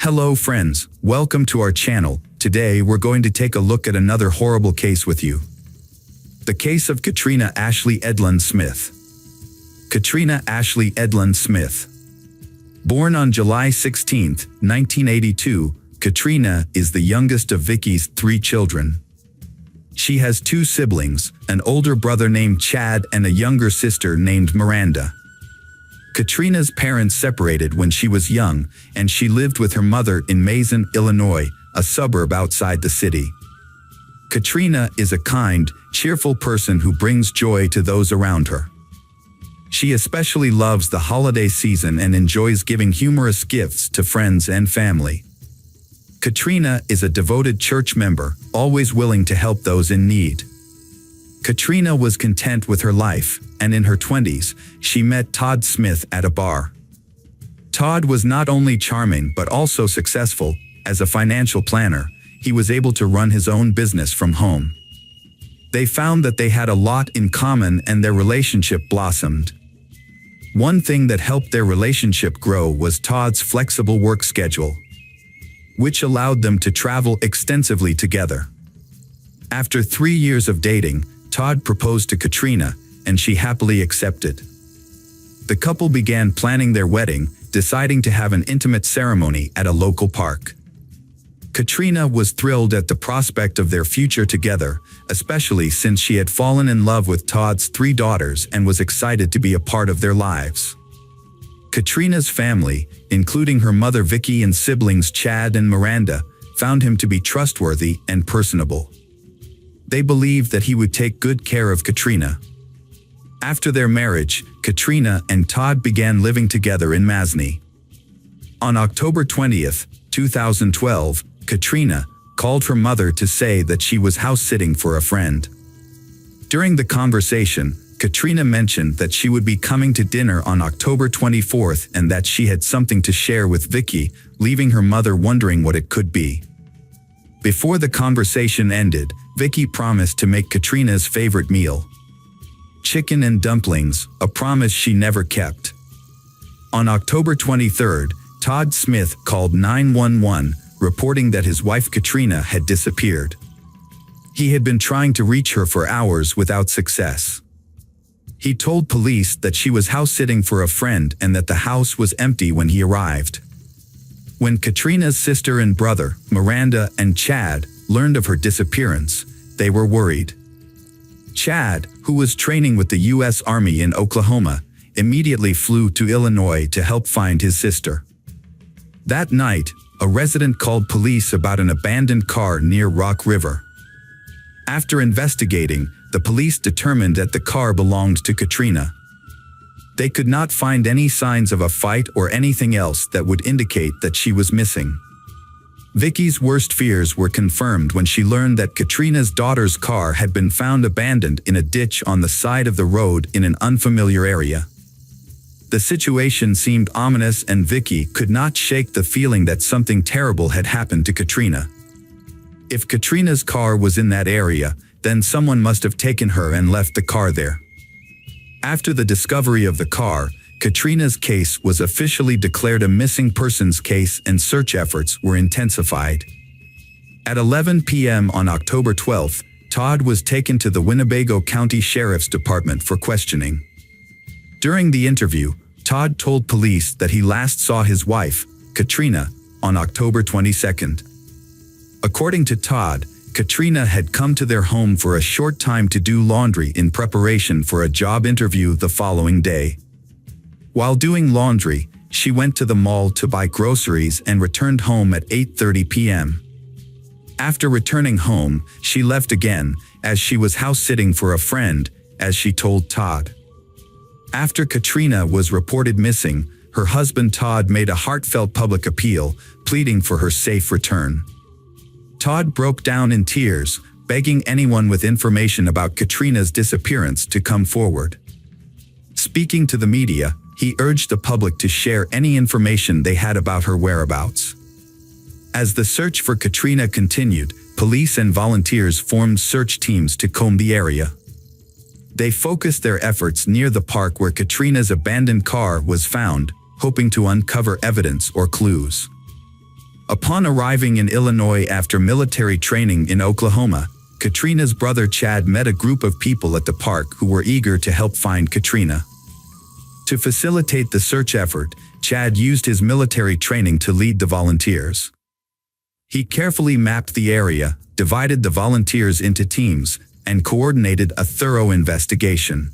Hello friends, welcome to our channel. Today we're going to take a look at another horrible case with you. The case of Katrina Ashley Edlund Smith. Katrina Ashley Edlund Smith. Born on July 16, 1982, Katrina is the youngest of Vicki's 3 children. She has 2 siblings, an older brother named Chad and a younger sister named Miranda. Katrina's parents separated when she was young, and she lived with her mother in Mazon, Illinois, a suburb outside the city. Katrina is a kind, cheerful person who brings joy to those around her. She especially loves the holiday season and enjoys giving humorous gifts to friends and family. Katrina is a devoted church member, always willing to help those in need. Katrina was content with her life, and in her 20s, she met Todd Smith at a bar. Todd was not only charming but also successful. As a financial planner, he was able to run his own business from home. They found that they had a lot in common and their relationship blossomed. One thing that helped their relationship grow was Todd's flexible work schedule, which allowed them to travel extensively together. After 3 years of dating, Todd proposed to Katrina, and she happily accepted. The couple began planning their wedding, deciding to have an intimate ceremony at a local park. Katrina was thrilled at the prospect of their future together, especially since she had fallen in love with Todd's 3 daughters and was excited to be a part of their lives. Katrina's family, including her mother Vicki and siblings Chad and Miranda, found him to be trustworthy and personable. They believed that he would take good care of Katrina. After their marriage, Katrina and Todd began living together in Mazon. On October 20, 2012, Katrina called her mother to say that she was house-sitting for a friend. During the conversation, Katrina mentioned that she would be coming to dinner on October 24 and that she had something to share with Vicki, leaving her mother wondering what it could be. Before the conversation ended, Vicki promised to make Katrina's favorite meal: chicken and dumplings, a promise she never kept. On October 23, Todd Smith called 911, reporting that his wife Katrina had disappeared. He had been trying to reach her for hours without success. He told police that she was house-sitting for a friend and that the house was empty when he arrived. When Katrina's sister and brother, Miranda and Chad, learned of her disappearance, they were worried. Chad, who was training with the U.S. Army in Oklahoma, immediately flew to Illinois to help find his sister. That night, a resident called police about an abandoned car near Rock River. After investigating, the police determined that the car belonged to Katrina. They could not find any signs of a fight or anything else that would indicate that she was missing. Vicki's worst fears were confirmed when she learned that Katrina's daughter's car had been found abandoned in a ditch on the side of the road in an unfamiliar area. The situation seemed ominous, and Vicki could not shake the feeling that something terrible had happened to Katrina. If Katrina's car was in that area, then someone must have taken her and left the car there. After the discovery of the car, Katrina's case was officially declared a missing persons case and search efforts were intensified. At 11 p.m. on October 12, Todd was taken to the Winnebago County Sheriff's Department for questioning. During the interview, Todd told police that he last saw his wife, Katrina, on October 22. According to Todd, Katrina had come to their home for a short time to do laundry in preparation for a job interview the following day. While doing laundry, she went to the mall to buy groceries and returned home at 8:30 p.m. After returning home, she left again, as she was house-sitting for a friend, as she told Todd. After Katrina was reported missing, her husband Todd made a heartfelt public appeal, pleading for her safe return. Todd broke down in tears, begging anyone with information about Katrina's disappearance to come forward. Speaking to the media, he urged the public to share any information they had about her whereabouts. As the search for Katrina continued, police and volunteers formed search teams to comb the area. They focused their efforts near the park where Katrina's abandoned car was found, hoping to uncover evidence or clues. Upon arriving in Illinois after military training in Oklahoma, Katrina's brother Chad met a group of people at the park who were eager to help find Katrina. To facilitate the search effort, Chad used his military training to lead the volunteers. He carefully mapped the area, divided the volunteers into teams, and coordinated a thorough investigation.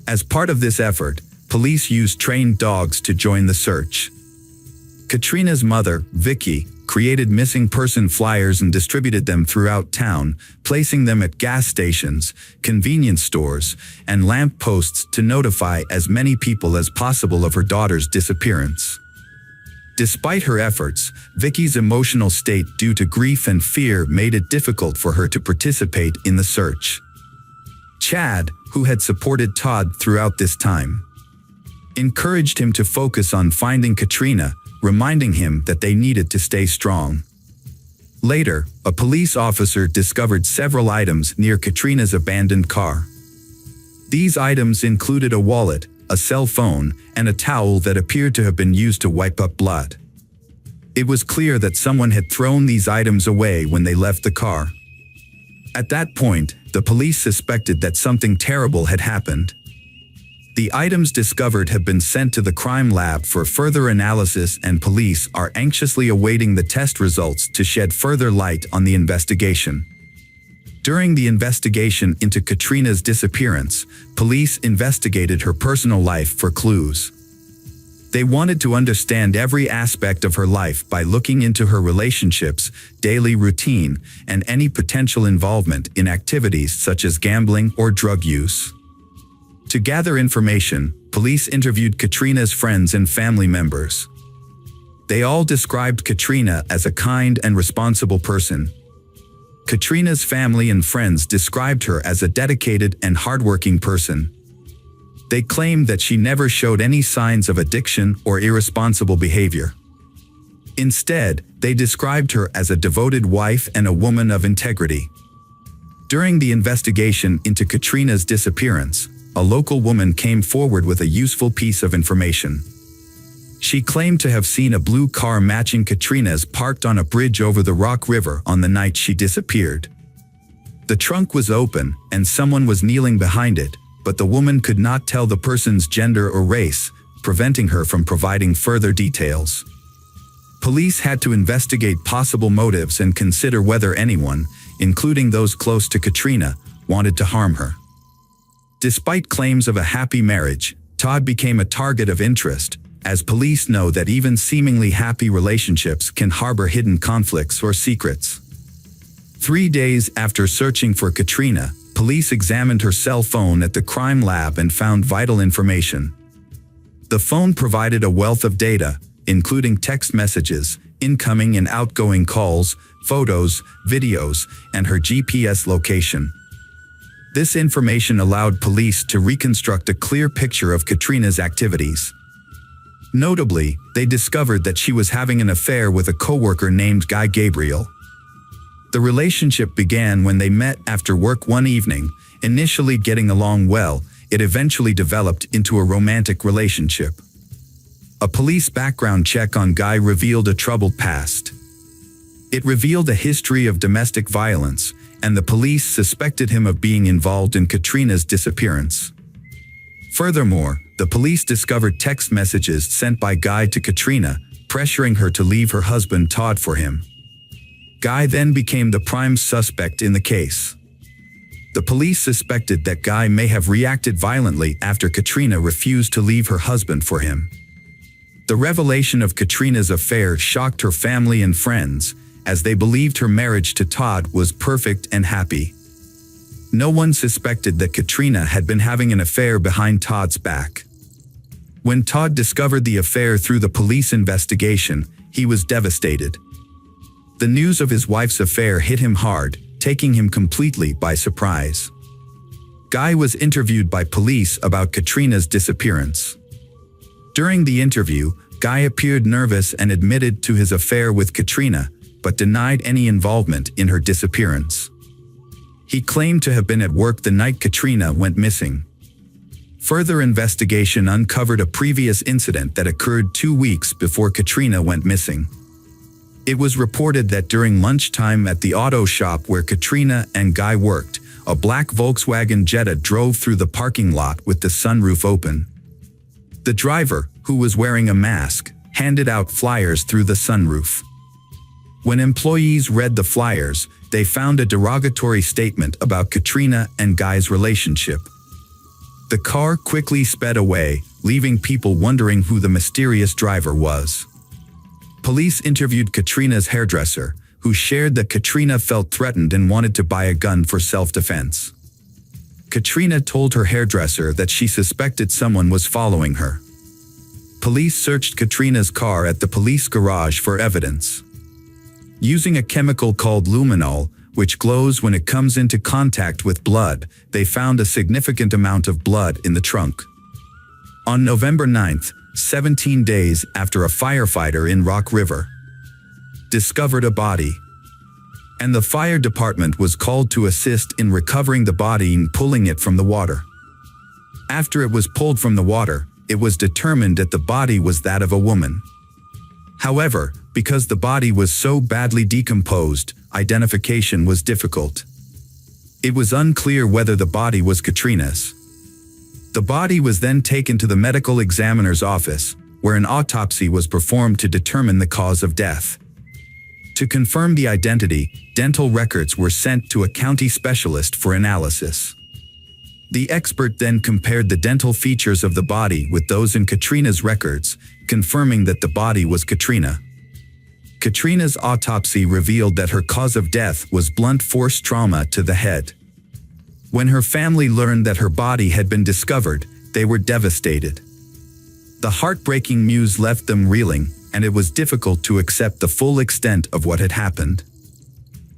As part of this effort, police used trained dogs to join the search. Katrina's mother, Vicki, created missing person flyers and distributed them throughout town, placing them at gas stations, convenience stores, and lamp posts to notify as many people as possible of her daughter's disappearance. Despite her efforts, Vicki's emotional state due to grief and fear made it difficult for her to participate in the search. Chad, who had supported Todd throughout this time, encouraged him to focus on finding Katrina, reminding him that they needed to stay strong. Later, a police officer discovered several items near Katrina's abandoned car. These items included a wallet, a cell phone, and a towel that appeared to have been used to wipe up blood. It was clear that someone had thrown these items away when they left the car. At that point, the police suspected that something terrible had happened. The items discovered have been sent to the crime lab for further analysis, and police are anxiously awaiting the test results to shed further light on the investigation. During the investigation into Katrina's disappearance, police investigated her personal life for clues. They wanted to understand every aspect of her life by looking into her relationships, daily routine, and any potential involvement in activities such as gambling or drug use. To gather information, police interviewed Katrina's friends and family members. They all described Katrina as a kind and responsible person. Katrina's family and friends described her as a dedicated and hardworking person. They claimed that she never showed any signs of addiction or irresponsible behavior. Instead, they described her as a devoted wife and a woman of integrity. During the investigation into Katrina's disappearance, a local woman came forward with a useful piece of information. She claimed to have seen a blue car matching Katrina's parked on a bridge over the Rock River on the night she disappeared. The trunk was open, and someone was kneeling behind it, but the woman could not tell the person's gender or race, preventing her from providing further details. Police had to investigate possible motives and consider whether anyone, including those close to Katrina, wanted to harm her. Despite claims of a happy marriage, Todd became a target of interest, as police know that even seemingly happy relationships can harbor hidden conflicts or secrets. 3 days after searching for Katrina, police examined her cell phone at the crime lab and found vital information. The phone provided a wealth of data, including text messages, incoming and outgoing calls, photos, videos, and her GPS location. This information allowed police to reconstruct a clear picture of Katrina's activities. Notably, they discovered that she was having an affair with a coworker named Guy Gabriel. The relationship began when they met after work one evening. Initially getting along well, it eventually developed into a romantic relationship. A police background check on Guy revealed a troubled past. It revealed a history of domestic violence, and the police suspected him of being involved in Katrina's disappearance. Furthermore, the police discovered text messages sent by Guy to Katrina, pressuring her to leave her husband Todd for him. Guy then became the prime suspect in the case. The police suspected that Guy may have reacted violently after Katrina refused to leave her husband for him. The revelation of Katrina's affair shocked her family and friends, as they believed her marriage to Todd was perfect and happy. No one suspected that Katrina had been having an affair behind Todd's back. When Todd discovered the affair through the police investigation, he was devastated. The news of his wife's affair hit him hard, taking him completely by surprise. Guy was interviewed by police about Katrina's disappearance. During the interview, Guy appeared nervous and admitted to his affair with Katrina, but denied any involvement in her disappearance. He claimed to have been at work the night Katrina went missing. Further investigation uncovered a previous incident that occurred 2 weeks before Katrina went missing. It was reported that during lunchtime at the auto shop where Katrina and Guy worked, a black Volkswagen Jetta drove through the parking lot with the sunroof open. The driver, who was wearing a mask, handed out flyers through the sunroof. When employees read the flyers, they found a derogatory statement about Katrina and Guy's relationship. The car quickly sped away, leaving people wondering who the mysterious driver was. Police interviewed Katrina's hairdresser, who shared that Katrina felt threatened and wanted to buy a gun for self-defense. Katrina told her hairdresser that she suspected someone was following her. Police searched Katrina's car at the police garage for evidence. Using a chemical called luminol, which glows when it comes into contact with blood, they found a significant amount of blood in the trunk. On November 9th, 17 days after a firefighter in Rock River discovered a body, and the fire department was called to assist in recovering the body and pulling it from the water. After it was pulled from the water, it was determined that the body was that of a woman. However, because the body was so badly decomposed, identification was difficult. It was unclear whether the body was Katrina's. The body was then taken to the medical examiner's office, where an autopsy was performed to determine the cause of death. To confirm the identity, dental records were sent to a county specialist for analysis. The expert then compared the dental features of the body with those in Katrina's records, confirming that the body was Katrina. Katrina's autopsy revealed that her cause of death was blunt force trauma to the head. When her family learned that her body had been discovered, they were devastated. The heartbreaking news left them reeling, and it was difficult to accept the full extent of what had happened.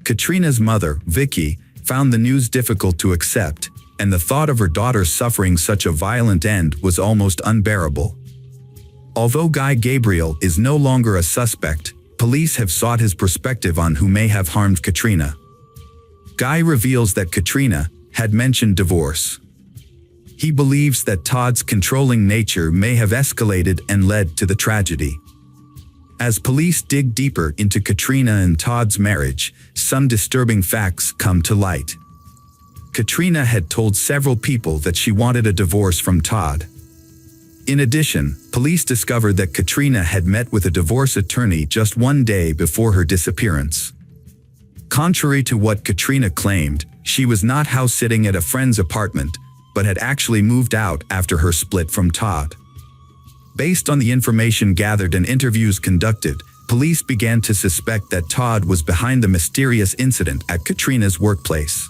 Katrina's mother, Vicki, found the news difficult to accept, and the thought of her daughter suffering such a violent end was almost unbearable. Although Guy Gabriel is no longer a suspect, police have sought his perspective on who may have harmed Katrina. Guy reveals that Katrina had mentioned divorce. He believes that Todd's controlling nature may have escalated and led to the tragedy. As police dig deeper into Katrina and Todd's marriage, some disturbing facts come to light. Katrina had told several people that she wanted a divorce from Todd. In addition, police discovered that Katrina had met with a divorce attorney just one day before her disappearance. Contrary to what Katrina claimed, she was not house-sitting at a friend's apartment, but had actually moved out after her split from Todd. Based on the information gathered and interviews conducted, police began to suspect that Todd was behind the mysterious incident at Katrina's workplace.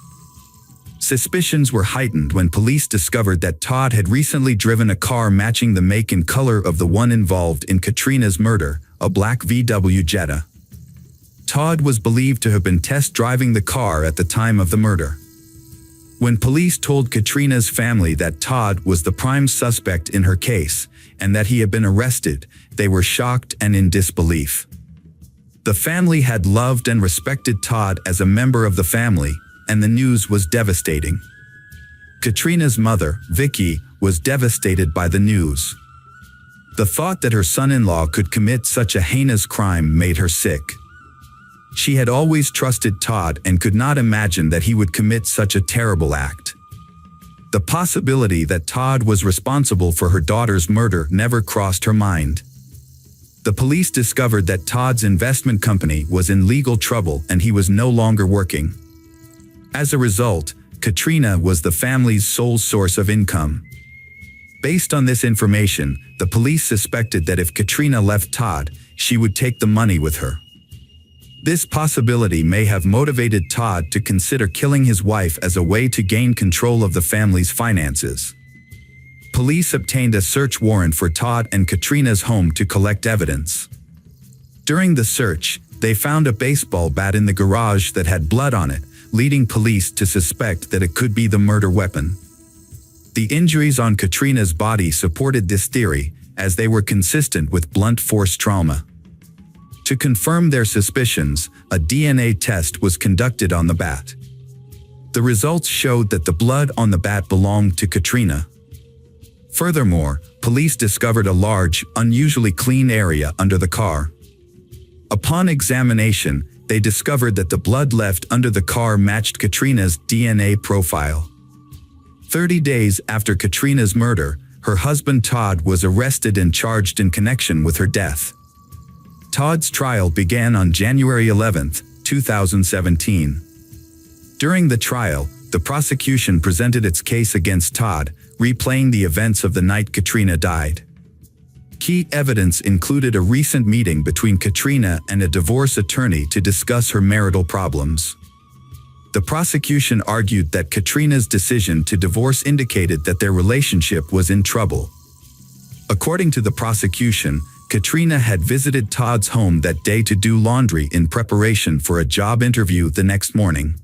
Suspicions were heightened when police discovered that Todd had recently driven a car matching the make and color of the one involved in Katrina's murder, a black VW Jetta. Todd was believed to have been test driving the car at the time of the murder. When police told Katrina's family that Todd was the prime suspect in her case, and that he had been arrested, they were shocked and in disbelief. The family had loved and respected Todd as a member of the family, and the news was devastating. Katrina's mother, Vicki, was devastated by the news. The thought that her son-in-law could commit such a heinous crime made her sick. She had always trusted Todd and could not imagine that he would commit such a terrible act. The possibility that Todd was responsible for her daughter's murder never crossed her mind. The police discovered that Todd's investment company was in legal trouble and he was no longer working. As a result, Katrina was the family's sole source of income. Based on this information, the police suspected that if Katrina left Todd, she would take the money with her. This possibility may have motivated Todd to consider killing his wife as a way to gain control of the family's finances. Police obtained a search warrant for Todd and Katrina's home to collect evidence. During the search, they found a baseball bat in the garage that had blood on it, leading police to suspect that it could be the murder weapon. The injuries on Katrina's body supported this theory, as they were consistent with blunt force trauma. To confirm their suspicions, a DNA test was conducted on the bat. The results showed that the blood on the bat belonged to Katrina. Furthermore, police discovered a large, unusually clean area under the car. Upon examination, they discovered that the blood left under the car matched Katrina's DNA profile. 30 days after Katrina's murder, her husband Todd was arrested and charged in connection with her death. Todd's trial began on January 11, 2017. During the trial, the prosecution presented its case against Todd, replaying the events of the night Katrina died. Key evidence included a recent meeting between Katrina and a divorce attorney to discuss her marital problems. The prosecution argued that Katrina's decision to divorce indicated that their relationship was in trouble. According to the prosecution, Katrina had visited Todd's home that day to do laundry in preparation for a job interview the next morning.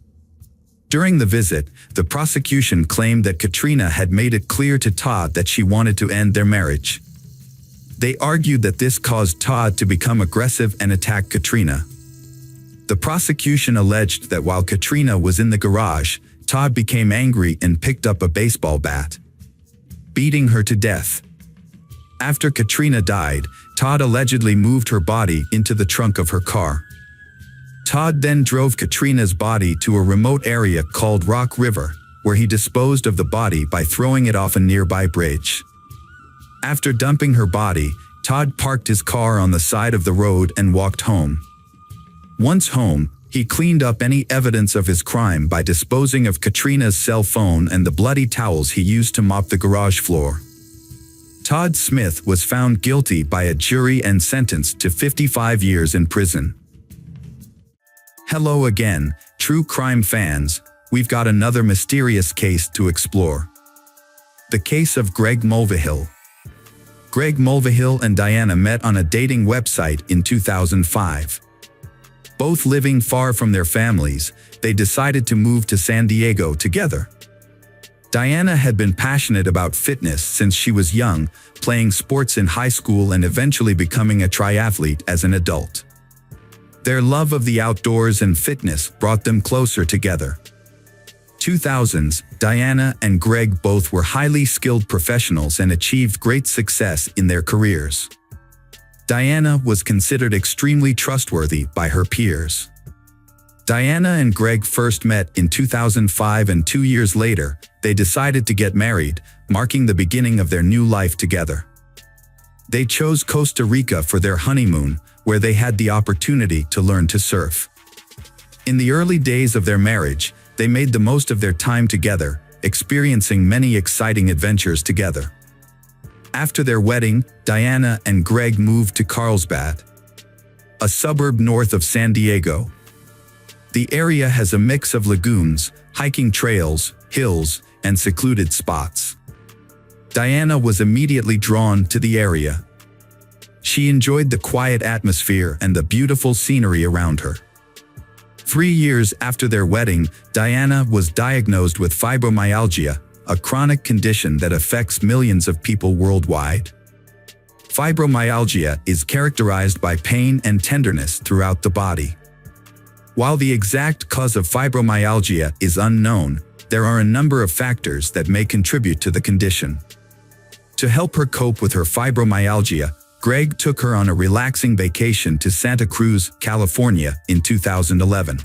During the visit, the prosecution claimed that Katrina had made it clear to Todd that she wanted to end their marriage. They argued that this caused Todd to become aggressive and attack Katrina. The prosecution alleged that while Katrina was in the garage, Todd became angry and picked up a baseball bat, beating her to death. After Katrina died, Todd allegedly moved her body into the trunk of her car. Todd then drove Katrina's body to a remote area called Rock River, where he disposed of the body by throwing it off a nearby bridge. After dumping her body, Todd parked his car on the side of the road and walked home. Once home, he cleaned up any evidence of his crime by disposing of Katrina's cell phone and the bloody towels he used to mop the garage floor. Todd Smith was found guilty by a jury and sentenced to 55 years in prison. Hello again, true crime fans. We've got another mysterious case to explore. The case of Greg Mulvihill. Greg Mulvihill and Diana met on a dating website in 2005. Both living far from their families, they decided to move to San Diego together. Diana had been passionate about fitness since she was young, playing sports in high school and eventually becoming a triathlete as an adult. Their love of the outdoors and fitness brought them closer together. 2000s, Diana and Greg both were highly skilled professionals and achieved great success in their careers. Diana was considered extremely trustworthy by her peers. Diana and Greg first met in 2005, and 2 years later, they decided to get married, marking the beginning of their new life together. They chose Costa Rica for their honeymoon, where they had the opportunity to learn to surf. In the early days of their marriage, they made the most of their time together, experiencing many exciting adventures together. After their wedding, Diana and Greg moved to Carlsbad, a suburb north of San Diego. The area has a mix of lagoons, hiking trails, hills, and secluded spots. Diana was immediately drawn to the area. She enjoyed the quiet atmosphere and the beautiful scenery around her. 3 years after their wedding, Diana was diagnosed with fibromyalgia, a chronic condition that affects millions of people worldwide. Fibromyalgia is characterized by pain and tenderness throughout the body. While the exact cause of fibromyalgia is unknown, there are a number of factors that may contribute to the condition. To help her cope with her fibromyalgia, Greg took her on a relaxing vacation to Santa Cruz, California in 2011.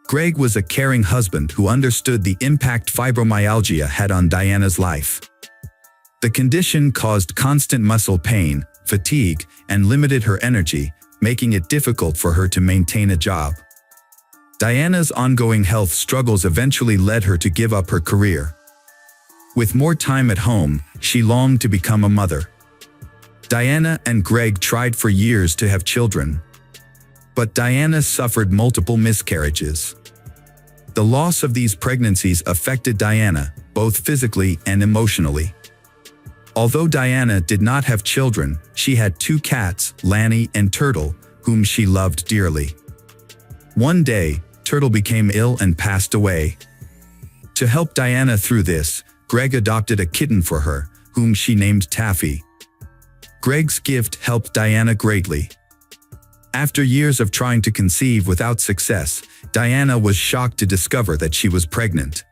Greg was a caring husband who understood the impact fibromyalgia had on Diana's life. The condition caused constant muscle pain, fatigue, and limited her energy, making it difficult for her to maintain a job. Diana's ongoing health struggles eventually led her to give up her career. With more time at home, she longed to become a mother. Diana and Greg tried for years to have children. But Diana suffered multiple miscarriages. The loss of these pregnancies affected Diana, both physically and emotionally. Although Diana did not have children, she had 2 cats, Lanny and Turtle, whom she loved dearly. One day, Turtle became ill and passed away. To help Diana through this, Greg adopted a kitten for her, whom she named Taffy. Greg's gift helped Diana greatly. After years of trying to conceive without success, Diana was shocked to discover that she was pregnant.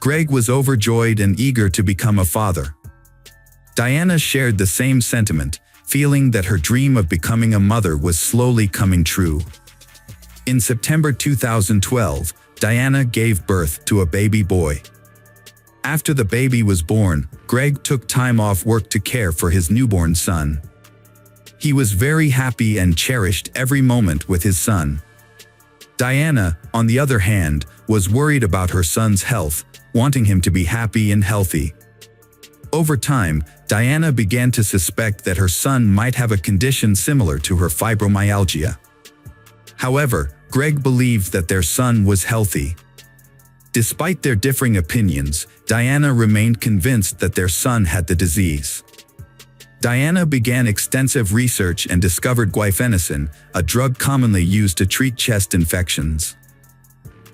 Greg was overjoyed and eager to become a father. Diana shared the same sentiment, feeling that her dream of becoming a mother was slowly coming true. In September 2012, Diana gave birth to a baby boy. After the baby was born, Greg took time off work to care for his newborn son. He was very happy and cherished every moment with his son. Diana, on the other hand, was worried about her son's health, wanting him to be happy and healthy. Over time, Diana began to suspect that her son might have a condition similar to her fibromyalgia. However, Greg believed that their son was healthy. Despite their differing opinions, Diana remained convinced that their son had the disease. Diana began extensive research and discovered guaifenesin, a drug commonly used to treat chest infections.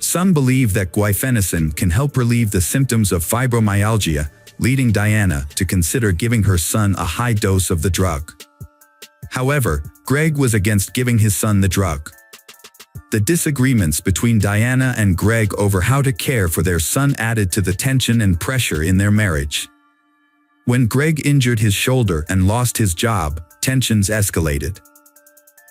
Some believe that guaifenesin can help relieve the symptoms of fibromyalgia, leading Diana to consider giving her son a high dose of the drug. However, Greg was against giving his son the drug. The disagreements between Diana and Greg over how to care for their son added to the tension and pressure in their marriage. When Greg injured his shoulder and lost his job, tensions escalated.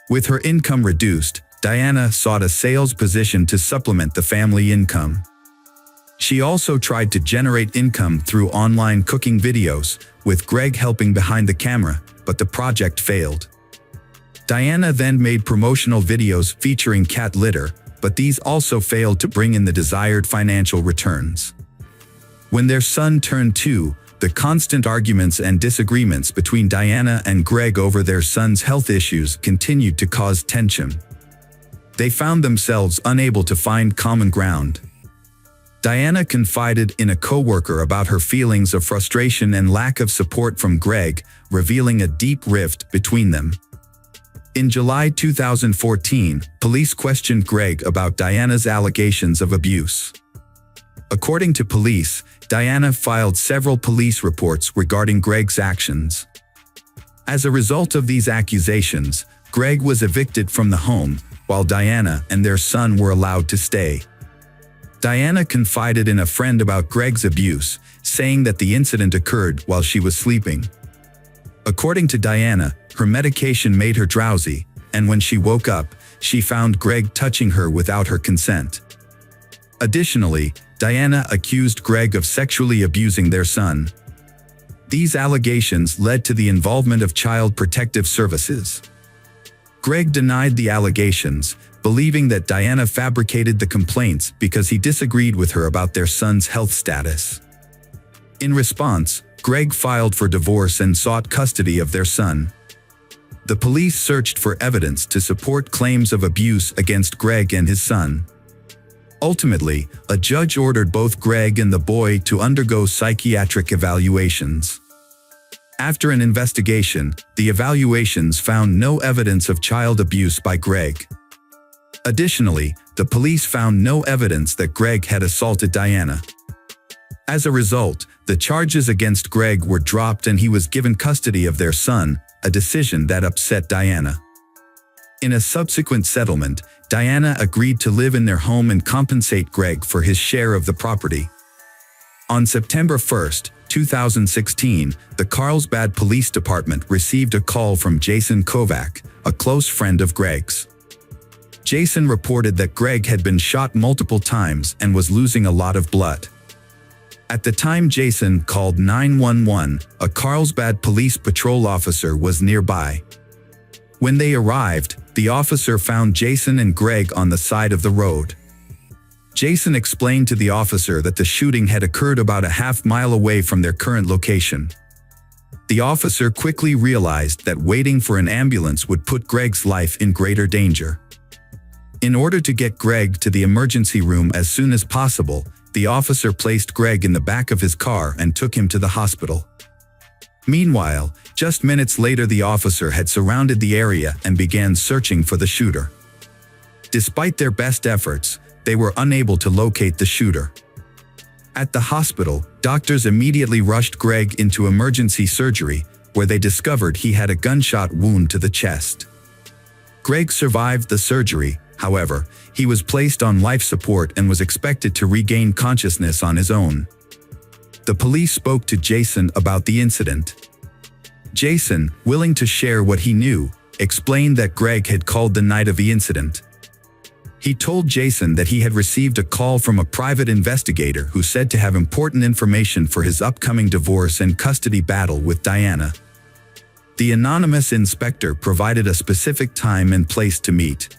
With her income reduced, Diana sought a sales position to supplement the family income. She also tried to generate income through online cooking videos, with Greg helping behind the camera, but the project failed. Diana then made promotional videos featuring cat litter, but these also failed to bring in the desired financial returns. When their son turned 2, the constant arguments and disagreements between Diana and Greg over their son's health issues continued to cause tension. They found themselves unable to find common ground. Diana confided in a coworker about her feelings of frustration and lack of support from Greg, revealing a deep rift between them. In July 2014, police questioned Greg about Diana's allegations of abuse. According to police, Diana filed several police reports regarding Greg's actions. As a result of these accusations, Greg was evicted from the home, while Diana and their son were allowed to stay. Diana confided in a friend about Greg's abuse, saying that the incident occurred while she was sleeping. According to Diana, her medication made her drowsy, and when she woke up, she found Greg touching her without her consent. Additionally, Diana accused Greg of sexually abusing their son. These allegations led to the involvement of Child Protective Services. Greg denied the allegations, believing that Diana fabricated the complaints because he disagreed with her about their son's health status. In response, Greg filed for divorce and sought custody of their son. The police searched for evidence to support claims of abuse against Greg and his son. Ultimately, a judge ordered both Greg and the boy to undergo psychiatric evaluations. After an investigation, the evaluations found no evidence of child abuse by Greg. Additionally, the police found no evidence that Greg had assaulted Diana. As a result, the charges against Greg were dropped and he was given custody of their son, a decision that upset Diana. In a subsequent settlement, Diana agreed to live in their home and compensate Greg for his share of the property. On September 1, 2016, the Carlsbad Police Department received a call from Jason Kovac, a close friend of Greg's. Jason reported that Greg had been shot multiple times and was losing a lot of blood. At the time Jason called 911, a Carlsbad police patrol officer was nearby. When they arrived, the officer found Jason and Greg on the side of the road. Jason explained to the officer that the shooting had occurred about a half-mile away from their current location. The officer quickly realized that waiting for an ambulance would put Greg's life in greater danger. In order to get Greg to the emergency room as soon as possible, the officer placed Greg in the back of his car and took him to the hospital. Meanwhile, just minutes later the officer had surrounded the area and began searching for the shooter. Despite their best efforts, they were unable to locate the shooter. At the hospital, doctors immediately rushed Greg into emergency surgery, where they discovered he had a gunshot wound to the chest. Greg survived the surgery. However, he was placed on life support and was expected to regain consciousness on his own. The police spoke to Jason about the incident. Jason, willing to share what he knew, explained that Greg had called the night of the incident. He told Jason that he had received a call from a private investigator who said to have important information for his upcoming divorce and custody battle with Diana. The anonymous inspector provided a specific time and place to meet.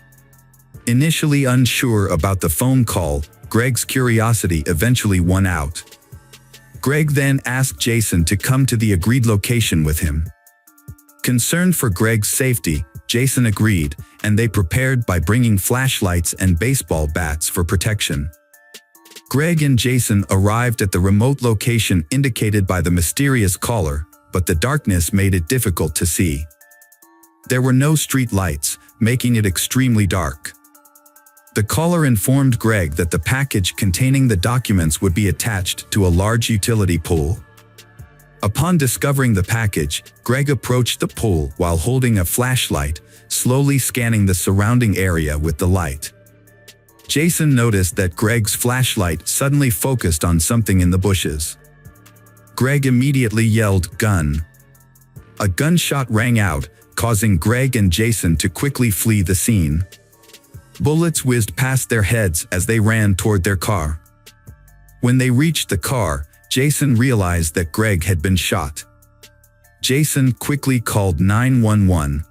Initially unsure about the phone call, Greg's curiosity eventually won out. Greg then asked Jason to come to the agreed location with him. Concerned for Greg's safety, Jason agreed, and they prepared by bringing flashlights and baseball bats for protection. Greg and Jason arrived at the remote location indicated by the mysterious caller, but the darkness made it difficult to see. There were no street lights, making it extremely dark. The caller informed Greg that the package containing the documents would be attached to a large utility pole. Upon discovering the package, Greg approached the pole while holding a flashlight, slowly scanning the surrounding area with the light. Jason noticed that Greg's flashlight suddenly focused on something in the bushes. Greg immediately yelled, "Gun!" A gunshot rang out, causing Greg and Jason to quickly flee the scene. Bullets whizzed past their heads as they ran toward their car. When they reached the car, Jason realized that Greg had been shot. Jason quickly called 911,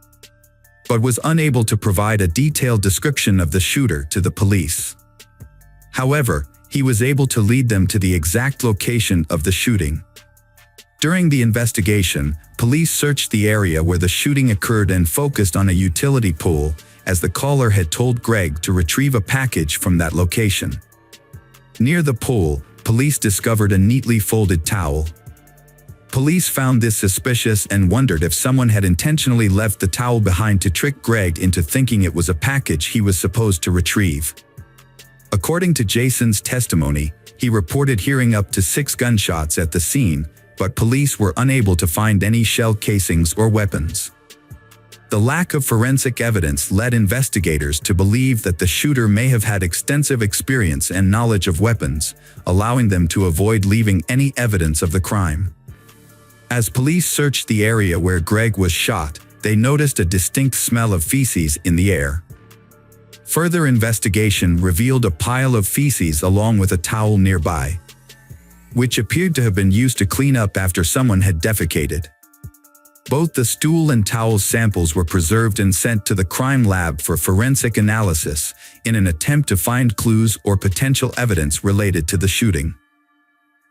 but was unable to provide a detailed description of the shooter to the police. However, he was able to lead them to the exact location of the shooting. During the investigation, police searched the area where the shooting occurred and focused on a utility pole, as the caller had told Greg to retrieve a package from that location. Near the pole, police discovered a neatly folded towel. Police found this suspicious and wondered if someone had intentionally left the towel behind to trick Greg into thinking it was a package he was supposed to retrieve. According to Jason's testimony, he reported hearing up to 6 gunshots at the scene, but police were unable to find any shell casings or weapons. The lack of forensic evidence led investigators to believe that the shooter may have had extensive experience and knowledge of weapons, allowing them to avoid leaving any evidence of the crime. As police searched the area where Greg was shot, they noticed a distinct smell of feces in the air. Further investigation revealed a pile of feces along with a towel nearby, which appeared to have been used to clean up after someone had defecated. Both the stool and towel samples were preserved and sent to the crime lab for forensic analysis in an attempt to find clues or potential evidence related to the shooting.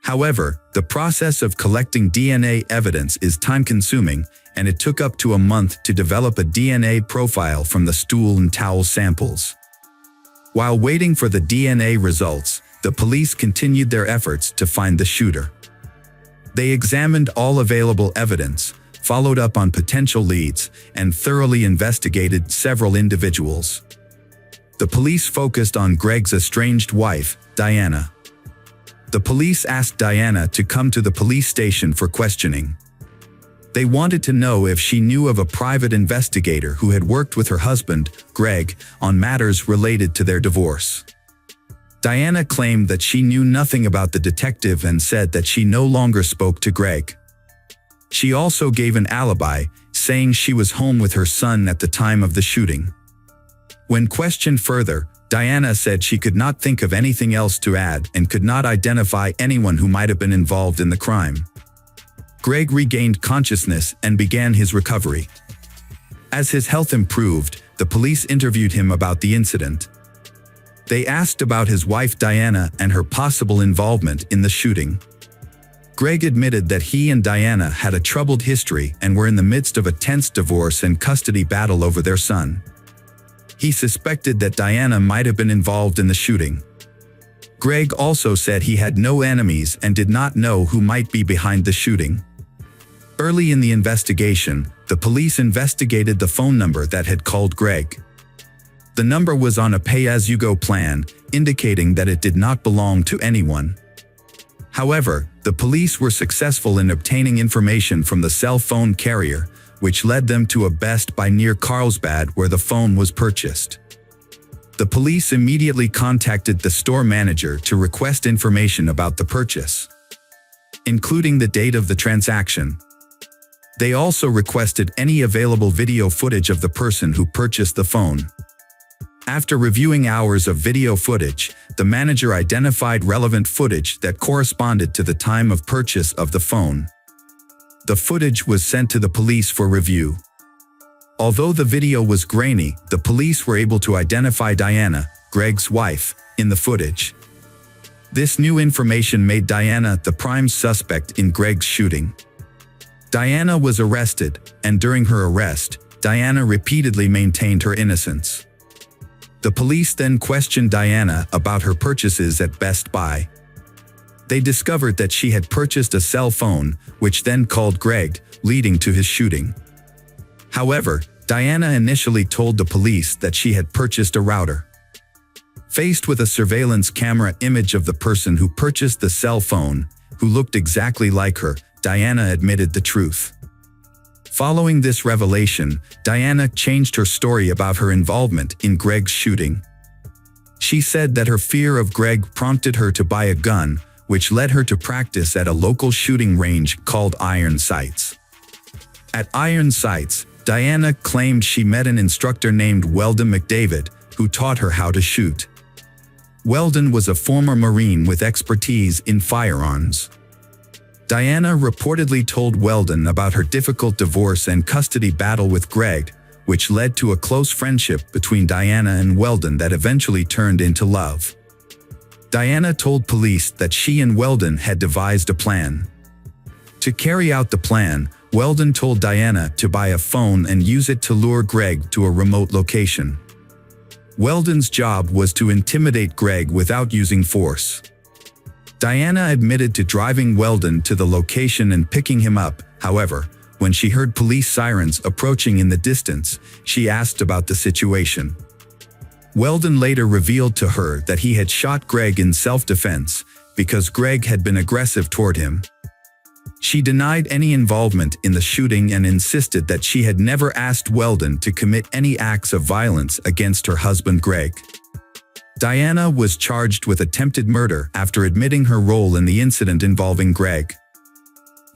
However, the process of collecting DNA evidence is time-consuming, and it took up to a month to develop a DNA profile from the stool and towel samples. While waiting for the DNA results, the police continued their efforts to find the shooter. They examined all available evidence, followed up on potential leads, and thoroughly investigated several individuals. The police focused on Greg's estranged wife, Diana. The police asked Diana to come to the police station for questioning. They wanted to know if she knew of a private investigator who had worked with her husband, Greg, on matters related to their divorce. Diana claimed that she knew nothing about the detective and said that she no longer spoke to Greg. She also gave an alibi, saying she was home with her son at the time of the shooting. When questioned further, Diana said she could not think of anything else to add and could not identify anyone who might have been involved in the crime. Greg regained consciousness and began his recovery. As his health improved, the police interviewed him about the incident. They asked about his wife Diana and her possible involvement in the shooting. Greg admitted that he and Diana had a troubled history and were in the midst of a tense divorce and custody battle over their son. He suspected that Diana might have been involved in the shooting. Greg also said he had no enemies and did not know who might be behind the shooting. Early in the investigation, the police investigated the phone number that had called Greg. The number was on a pay-as-you-go plan, indicating that it did not belong to anyone. However, the police were successful in obtaining information from the cell phone carrier, which led them to a Best Buy near Carlsbad where the phone was purchased. The police immediately contacted the store manager to request information about the purchase, including the date of the transaction. They also requested any available video footage of the person who purchased the phone. After reviewing hours of video footage, the manager identified relevant footage that corresponded to the time of purchase of the phone. The footage was sent to the police for review. Although the video was grainy, the police were able to identify Diana, Greg's wife, in the footage. This new information made Diana the prime suspect in Greg's shooting. Diana was arrested, and during her arrest, Diana repeatedly maintained her innocence. The police then questioned Diana about her purchases at Best Buy. They discovered that she had purchased a cell phone, which then called Greg, leading to his shooting. However, Diana initially told the police that she had purchased a router. Faced with a surveillance camera image of the person who purchased the cell phone, who looked exactly like her, Diana admitted the truth. Following this revelation, Diana changed her story about her involvement in Greg's shooting. She said that her fear of Greg prompted her to buy a gun, which led her to practice at a local shooting range called Iron Sights. At Iron Sights, Diana claimed she met an instructor named Weldon McDavid, who taught her how to shoot. Weldon was a former Marine with expertise in firearms. Diana reportedly told Weldon about her difficult divorce and custody battle with Greg, which led to a close friendship between Diana and Weldon that eventually turned into love. Diana told police that she and Weldon had devised a plan. To carry out the plan, Weldon told Diana to buy a phone and use it to lure Greg to a remote location. Weldon's job was to intimidate Greg without using force. Diana admitted to driving Weldon to the location and picking him up. However, when she heard police sirens approaching in the distance, she asked about the situation. Weldon later revealed to her that he had shot Greg in self-defense because Greg had been aggressive toward him. She denied any involvement in the shooting and insisted that she had never asked Weldon to commit any acts of violence against her husband Greg. Diana was charged with attempted murder after admitting her role in the incident involving Greg.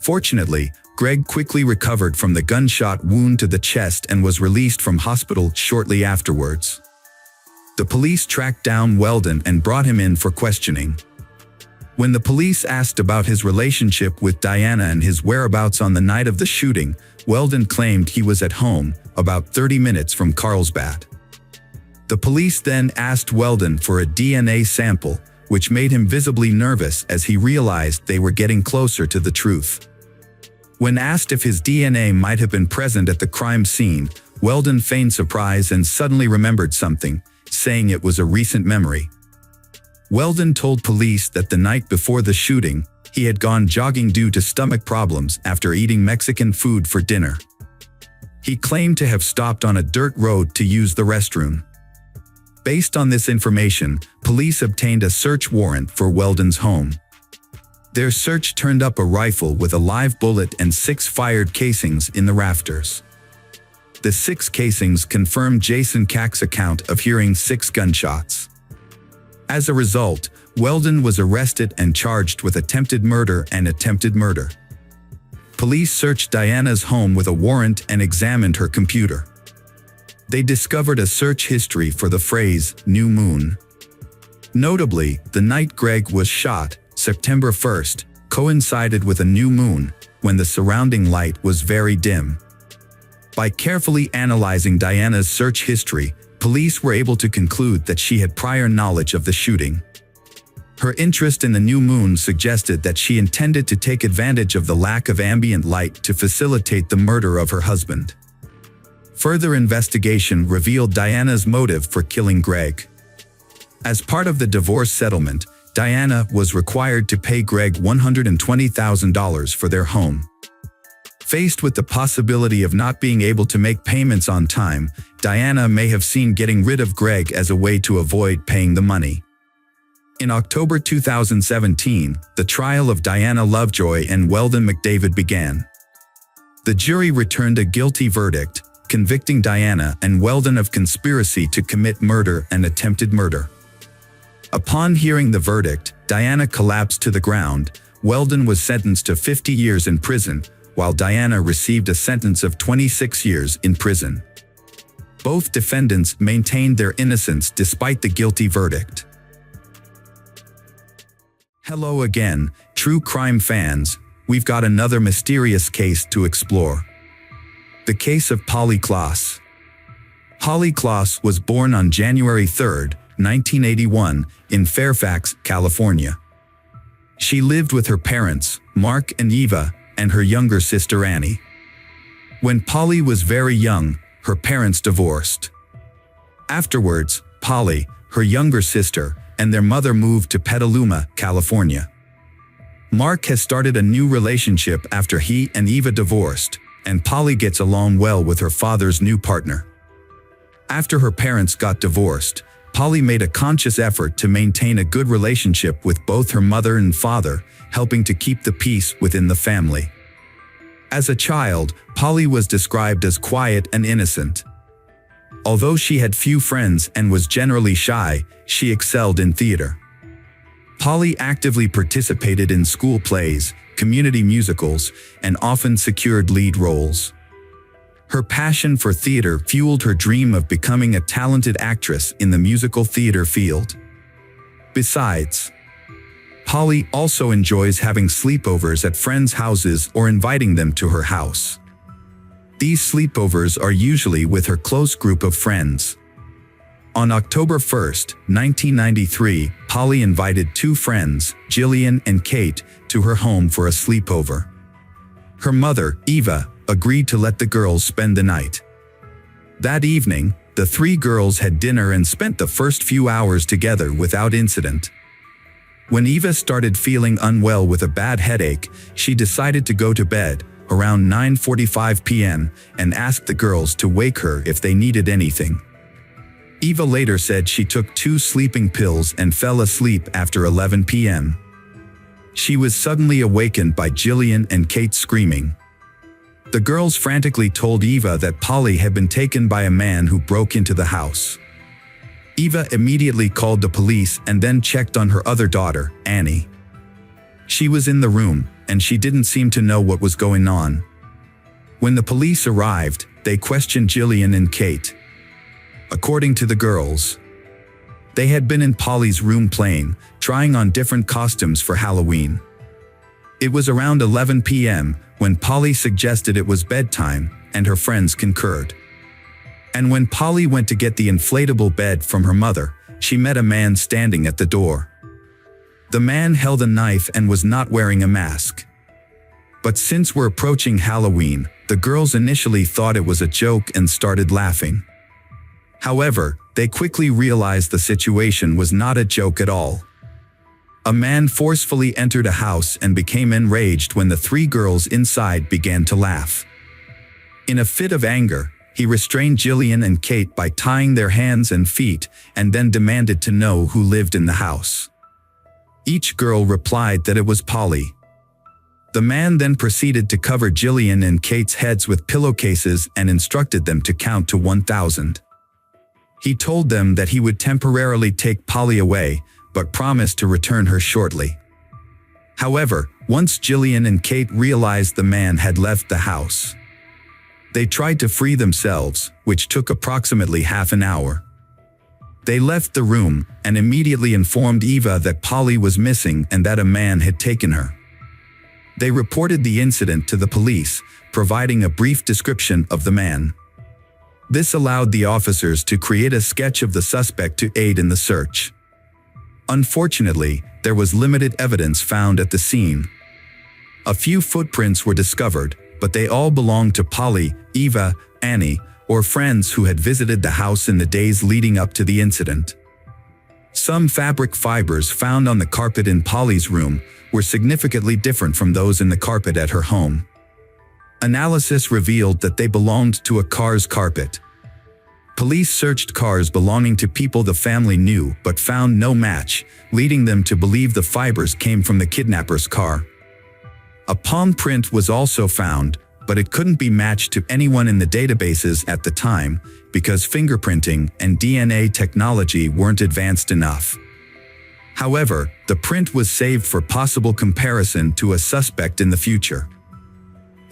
Fortunately, Greg quickly recovered from the gunshot wound to the chest and was released from hospital shortly afterwards. The police tracked down Weldon and brought him in for questioning. When the police asked about his relationship with Diana and his whereabouts on the night of the shooting, Weldon claimed he was at home, about 30 minutes from Carlsbad. The police then asked Weldon for a DNA sample, which made him visibly nervous as he realized they were getting closer to the truth. When asked if his DNA might have been present at the crime scene, Weldon feigned surprise and suddenly remembered something, saying it was a recent memory. Weldon told police that the night before the shooting, he had gone jogging due to stomach problems after eating Mexican food for dinner. He claimed to have stopped on a dirt road to use the restroom. Based on this information, police obtained a search warrant for Weldon's home. Their search turned up a rifle with a live bullet and 6 fired casings in the rafters. The 6 casings confirmed Jason Cack's account of hearing 6 gunshots. As a result, Weldon was arrested and charged with attempted murder and attempted murder. Police searched Diana's home with a warrant and examined her computer. They discovered a search history for the phrase, "new moon." Notably, the night Greg was shot, September 1st, coincided with a new moon, when the surrounding light was very dim. By carefully analyzing Diana's search history, police were able to conclude that she had prior knowledge of the shooting. Her interest in the new moon suggested that she intended to take advantage of the lack of ambient light to facilitate the murder of her husband. Further investigation revealed Diana's motive for killing Greg. As part of the divorce settlement, Diana was required to pay Greg $120,000 for their home. Faced with the possibility of not being able to make payments on time, Diana may have seen getting rid of Greg as a way to avoid paying the money. In October 2017, the trial of Diana Lovejoy and Weldon McDavid began. The jury returned a guilty verdict, convicting Diana and Weldon of conspiracy to commit murder and attempted murder. Upon hearing the verdict, Diana collapsed to the ground. Weldon was sentenced to 50 years in prison, while Diana received a sentence of 26 years in prison. Both defendants maintained their innocence despite the guilty verdict. Hello again, true crime fans. We've got another mysterious case to explore. The case of Polly Klaas. Polly Klaas was born on January 3, 1981, in Fairfax, California. She lived with her parents, Mark and Eva, and her younger sister Annie. When Polly was very young, her parents divorced. Afterwards, Polly, her younger sister, and their mother moved to Petaluma, California. Mark has started a new relationship after he and Eva divorced, and Polly gets along well with her father's new partner. After her parents got divorced, Polly made a conscious effort to maintain a good relationship with both her mother and father, helping to keep the peace within the family. As a child, Polly was described as quiet and innocent. Although she had few friends and was generally shy, she excelled in theater. Polly actively participated in school plays, community musicals, and often secured lead roles. Her passion for theater fueled her dream of becoming a talented actress in the musical theater field. Besides, Polly also enjoys having sleepovers at friends' houses or inviting them to her house. These sleepovers are usually with her close group of friends. On October 1, 1993, Polly invited two friends, Jillian and Kate, to her home for a sleepover. Her mother, Eva, agreed to let the girls spend the night. That evening, the three girls had dinner and spent the first few hours together without incident. When Eva started feeling unwell with a bad headache, she decided to go to bed around 9:45 p.m. and asked the girls to wake her if they needed anything. Eva later said she took 2 sleeping pills and fell asleep after 11 p.m. She was suddenly awakened by Jillian and Kate screaming. The girls frantically told Eva that Polly had been taken by a man who broke into the house. Eva immediately called the police and then checked on her other daughter, Annie. She was in the room, and she didn't seem to know what was going on. When the police arrived, they questioned Jillian and Kate. According to the girls, they had been in Polly's room playing, trying on different costumes for Halloween. It was around 11 p.m. when Polly suggested it was bedtime, and her friends concurred. And when Polly went to get the inflatable bed from her mother, she met a man standing at the door. The man held a knife and was not wearing a mask. But since we're approaching Halloween, the girls initially thought it was a joke and started laughing. However, they quickly realized the situation was not a joke at all. A man forcefully entered a house and became enraged when the 3 girls inside began to laugh. In a fit of anger, he restrained Jillian and Kate by tying their hands and feet and then demanded to know who lived in the house. Each girl replied that it was Polly. The man then proceeded to cover Jillian and Kate's heads with pillowcases and instructed them to count to 1,000. He told them that he would temporarily take Polly away, but promised to return her shortly. However, once Jillian and Kate realized the man had left the house, they tried to free themselves, which took approximately half an hour. They left the room and immediately informed Eva that Polly was missing and that a man had taken her. They reported the incident to the police, providing a brief description of the man. This allowed the officers to create a sketch of the suspect to aid in the search. Unfortunately, there was limited evidence found at the scene. A few footprints were discovered, but they all belonged to Polly, Eva, Annie, or friends who had visited the house in the days leading up to the incident. Some fabric fibers found on the carpet in Polly's room were significantly different from those in the carpet at her home. Analysis revealed that they belonged to a car's carpet. Police searched cars belonging to people the family knew but found no match, leading them to believe the fibers came from the kidnapper's car. A palm print was also found, but it couldn't be matched to anyone in the databases at the time because fingerprinting and DNA technology weren't advanced enough. However, the print was saved for possible comparison to a suspect in the future.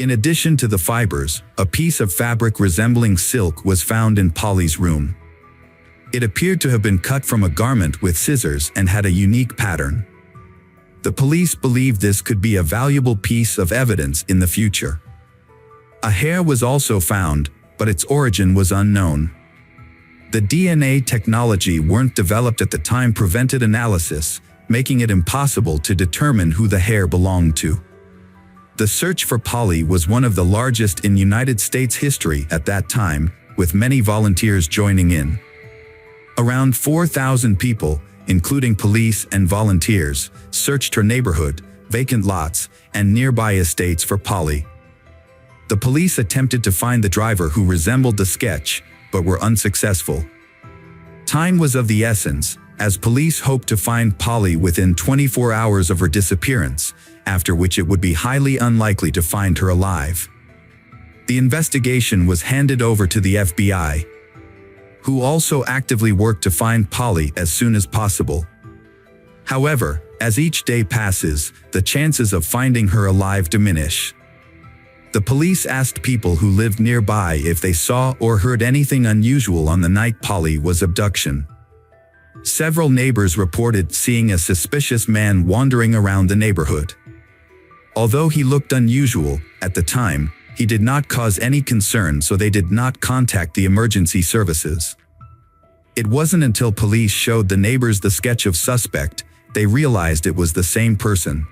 In addition to the fibers, a piece of fabric resembling silk was found in Polly's room. It appeared to have been cut from a garment with scissors and had a unique pattern. The police believed this could be a valuable piece of evidence in the future. A hair was also found, but its origin was unknown. The DNA technology weren't developed at the time prevented analysis, making it impossible to determine who the hair belonged to. The search for Polly was one of the largest in United States history at that time, with many volunteers joining in. Around 4,000 people, including police and volunteers, searched her neighborhood, vacant lots, and nearby estates for Polly. The police attempted to find the driver who resembled the sketch, but were unsuccessful. Time was of the essence, as police hoped to find Polly within 24 hours of her disappearance, after which it would be highly unlikely to find her alive. The investigation was handed over to the FBI, who also actively worked to find Polly as soon as possible. However, as each day passes, the chances of finding her alive diminish. The police asked people who lived nearby if they saw or heard anything unusual on the night Polly was abducted. Several neighbors reported seeing a suspicious man wandering around the neighborhood. Although he looked unusual, at the time, he did not cause any concern, so they did not contact the emergency services. It wasn't until police showed the neighbors the sketch of suspect, they realized it was the same person.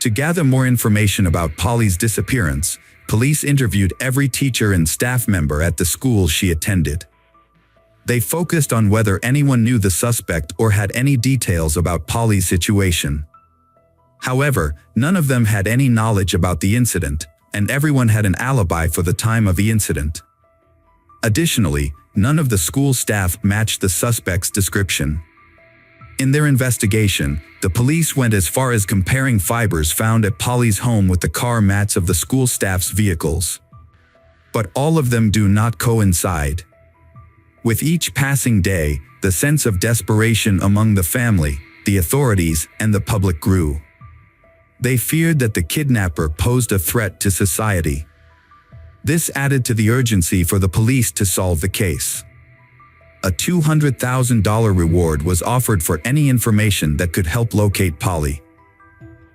To gather more information about Polly's disappearance, police interviewed every teacher and staff member at the school she attended. They focused on whether anyone knew the suspect or had any details about Polly's situation. However, none of them had any knowledge about the incident, and everyone had an alibi for the time of the incident. Additionally, none of the school staff matched the suspect's description. In their investigation, the police went as far as comparing fibers found at Polly's home with the car mats of the school staff's vehicles. But all of them do not coincide. With each passing day, the sense of desperation among the family, the authorities, and the public grew. They feared that the kidnapper posed a threat to society. This added to the urgency for the police to solve the case. A $200,000 reward was offered for any information that could help locate Polly.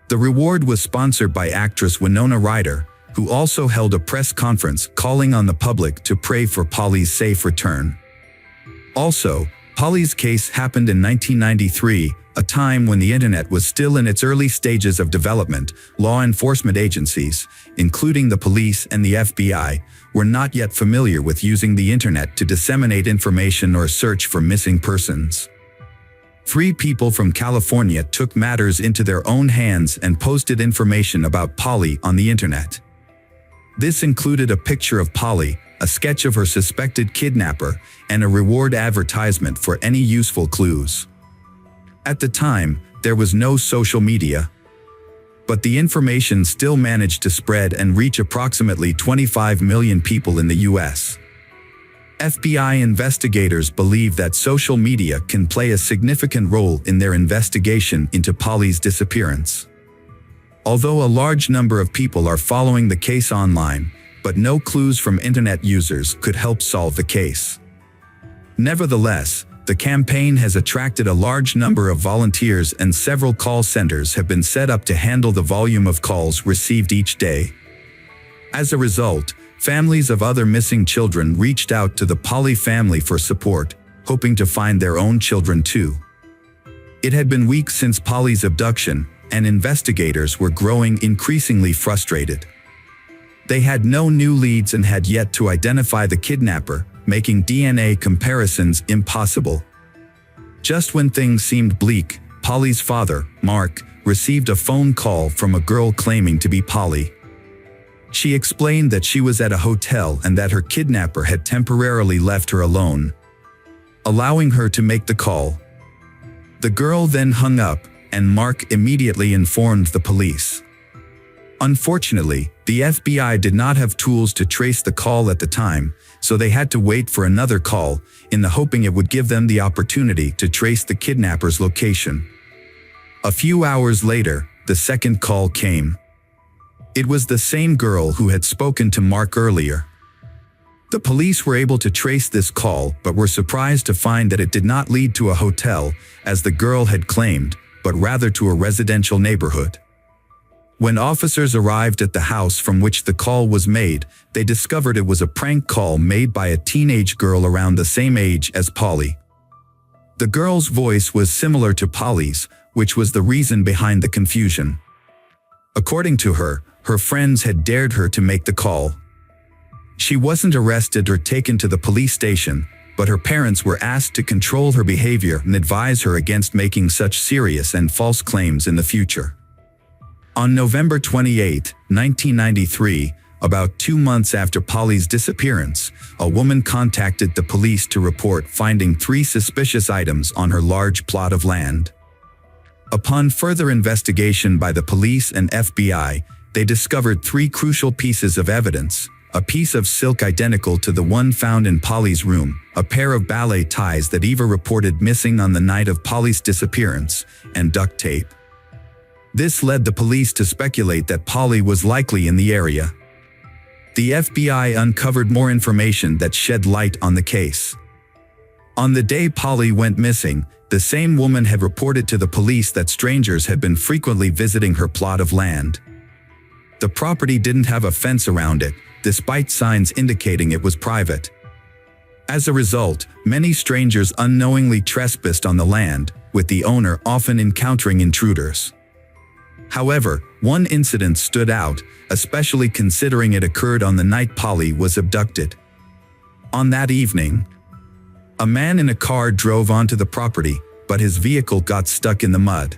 The reward was sponsored by actress Winona Ryder, who also held a press conference calling on the public to pray for Polly's safe return. Also, Polly's case happened in 1993, a time when the internet was still in its early stages of development. Law enforcement agencies, including the police and the FBI, were not yet familiar with using the internet to disseminate information or search for missing persons. 3 people from California took matters into their own hands and posted information about Polly on the internet. This included a picture of Polly, a sketch of her suspected kidnapper, and a reward advertisement for any useful clues. At the time, there was no social media. But the information still managed to spread and reach approximately 25 million people in the U.S. FBI investigators believe that social media can play a significant role in their investigation into Polly's disappearance. Although a large number of people are following the case online, but no clues from internet users could help solve the case. Nevertheless, the campaign has attracted a large number of volunteers and several call centers have been set up to handle the volume of calls received each day. As a result, families of other missing children reached out to the Polly family for support, hoping to find their own children too. It had been weeks since Polly's abduction, and investigators were growing increasingly frustrated. They had no new leads and had yet to identify the kidnapper, making DNA comparisons impossible. Just when things seemed bleak, Polly's father, Mark, received a phone call from a girl claiming to be Polly. She explained that she was at a hotel and that her kidnapper had temporarily left her alone, allowing her to make the call. The girl then hung up, and Mark immediately informed the police. Unfortunately, the FBI did not have tools to trace the call at the time, so they had to wait for another call, in the hoping it would give them the opportunity to trace the kidnapper's location. A few hours later, the second call came. It was the same girl who had spoken to Mark earlier. The police were able to trace this call but were surprised to find that it did not lead to a hotel, as the girl had claimed, but rather to a residential neighborhood. When officers arrived at the house from which the call was made, they discovered it was a prank call made by a teenage girl around the same age as Polly. The girl's voice was similar to Polly's, which was the reason behind the confusion. According to her, her friends had dared her to make the call. She wasn't arrested or taken to the police station, but her parents were asked to control her behavior and advise her against making such serious and false claims in the future. On November 28, 1993, about 2 months after Polly's disappearance, a woman contacted the police to report finding 3 suspicious items on her large plot of land. Upon further investigation by the police and FBI, they discovered 3 crucial pieces of evidence: a piece of silk identical to the one found in Polly's room, a pair of ballet ties that Eva reported missing on the night of Polly's disappearance, and duct tape. This led the police to speculate that Polly was likely in the area. The FBI uncovered more information that shed light on the case. On the day Polly went missing, the same woman had reported to the police that strangers had been frequently visiting her plot of land. The property didn't have a fence around it, despite signs indicating it was private. As a result, many strangers unknowingly trespassed on the land, with the owner often encountering intruders. However, one incident stood out, especially considering it occurred on the night Polly was abducted. On that evening, a man in a car drove onto the property, but his vehicle got stuck in the mud.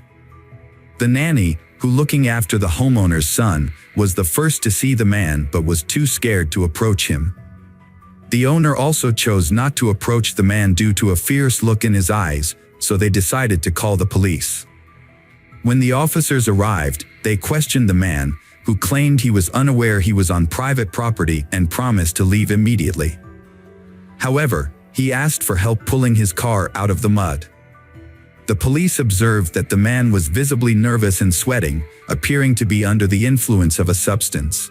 The nanny, who looking after the homeowner's son, was the first to see the man but was too scared to approach him. The owner also chose not to approach the man due to a fierce look in his eyes, so they decided to call the police. When the officers arrived, they questioned the man, who claimed he was unaware he was on private property and promised to leave immediately. However, he asked for help pulling his car out of the mud. The police observed that the man was visibly nervous and sweating, appearing to be under the influence of a substance.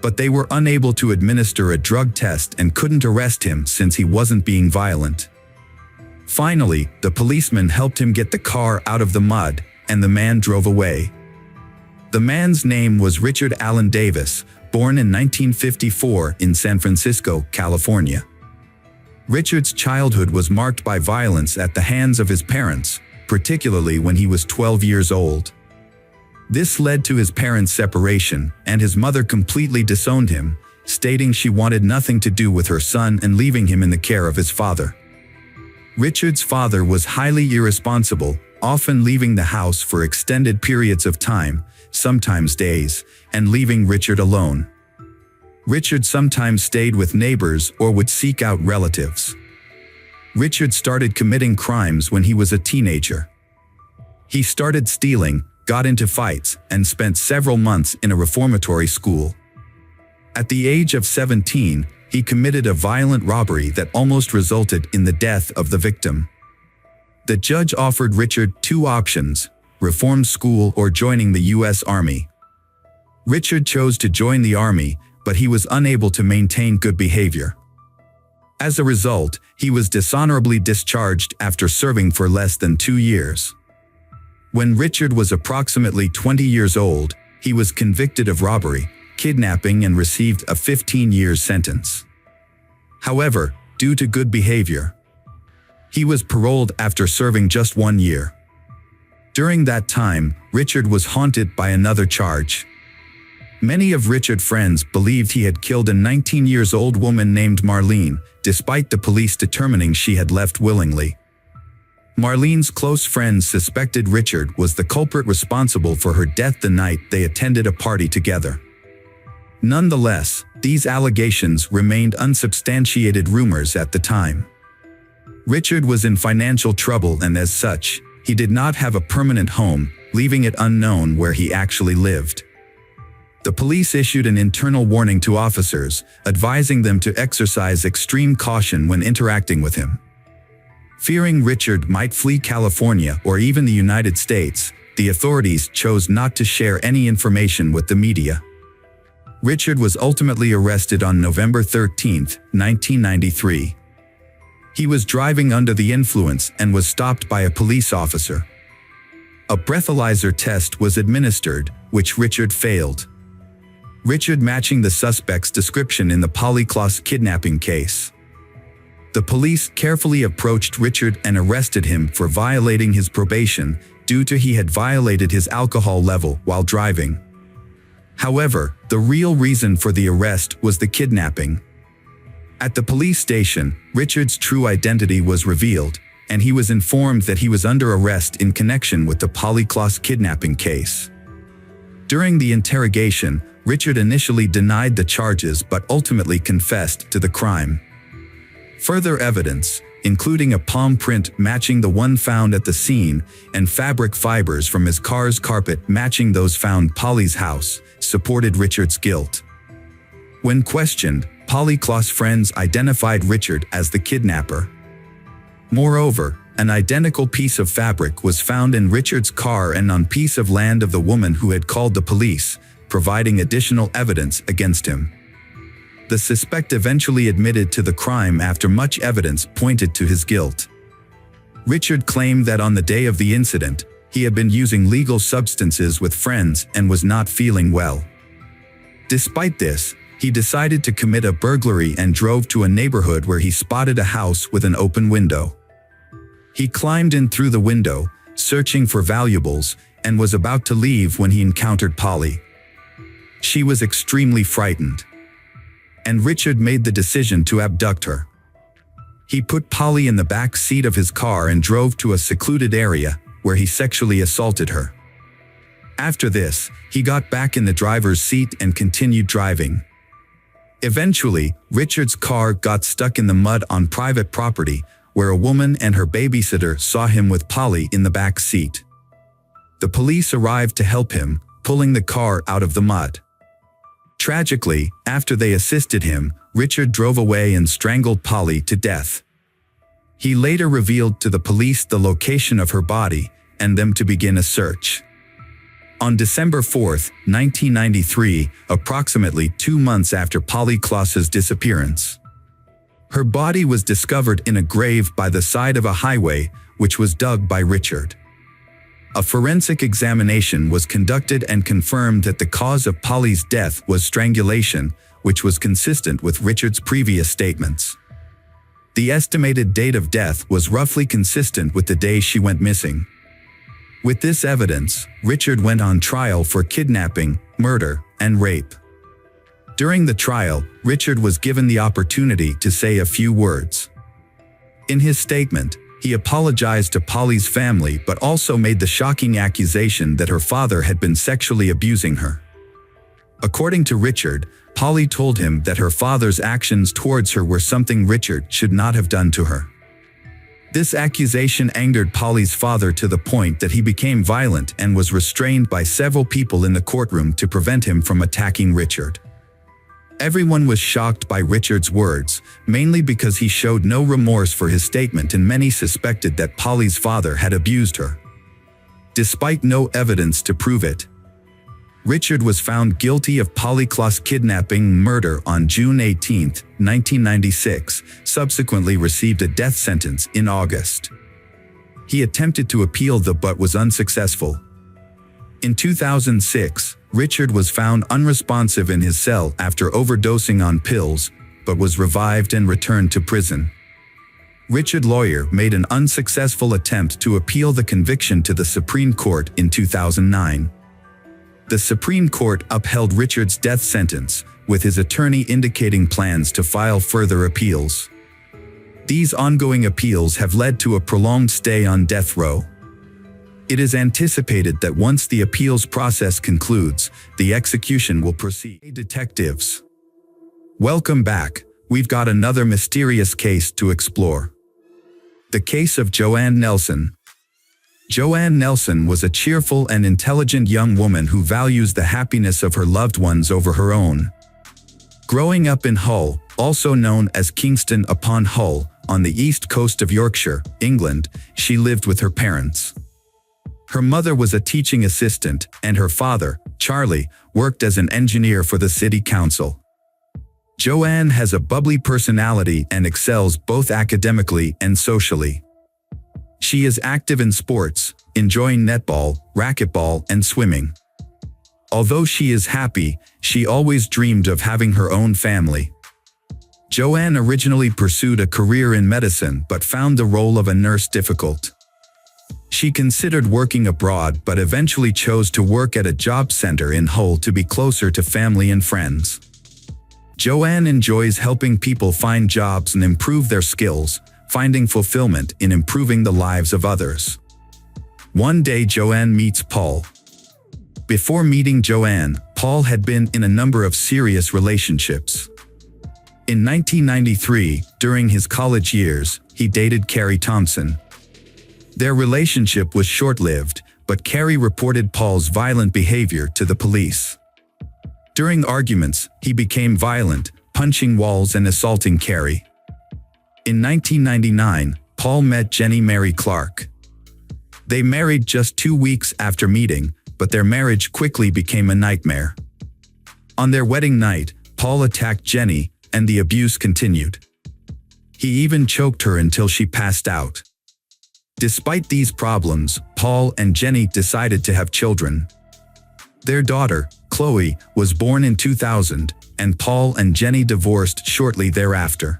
But they were unable to administer a drug test and couldn't arrest him since he wasn't being violent. Finally, the policeman helped him get the car out of the mud, and the man drove away. The man's name was Richard Allen Davis, born in 1954 in San Francisco, California. Richard's childhood was marked by violence at the hands of his parents, particularly when he was 12 years old. This led to his parents' separation, and his mother completely disowned him, stating she wanted nothing to do with her son and leaving him in the care of his father. Richard's father was highly irresponsible, often leaving the house for extended periods of time, sometimes days, and leaving Richard alone. Richard sometimes stayed with neighbors or would seek out relatives. Richard started committing crimes when he was a teenager. He started stealing, got into fights, and spent several months in a reformatory school. At the age of 17, he committed a violent robbery that almost resulted in the death of the victim. The judge offered Richard 2 options: reform school or joining the U.S. Army. Richard chose to join the Army, but he was unable to maintain good behavior. As a result, he was dishonorably discharged after serving for less than 2 years. When Richard was approximately 20 years old, he was convicted of robbery, kidnapping, and received a 15-year sentence. However, due to good behavior, he was paroled after serving just 1 year. During that time, Richard was haunted by another charge. Many of Richard's friends believed he had killed a 19-year-old woman named Marlene, despite the police determining she had left willingly. Marlene's close friends suspected Richard was the culprit responsible for her death the night they attended a party together. Nonetheless, these allegations remained unsubstantiated rumors at the time. Richard was in financial trouble, and as such, he did not have a permanent home, leaving it unknown where he actually lived. The police issued an internal warning to officers, advising them to exercise extreme caution when interacting with him. Fearing Richard might flee California or even the United States, the authorities chose not to share any information with the media. Richard was ultimately arrested on November 13, 1993. He was driving under the influence and was stopped by a police officer. A breathalyzer test was administered, which Richard failed. Richard matching the suspect's description in the Polly Klaas kidnapping case. The police carefully approached Richard and arrested him for violating his probation due to he had violated his alcohol level while driving. However, the real reason for the arrest was the kidnapping. At the police station, Richard's true identity was revealed, and he was informed that he was under arrest in connection with the Polly Klaas kidnapping case. During the interrogation, Richard initially denied the charges but ultimately confessed to the crime. Further evidence, including a palm print matching the one found at the scene and fabric fibers from his car's carpet matching those found at Polly's house, supported Richard's guilt. When questioned, Polly Klaas' friends identified Richard as the kidnapper. Moreover, an identical piece of fabric was found in Richard's car and on piece of land of the woman who had called the police, providing additional evidence against him. The suspect eventually admitted to the crime after much evidence pointed to his guilt. Richard claimed that on the day of the incident, he had been using legal substances with friends and was not feeling well. Despite this, he decided to commit a burglary and drove to a neighborhood where he spotted a house with an open window. He climbed in through the window, searching for valuables, and was about to leave when he encountered Polly. She was extremely frightened, and Richard made the decision to abduct her. He put Polly in the back seat of his car and drove to a secluded area, where he sexually assaulted her. After this, he got back in the driver's seat and continued driving. Eventually, Richard's car got stuck in the mud on private property, where a woman and her babysitter saw him with Polly in the back seat. The police arrived to help him, pulling the car out of the mud. Tragically, after they assisted him, Richard drove away and strangled Polly to death. He later revealed to the police the location of her body and them to begin a search. On December 4, 1993, approximately 2 months after Polly Klaas's disappearance, her body was discovered in a grave by the side of a highway, which was dug by Richard. A forensic examination was conducted and confirmed that the cause of Polly's death was strangulation, which was consistent with Richard's previous statements. The estimated date of death was roughly consistent with the day she went missing. With this evidence, Richard went on trial for kidnapping, murder, and rape. During the trial, Richard was given the opportunity to say a few words. In his statement, he apologized to Polly's family but also made the shocking accusation that her father had been sexually abusing her. According to Richard, Polly told him that her father's actions towards her were something Richard should not have done to her. This accusation angered Polly's father to the point that he became violent and was restrained by several people in the courtroom to prevent him from attacking Richard. Everyone was shocked by Richard's words, mainly because he showed no remorse for his statement, and many suspected that Polly's father had abused her. Despite no evidence to prove it, Richard was found guilty of Polly Klaas kidnapping and murder on June 18, 1996, subsequently received a death sentence in August. He attempted to appeal but was unsuccessful. In 2006, Richard was found unresponsive in his cell after overdosing on pills, but was revived and returned to prison. Richard's lawyer made an unsuccessful attempt to appeal the conviction to the Supreme Court in 2009. The Supreme Court upheld Richard's death sentence, with his attorney indicating plans to file further appeals. These ongoing appeals have led to a prolonged stay on death row. It is anticipated that once the appeals process concludes, the execution will proceed. Hey detectives! Welcome back. We've got another mysterious case to explore. The case of Joanne Nelson. Joanne Nelson was a cheerful and intelligent young woman who values the happiness of her loved ones over her own. Growing up in Hull, also known as Kingston upon Hull, on the east coast of Yorkshire, England, she lived with her parents. Her mother was a teaching assistant, and her father, Charlie, worked as an engineer for the city council. Joanne has a bubbly personality and excels both academically and socially. She is active in sports, enjoying netball, racquetball, and swimming. Although she is happy, she always dreamed of having her own family. Joanne originally pursued a career in medicine but found the role of a nurse difficult. She considered working abroad but eventually chose to work at a job center in Hull to be closer to family and friends. Joanne enjoys helping people find jobs and improve their skills, finding fulfillment in improving the lives of others. One day Joanne meets Paul. Before meeting Joanne, Paul had been in a number of serious relationships. In 1993, during his college years, he dated Carrie Thompson. Their relationship was short-lived, but Carrie reported Paul's violent behavior to the police. During arguments, he became violent, punching walls and assaulting Carrie. In 1999, Paul met Jenny Mary Clark. They married just 2 weeks after meeting, but their marriage quickly became a nightmare. On their wedding night, Paul attacked Jenny, and the abuse continued. He even choked her until she passed out. Despite these problems, Paul and Jenny decided to have children. Their daughter, Chloe, was born in 2000, and Paul and Jenny divorced shortly thereafter.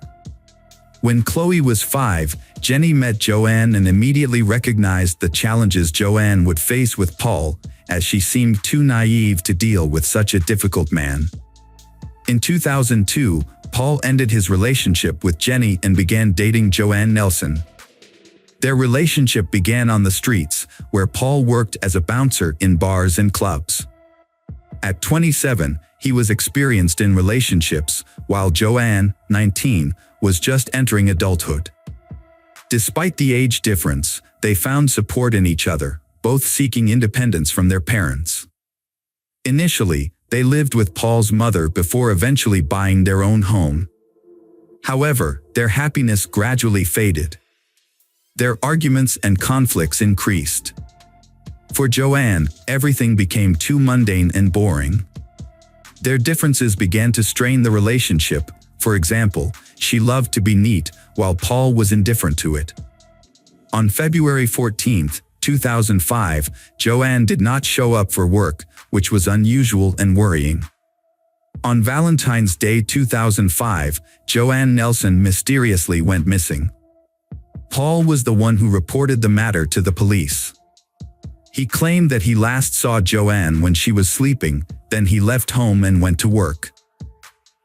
When Chloe was 5, Jenny met Joanne and immediately recognized the challenges Joanne would face with Paul, as she seemed too naive to deal with such a difficult man. In 2002, Paul ended his relationship with Jenny and began dating Joanne Nelson. Their relationship began on the streets, where Paul worked as a bouncer in bars and clubs. At 27, he was experienced in relationships, while Joanne, 19, was just entering adulthood. Despite the age difference, they found support in each other, both seeking independence from their parents. Initially, they lived with Paul's mother before eventually buying their own home. However, their happiness gradually faded. Their arguments and conflicts increased. For Joanne, everything became too mundane and boring. Their differences began to strain the relationship. For example, she loved to be neat, while Paul was indifferent to it. On February 14, 2005, Joanne did not show up for work, which was unusual and worrying. On Valentine's Day 2005, Joanne Nelson mysteriously went missing. Paul was the one who reported the matter to the police. He claimed that he last saw Joanne when she was sleeping, then he left home and went to work.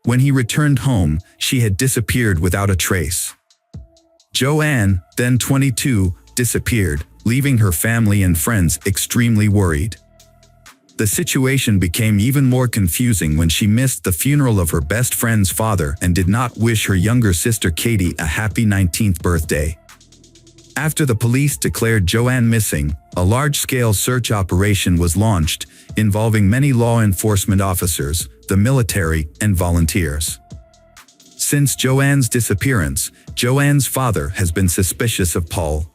When he returned home, she had disappeared without a trace. Joanne, then 22, disappeared, leaving her family and friends extremely worried. The situation became even more confusing when she missed the funeral of her best friend's father and did not wish her younger sister Katie a happy 19th birthday. After the police declared Joanne missing, a large-scale search operation was launched, involving many law enforcement officers, the military, and volunteers. Since Joanne's disappearance, Joanne's father has been suspicious of Paul.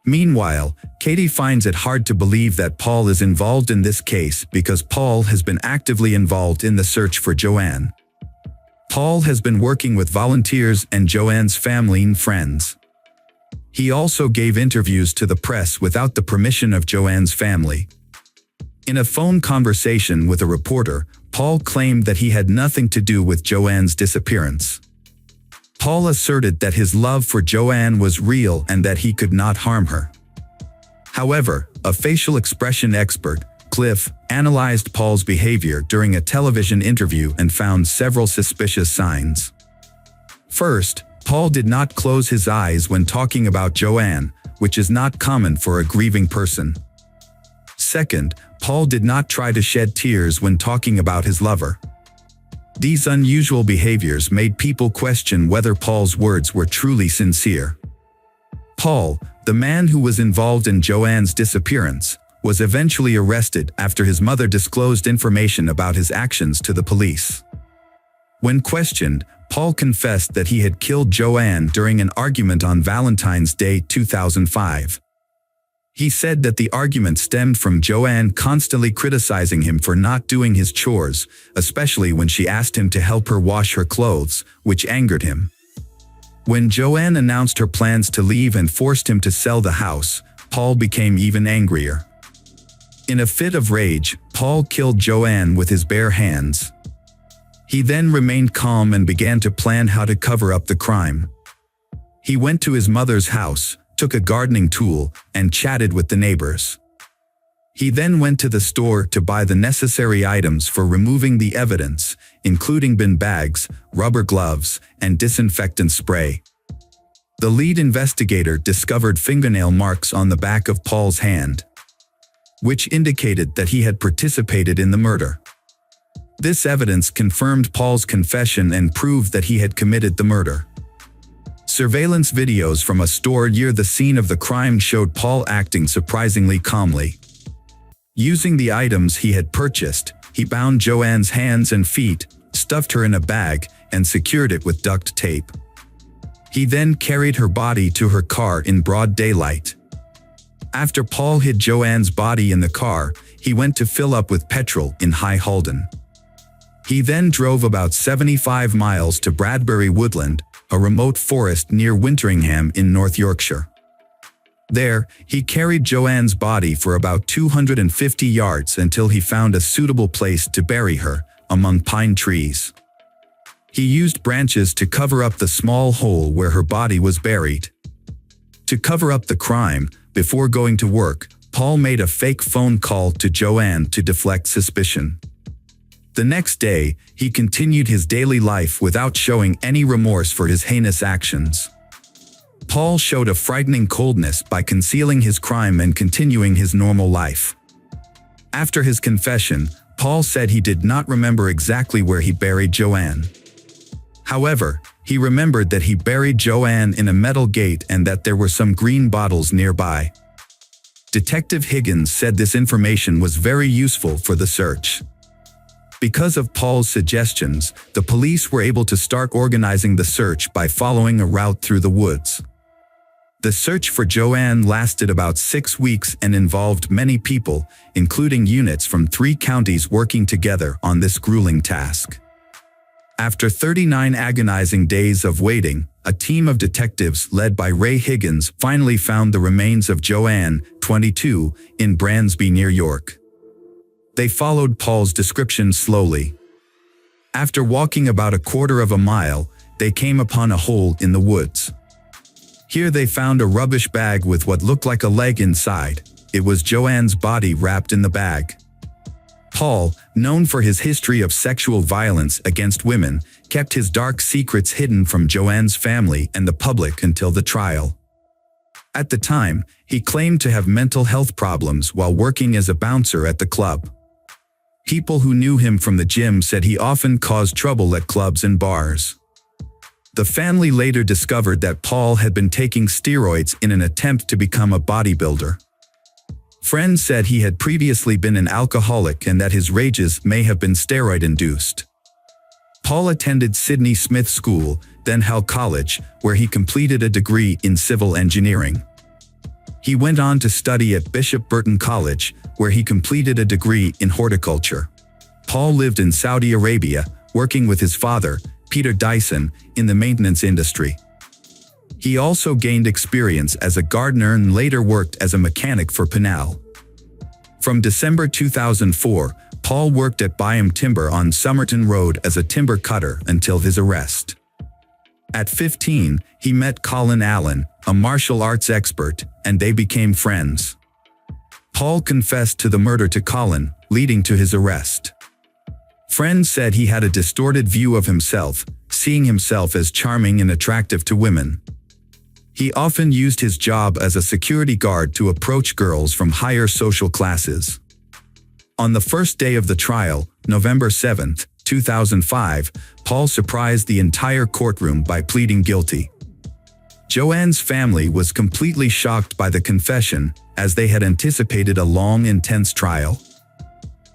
Meanwhile, Katie finds it hard to believe that Paul is involved in this case because Paul has been actively involved in the search for Joanne. Paul has been working with volunteers and Joanne's family and friends. He also gave interviews to the press without the permission of Joanne's family. In a phone conversation with a reporter, Paul claimed that he had nothing to do with Joanne's disappearance. Paul asserted that his love for Joanne was real and that he could not harm her. However, a facial expression expert, Cliff, analyzed Paul's behavior during a television interview and found several suspicious signs. First, Paul did not close his eyes when talking about Joanne, which is not common for a grieving person. Second, Paul did not try to shed tears when talking about his lover. These unusual behaviors made people question whether Paul's words were truly sincere. Paul, the man who was involved in Joanne's disappearance, was eventually arrested after his mother disclosed information about his actions to the police. When questioned, Paul confessed that he had killed Joanne during an argument on Valentine's Day 2005. He said that the argument stemmed from Joanne constantly criticizing him for not doing his chores, especially when she asked him to help her wash her clothes, which angered him. When Joanne announced her plans to leave and forced him to sell the house, Paul became even angrier. In a fit of rage, Paul killed Joanne with his bare hands. He then remained calm and began to plan how to cover up the crime. He went to his mother's house, took a gardening tool, and chatted with the neighbors. He then went to the store to buy the necessary items for removing the evidence, including bin bags, rubber gloves, and disinfectant spray. The lead investigator discovered fingernail marks on the back of Paul's hand, which indicated that he had participated in the murder. This evidence confirmed Paul's confession and proved that he had committed the murder. Surveillance videos from a store near the scene of the crime showed Paul acting surprisingly calmly. Using the items he had purchased, he bound Joanne's hands and feet, stuffed her in a bag, and secured it with duct tape. He then carried her body to her car in broad daylight. After Paul hid Joanne's body in the car, he went to fill up with petrol in High Halden. He then drove about 75 miles to Bradbury Woodland, a remote forest near Winteringham in North Yorkshire. There, he carried Joanne's body for about 250 yards until he found a suitable place to bury her, among pine trees. He used branches to cover up the small hole where her body was buried. To cover up the crime, before going to work, Paul made a fake phone call to Joanne to deflect suspicion. The next day, he continued his daily life without showing any remorse for his heinous actions. Paul showed a frightening coldness by concealing his crime and continuing his normal life. After his confession, Paul said he did not remember exactly where he buried Joanne. However, he remembered that he buried Joanne in a metal gate and that there were some green bottles nearby. Detective Higgins said this information was very useful for the search. Because of Paul's suggestions, the police were able to start organizing the search by following a route through the woods. The search for Joanne lasted about 6 weeks and involved many people, including units from 3 counties working together on this grueling task. After 39 agonizing days of waiting, a team of detectives led by Ray Higgins finally found the remains of Joanne, 22, in Bransby near York. They followed Paul's description slowly. After walking about a quarter of a mile, they came upon a hole in the woods. Here they found a rubbish bag with what looked like a leg inside. It was Joanne's body wrapped in the bag. Paul, known for his history of sexual violence against women, kept his dark secrets hidden from Joanne's family and the public until the trial. At the time, he claimed to have mental health problems while working as a bouncer at the club. People who knew him from the gym said he often caused trouble at clubs and bars. The family later discovered that Paul had been taking steroids in an attempt to become a bodybuilder. Friends said he had previously been an alcoholic and that his rages may have been steroid-induced. Paul attended Sydney Smith School, then Hull College, where he completed a degree in civil engineering. He went on to study at Bishop Burton College, where he completed a degree in horticulture. Paul lived in Saudi Arabia, working with his father, Peter Dyson, in the maintenance industry. He also gained experience as a gardener and later worked as a mechanic for Pinal. From December 2004, Paul worked at Byam Timber on Somerton Road as a timber cutter until his arrest. At 15, he met Colin Allen, a martial arts expert, and they became friends. Paul confessed to the murder to Colin, leading to his arrest. Friends said he had a distorted view of himself, seeing himself as charming and attractive to women. He often used his job as a security guard to approach girls from higher social classes. On the first day of the trial, November 7, 2005, Paul surprised the entire courtroom by pleading guilty. Joanne's family was completely shocked by the confession, as they had anticipated a long, intense trial.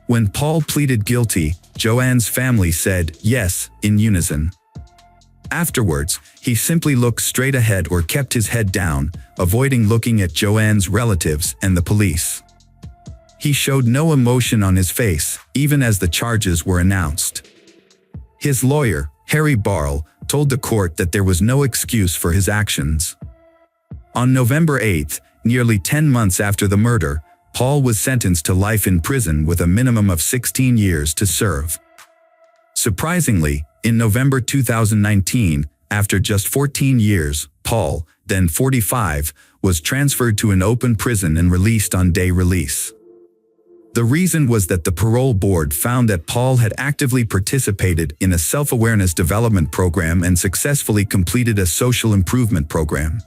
When Paul pleaded guilty, Joanne's family said yes in unison. Afterwards, he simply looked straight ahead or kept his head down, avoiding looking at Joanne's relatives and the police. He showed no emotion on his face, even as the charges were announced. His lawyer, Harry Barl, told the court that there was no excuse for his actions. On November 8, nearly 10 months after the murder, Paul was sentenced to life in prison with a minimum of 16 years to serve. Surprisingly, in November 2019, after just 14 years, Paul, then 45, was transferred to an open prison and released on day release. The reason was that the parole board found that Paul had actively participated in a self-awareness development program and successfully completed a social improvement program.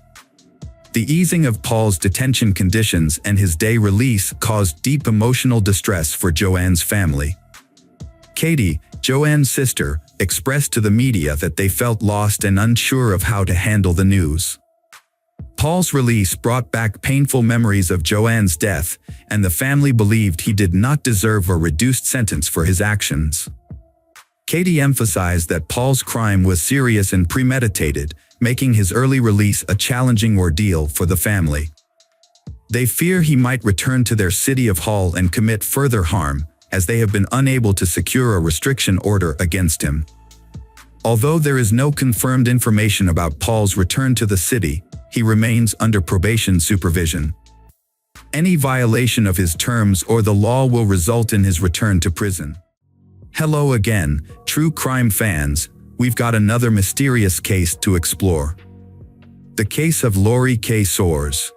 The easing of Paul's detention conditions and his day release caused deep emotional distress for Joanne's family. Katie, Joanne's sister, expressed to the media that they felt lost and unsure of how to handle the news. Paul's release brought back painful memories of Joanne's death, and the family believed he did not deserve a reduced sentence for his actions. Katie emphasized that Paul's crime was serious and premeditated, making his early release a challenging ordeal for the family. They fear he might return to their city of Hull and commit further harm, as they have been unable to secure a restriction order against him. Although there is no confirmed information about Paul's return to the city, he remains under probation supervision. Any violation of his terms or the law will result in his return to prison. Hello again, true crime fans. We've got another mysterious case to explore. The case of Lori K. Soares.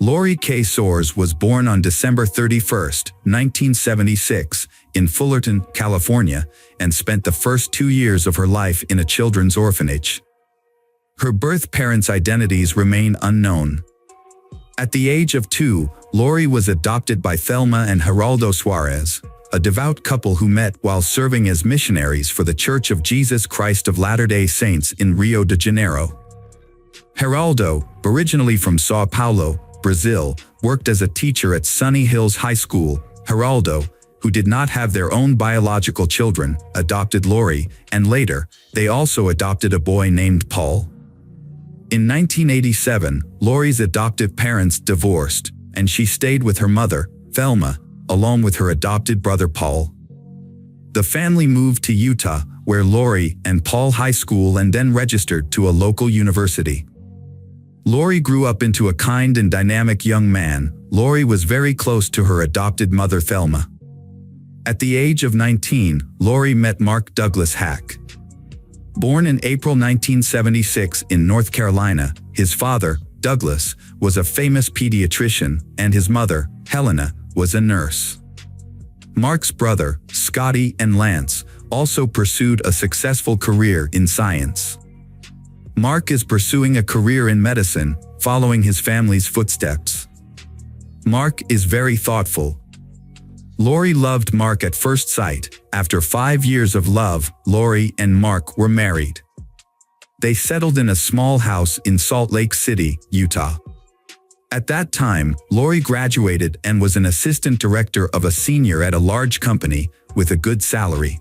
Lori K. Soares was born on December 31, 1976, in Fullerton, California, and spent the first 2 years of her life in a children's orphanage. Her birth parents' identities remain unknown. At the age of 2, Lori was adopted by Thelma and Geraldo Suarez, a devout couple who met while serving as missionaries for the Church of Jesus Christ of Latter-day Saints in Rio de Janeiro. Geraldo, originally from São Paulo, Brazil, worked as a teacher at Sunny Hills High School. Geraldo, who did not have their own biological children, adopted Lori, and later, they also adopted a boy named Paul. In 1987, Lori's adoptive parents divorced, and she stayed with her mother, Thelma, along with her adopted brother Paul. The family moved to Utah, where Lori and Paul high school and then registered to a local university. Lori grew up into a kind and dynamic young man. Lori was very close to her adopted mother Thelma. At the age of 19, Lori met Mark Douglas Hack. Born in April 1976 in North Carolina, his father, Douglas, was a famous pediatrician, and his mother, Helena, was a nurse. Mark's brother, Scotty and Lance, also pursued a successful career in science. Mark is pursuing a career in medicine, following his family's footsteps. Mark is very thoughtful. Lori loved Mark at first sight. After 5 years of love, Lori and Mark were married. They settled in a small house in Salt Lake City, Utah. At that time, Lori graduated and was an assistant director of a senior at a large company with a good salary.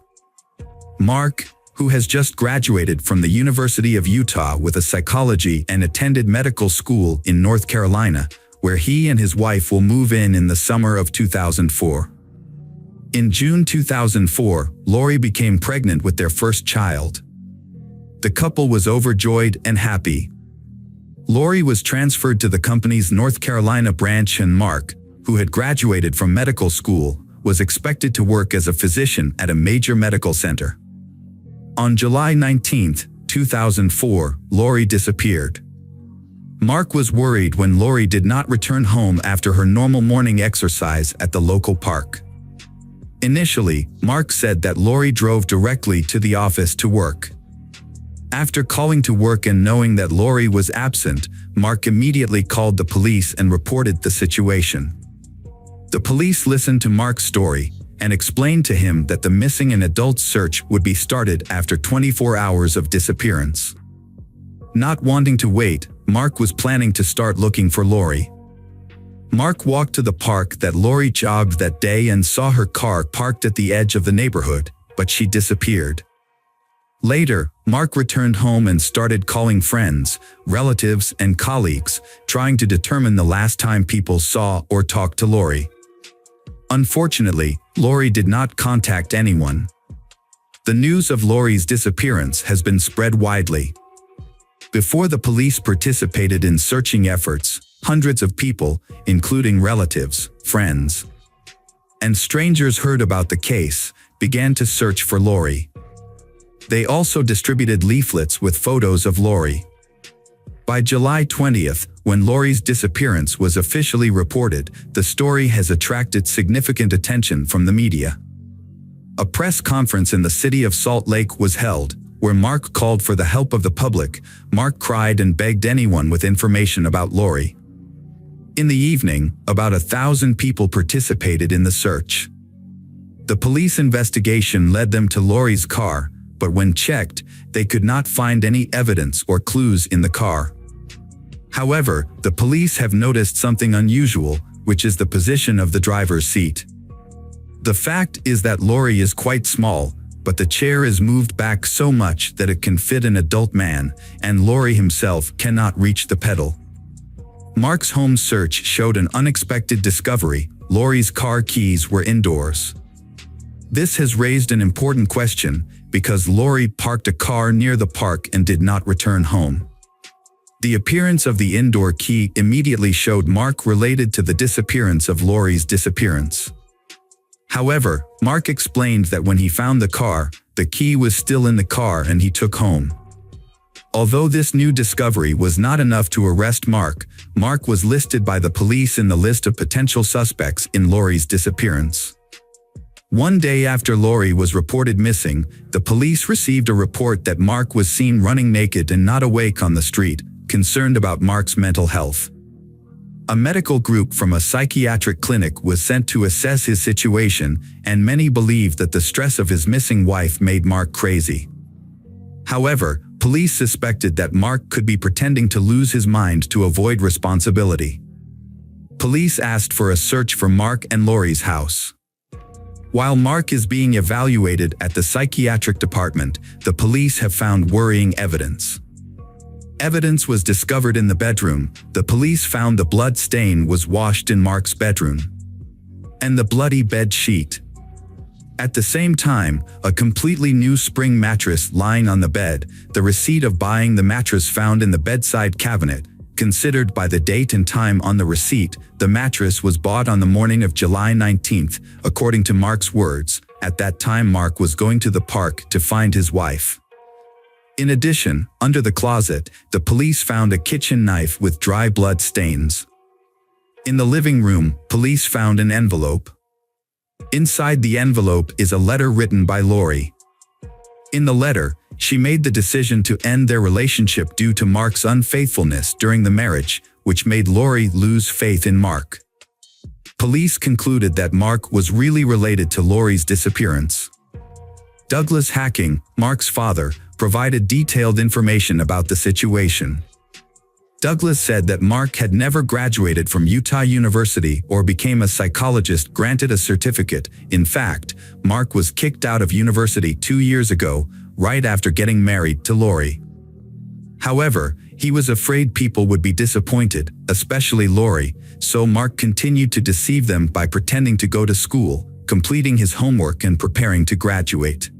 Mark, who has just graduated from the University of Utah with a psychology and attended medical school in North Carolina, where he and his wife will move in the summer of 2004. In June 2004, Lori became pregnant with their first child. The couple was overjoyed and happy. Lori was transferred to the company's North Carolina branch, and Mark, who had graduated from medical school, was expected to work as a physician at a major medical center. On July 19, 2004, Lori disappeared. Mark was worried when Lori did not return home after her normal morning exercise at the local park. Initially, Mark said that Lori drove directly to the office to work. After calling to work and knowing that Lori was absent, Mark immediately called the police and reported the situation. The police listened to Mark's story and explained to him that the missing and adult search would be started after 24 hours of disappearance. Not wanting to wait, Mark was planning to start looking for Lori. Mark walked to the park that Lori jogged that day and saw her car parked at the edge of the neighborhood, but she disappeared. Later, Mark returned home and started calling friends, relatives, and colleagues, trying to determine the last time people saw or talked to Lori. Unfortunately, Lori did not contact anyone. The news of Lori's disappearance has been spread widely. Before the police participated in searching efforts, hundreds of people, including relatives, friends, and strangers heard about the case, began to search for Lori. They also distributed leaflets with photos of Lori. By July 20th, when Lori's disappearance was officially reported, the story has attracted significant attention from the media. A press conference in the city of Salt Lake was held, where Mark called for the help of the public. Mark cried and begged anyone with information about Lori. In the evening, about 1,000 people participated in the search. The police investigation led them to Lori's car, but when checked, they could not find any evidence or clues in the car. However, the police have noticed something unusual, which is the position of the driver's seat. The fact is that Lori is quite small, but the chair is moved back so much that it can fit an adult man, and Lori himself cannot reach the pedal. Mark's home search showed an unexpected discovery: Lori's car keys were indoors. This has raised an important question, because Lori parked a car near the park and did not return home. The appearance of the indoor key immediately showed Mark related to the disappearance of Lori's disappearance. However, Mark explained that when he found the car, the key was still in the car and he took home. Although this new discovery was not enough to arrest Mark, Mark was listed by the police in the list of potential suspects in Lori's disappearance. One day after Lori was reported missing, the police received a report that Mark was seen running naked and not awake on the street, concerned about Mark's mental health. A medical group from a psychiatric clinic was sent to assess his situation, and many believed that the stress of his missing wife made Mark crazy. However, police suspected that Mark could be pretending to lose his mind to avoid responsibility. Police asked for a search for Mark and Lori's house. While Mark is being evaluated at the psychiatric department, the police have found worrying evidence. Evidence was discovered in the bedroom. The police found the blood stain was washed in Mark's bedroom, and the bloody bed sheet. At the same time, a completely new spring mattress lying on the bed, the receipt of buying the mattress found in the bedside cabinet. Considered by the date and time on the receipt, the mattress was bought on the morning of July 19th, according to Mark's words. At that time, Mark was going to the park to find his wife. In addition, under the closet, the police found a kitchen knife with dry blood stains. In the living room, police found an envelope. Inside the envelope is a letter written by Lori. In the letter, she made the decision to end their relationship due to Mark's unfaithfulness during the marriage, which made Lori lose faith in Mark. Police concluded that Mark was really related to Lori's disappearance. Douglas Hacking, Mark's father, provided detailed information about the situation. Douglas said that Mark had never graduated from Utah University or became a psychologist granted a certificate. In fact, Mark was kicked out of university 2 years ago, right after getting married to Lori. However, he was afraid people would be disappointed, especially Lori, so Mark continued to deceive them by pretending to go to school, completing his homework and preparing to graduate.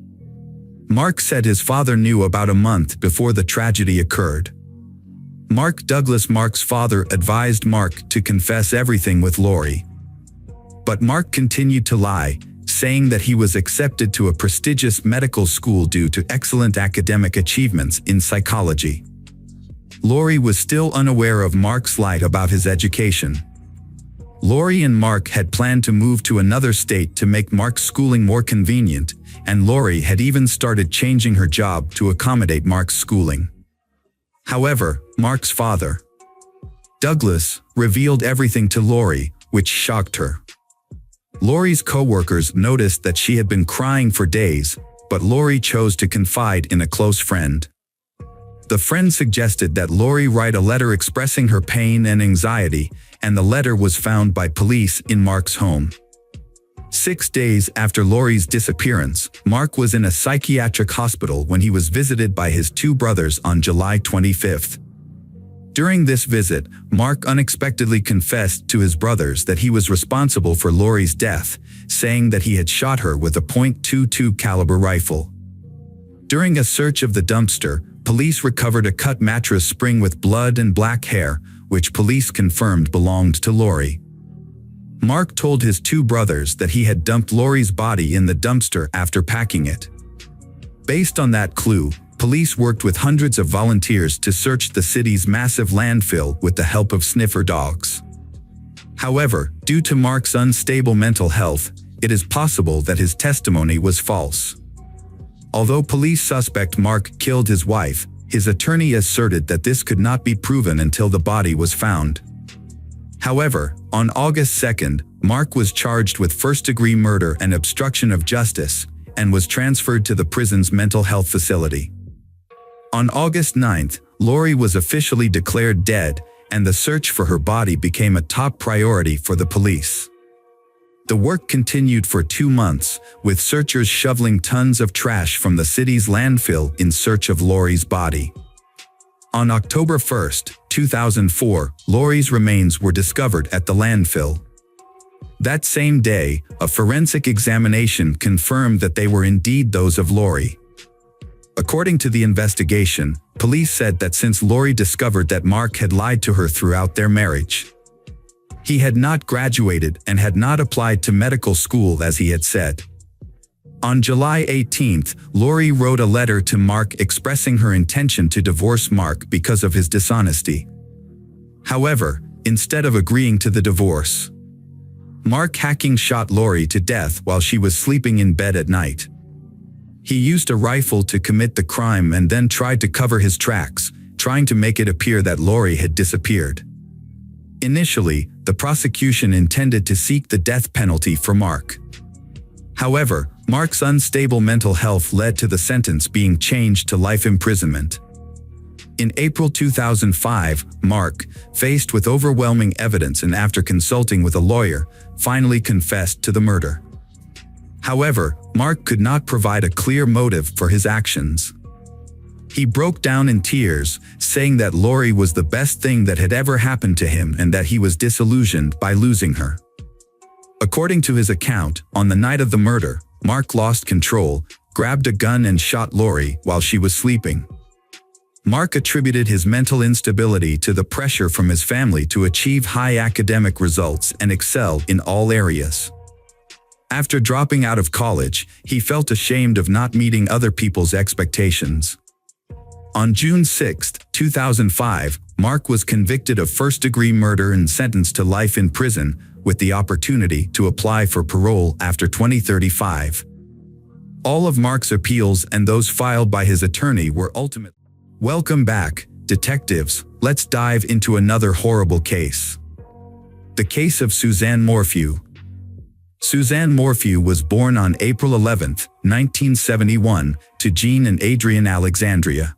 Mark said his father knew about a month before the tragedy occurred. Mark's father advised Mark to confess everything with Lori. But Mark continued to lie, saying that he was accepted to a prestigious medical school due to excellent academic achievements in psychology. Lori was still unaware of Mark's lie about his education. Lori and Mark had planned to move to another state to make Mark's schooling more convenient, and Lori had even started changing her job to accommodate Mark's schooling. However, Mark's father, Douglas, revealed everything to Lori, which shocked her. Lori's co-workers noticed that she had been crying for days, but Lori chose to confide in a close friend. The friend suggested that Lori write a letter expressing her pain and anxiety, and the letter was found by police in Mark's home. 6 days after Lori's disappearance, Mark was in a psychiatric hospital when he was visited by his two brothers on July 25. During this visit, Mark unexpectedly confessed to his brothers that he was responsible for Lori's death, saying that he had shot her with a .22 caliber rifle. During a search of the dumpster, police recovered a cut mattress spring with blood and black hair, which police confirmed belonged to Lori. Mark told his two brothers that he had dumped Lori's body in the dumpster after packing it. Based on that clue, police worked with hundreds of volunteers to search the city's massive landfill with the help of sniffer dogs. However, due to Mark's unstable mental health, it is possible that his testimony was false. Although police suspect Mark killed his wife, his attorney asserted that this could not be proven until the body was found. However, on August 2, Mark was charged with first-degree murder and obstruction of justice, and was transferred to the prison's mental health facility. On August 9, Lori was officially declared dead, and the search for her body became a top priority for the police. The work continued for 2 months, with searchers shoveling tons of trash from the city's landfill in search of Lori's body. On October 1, 2004, Lori's remains were discovered at the landfill. That same day, a forensic examination confirmed that they were indeed those of Lori. According to the investigation, police said that since Lori discovered that Mark had lied to her throughout their marriage, he had not graduated and had not applied to medical school as he had said. On July 18, Lori wrote a letter to Mark expressing her intention to divorce Mark because of his dishonesty. However, instead of agreeing to the divorce, Mark hacking shot Lori to death while she was sleeping in bed at night. He used a rifle to commit the crime and then tried to cover his tracks, trying to make it appear that Lori had disappeared. Initially, the prosecution intended to seek the death penalty for Mark. However, Mark's unstable mental health led to the sentence being changed to life imprisonment. In April 2005, Mark, faced with overwhelming evidence and after consulting with a lawyer, finally confessed to the murder. However, Mark could not provide a clear motive for his actions. He broke down in tears, saying that Lori was the best thing that had ever happened to him and that he was disillusioned by losing her. According to his account, on the night of the murder, Mark lost control, grabbed a gun and shot Lori while she was sleeping. Mark attributed his mental instability to the pressure from his family to achieve high academic results and excel in all areas. After dropping out of college, he felt ashamed of not meeting other people's expectations. On June 6, 2005, Mark was convicted of first-degree murder and sentenced to life in prison, with the opportunity to apply for parole after 2035. All of Mark's appeals and those filed by his attorney were ultimately. Welcome back, detectives. Let's dive into another horrible case. The case of Suzanne Morphew. Suzanne Morphew was born on April 11, 1971, to Jean and Adrian Alexandria.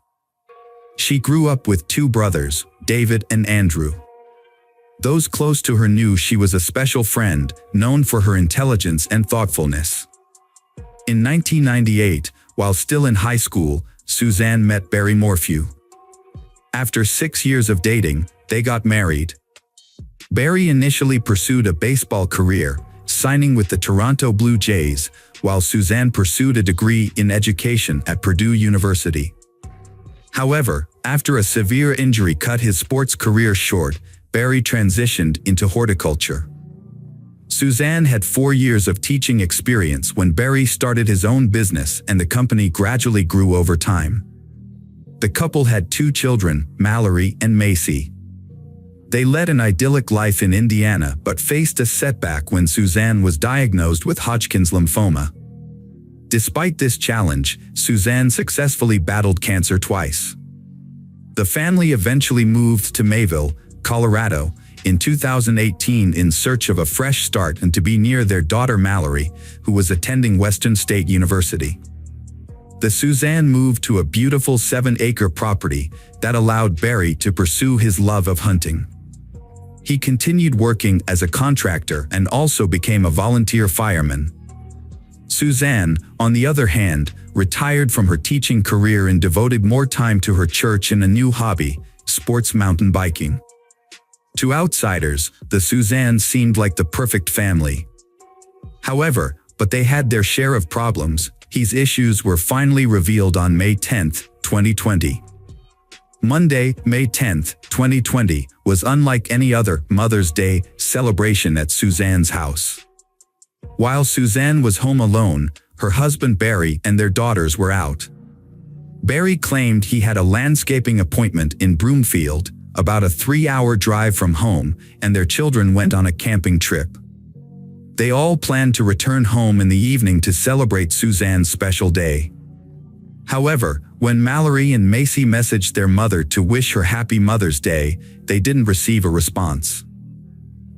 She grew up with two brothers, David and Andrew. Those close to her knew she was a special friend, known for her intelligence and thoughtfulness. In 1998, while still in high school, Suzanne met Barry Morphew. After 6 years of dating, they got married. Barry initially pursued a baseball career, signing with the Toronto Blue Jays, while Suzanne pursued a degree in education at Purdue University. However, after a severe injury cut his sports career short, Barry transitioned into horticulture. Suzanne had 4 years of teaching experience when Barry started his own business, and the company gradually grew over time. The couple had 2 children, Mallory and Macy. They led an idyllic life in Indiana but faced a setback when Suzanne was diagnosed with Hodgkin's lymphoma. Despite this challenge, Suzanne successfully battled cancer twice. The family eventually moved to Mayville, Colorado, in 2018 in search of a fresh start and to be near their daughter Mallory, who was attending Western State University. The Suzanne moved to a beautiful 7-acre property that allowed Barry to pursue his love of hunting. He continued working as a contractor and also became a volunteer fireman. Suzanne, on the other hand, retired from her teaching career and devoted more time to her church and a new hobby, sports mountain biking. To outsiders, the Suzannes seemed like the perfect family. However, but they had their share of problems. These issues were finally revealed on May 10, 2020. Monday, May 10, 2020, was unlike any other Mother's Day celebration at Suzanne's house. While Suzanne was home alone, her husband Barry and their daughters were out. Barry claimed he had a landscaping appointment in Broomfield, about a 3-hour drive from home, and their children went on a camping trip. They all planned to return home in the evening to celebrate Suzanne's special day. However, when Mallory and Macy messaged their mother to wish her happy Mother's Day, they didn't receive a response.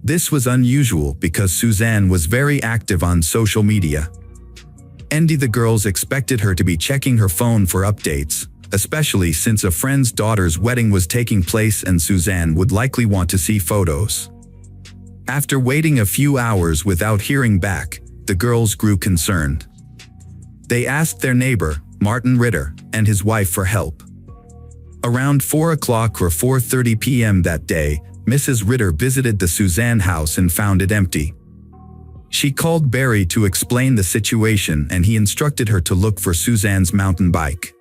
This was unusual because Suzanne was very active on social media. The girls expected her to be checking her phone for updates, especially since a friend's daughter's wedding was taking place and Suzanne would likely want to see photos. After waiting a few hours without hearing back, the girls grew concerned. They asked their neighbor, Martin Ritter, and his wife for help. Around 4 o'clock or 4:30 p.m. that day, Mrs. Ritter visited the Suzanne house and found it empty. She called Barry to explain the situation and he instructed her to look for Suzanne's mountain bike.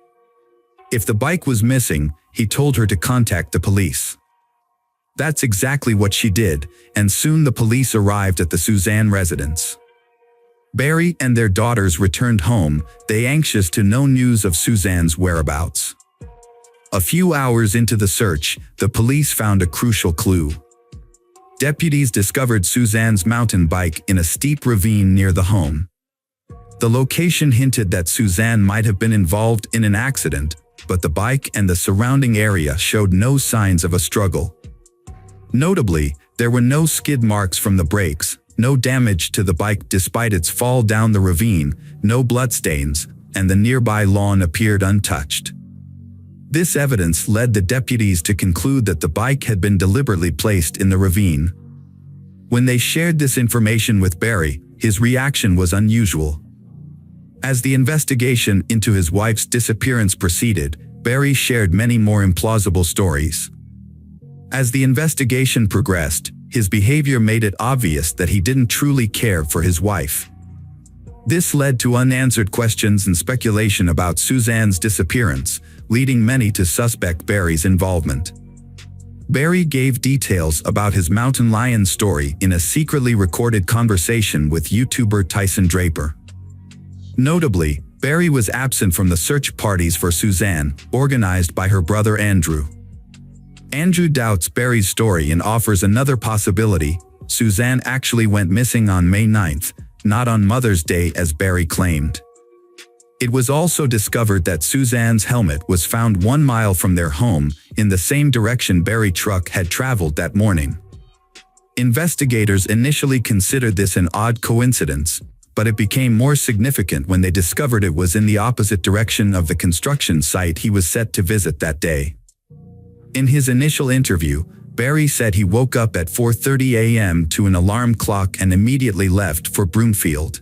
If the bike was missing, he told her to contact the police. That's exactly what she did, and soon the police arrived at the Suzanne residence. Barry and their daughters returned home, they anxious to know news of Suzanne's whereabouts. A few hours into the search, the police found a crucial clue. Deputies discovered Suzanne's mountain bike in a steep ravine near the home. The location hinted that Suzanne might have been involved in an accident, but the bike and the surrounding area showed no signs of a struggle. Notably, there were no skid marks from the brakes, no damage to the bike despite its fall down the ravine, no bloodstains, and the nearby lawn appeared untouched. This evidence led the deputies to conclude that the bike had been deliberately placed in the ravine. When they shared this information with Barry, his reaction was unusual. As the investigation into his wife's disappearance proceeded, Barry shared many more implausible stories. As the investigation progressed, his behavior made it obvious that he didn't truly care for his wife. This led to unanswered questions and speculation about Suzanne's disappearance, leading many to suspect Barry's involvement. Barry gave details about his mountain lion story in a secretly recorded conversation with YouTuber Tyson Draper. Notably, Barry was absent from the search parties for Suzanne, organized by her brother Andrew. Andrew doubts Barry's story and offers another possibility: Suzanne actually went missing on May 9th, not on Mother's Day as Barry claimed. It was also discovered that Suzanne's helmet was found 1 mile from their home, in the same direction Barry's truck had traveled that morning. Investigators initially considered this an odd coincidence, but it became more significant when they discovered it was in the opposite direction of the construction site he was set to visit that day. In his initial interview, Barry said he woke up at 4:30 a.m. to an alarm clock and immediately left for Broomfield.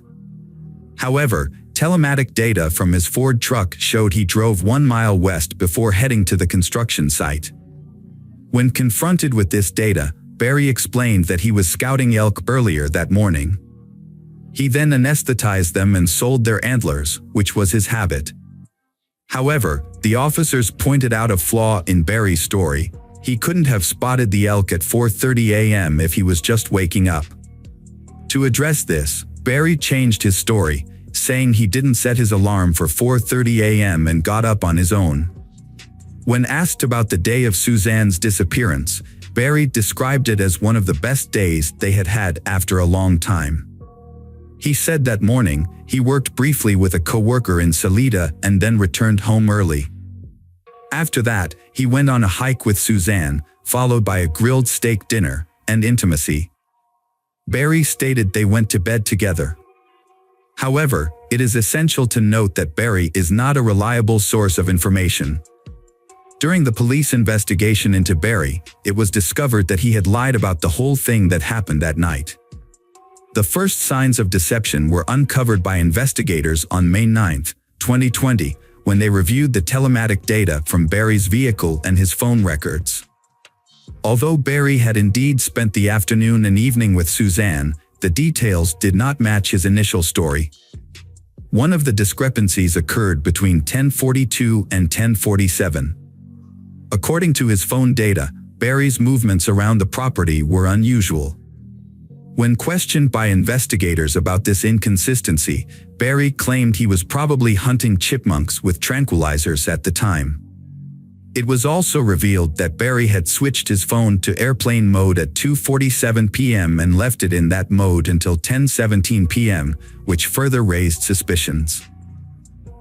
However, telematic data from his Ford truck showed he drove 1 mile west before heading to the construction site. When confronted with this data, Barry explained that he was scouting elk earlier that morning. He then anesthetized them and sold their antlers, which was his habit. However, the officers pointed out a flaw in Barry's story. He couldn't have spotted the elk at 4:30 a.m. if he was just waking up. To address this, Barry changed his story, saying he didn't set his alarm for 4:30 a.m. and got up on his own. When asked about the day of Suzanne's disappearance, Barry described it as one of the best days they had had after a long time. He said that morning, he worked briefly with a coworker in Salida and then returned home early. After that, he went on a hike with Suzanne, followed by a grilled steak dinner and intimacy. Barry stated they went to bed together. However, it is essential to note that Barry is not a reliable source of information. During the police investigation into Barry, it was discovered that he had lied about the whole thing that happened that night. The first signs of deception were uncovered by investigators on May 9, 2020, when they reviewed the telematic data from Barry's vehicle and his phone records. Although Barry had indeed spent the afternoon and evening with Suzanne, the details did not match his initial story. One of the discrepancies occurred between 10:42 and 10:47. According to his phone data, Barry's movements around the property were unusual. When questioned by investigators about this inconsistency, Barry claimed he was probably hunting chipmunks with tranquilizers at the time. It was also revealed that Barry had switched his phone to airplane mode at 2:47 p.m. and left it in that mode until 10:17 p.m., which further raised suspicions.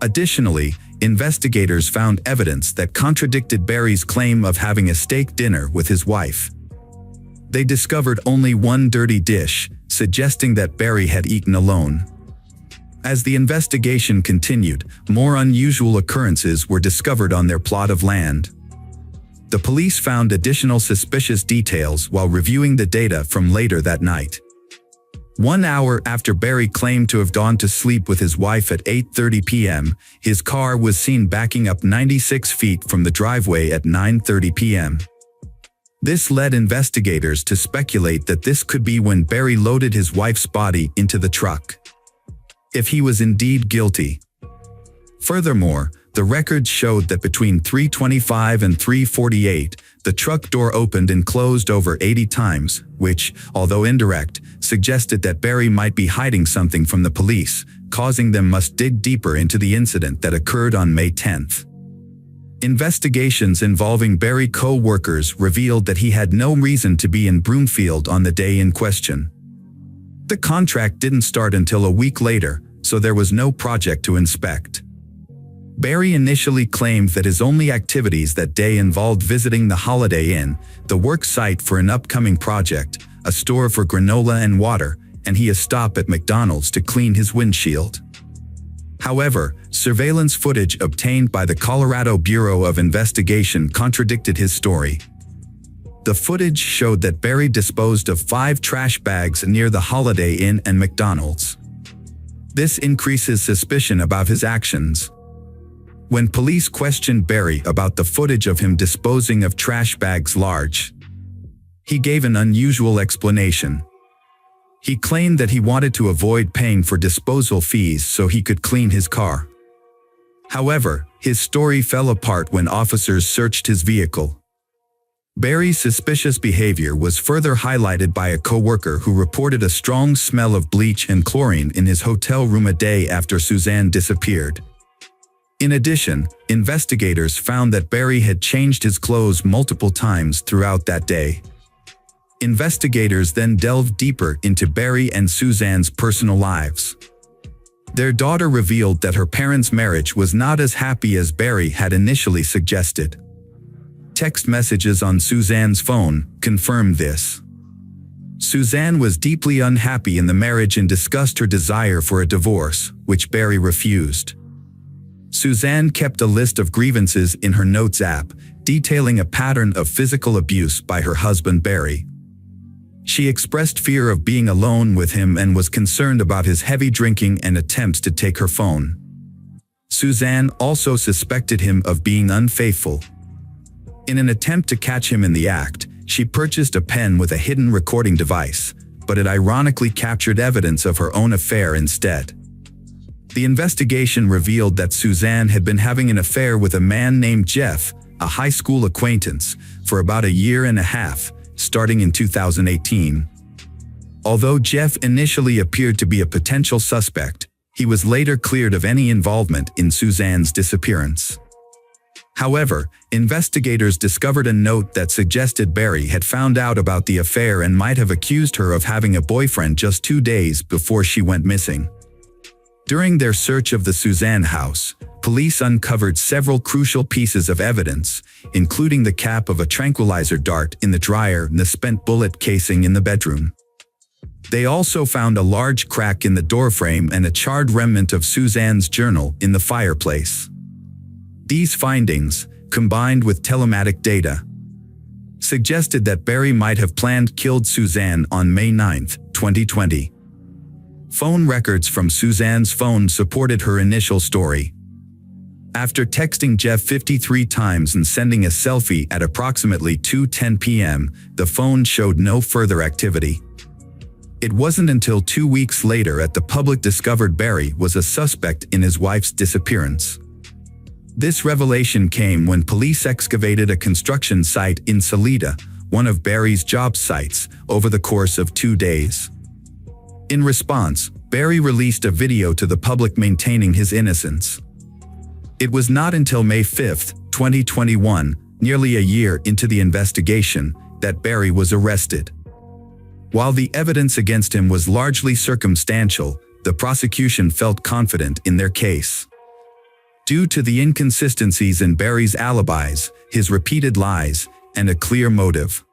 Additionally, investigators found evidence that contradicted Barry's claim of having a steak dinner with his wife. They discovered only one dirty dish, suggesting that Barry had eaten alone. As the investigation continued, more unusual occurrences were discovered on their plot of land. The police found additional suspicious details while reviewing the data from later that night. 1 hour after Barry claimed to have gone to sleep with his wife at 8:30 p.m., his car was seen backing up 96 feet from the driveway at 9:30 p.m. This led investigators to speculate that this could be when Barry loaded his wife's body into the truck. If he was indeed guilty. Furthermore, the records showed that between 3:25 and 3:48, the truck door opened and closed over 80 times, which, although indirect, suggested that Barry might be hiding something from the police, causing them must dig deeper into the incident that occurred on May 10th. Investigations involving Barry co-workers revealed that he had no reason to be in Broomfield on the day in question. The contract didn't start until a week later, so there was no project to inspect. Barry initially claimed that his only activities that day involved visiting the Holiday Inn, the work site for an upcoming project, a store for granola and water, and a stop at McDonald's to clean his windshield. However, surveillance footage obtained by the Colorado Bureau of Investigation contradicted his story. The footage showed that Barry disposed of 5 trash bags near the Holiday Inn and McDonald's. This increases suspicion about his actions. When police questioned Barry about the footage of him disposing of trash bags large, he gave an unusual explanation. He claimed that he wanted to avoid paying for disposal fees so he could clean his car. However, his story fell apart when officers searched his vehicle. Barry's suspicious behavior was further highlighted by a coworker who reported a strong smell of bleach and chlorine in his hotel room a day after Suzanne disappeared. In addition, investigators found that Barry had changed his clothes multiple times throughout that day. Investigators then delved deeper into Barry and Suzanne's personal lives. Their daughter revealed that her parents' marriage was not as happy as Barry had initially suggested. Text messages on Suzanne's phone confirmed this. Suzanne was deeply unhappy in the marriage and discussed her desire for a divorce, which Barry refused. Suzanne kept a list of grievances in her notes app, detailing a pattern of physical abuse by her husband Barry. She expressed fear of being alone with him and was concerned about his heavy drinking and attempts to take her phone. Suzanne also suspected him of being unfaithful. In an attempt to catch him in the act, she purchased a pen with a hidden recording device, but it ironically captured evidence of her own affair instead. The investigation revealed that Suzanne had been having an affair with a man named Jeff, a high school acquaintance, for about a year and a half, starting in 2018. Although Jeff initially appeared to be a potential suspect, he was later cleared of any involvement in Suzanne's disappearance. However, investigators discovered a note that suggested Barry had found out about the affair and might have accused her of having a boyfriend just 2 days before she went missing. During their search of the Suzanne house, police uncovered several crucial pieces of evidence, including the cap of a tranquilizer dart in the dryer and the spent bullet casing in the bedroom. They also found a large crack in the doorframe and a charred remnant of Suzanne's journal in the fireplace. These findings, combined with telematic data, suggested that Barry might have killed Suzanne on May 9, 2020. Phone records from Suzanne's phone supported her initial story. After texting Jeff 53 times and sending a selfie at approximately 2:10 p.m., the phone showed no further activity. It wasn't until 2 weeks later that the public discovered Barry was a suspect in his wife's disappearance. This revelation came when police excavated a construction site in Salida, one of Barry's job sites, over the course of 2 days. In response, Barry released a video to the public maintaining his innocence. It was not until May 5, 2021, nearly a year into the investigation, that Barry was arrested. While the evidence against him was largely circumstantial, the prosecution felt confident in their case. Due to the inconsistencies in Barry's alibis, his repeated lies, and a clear motive.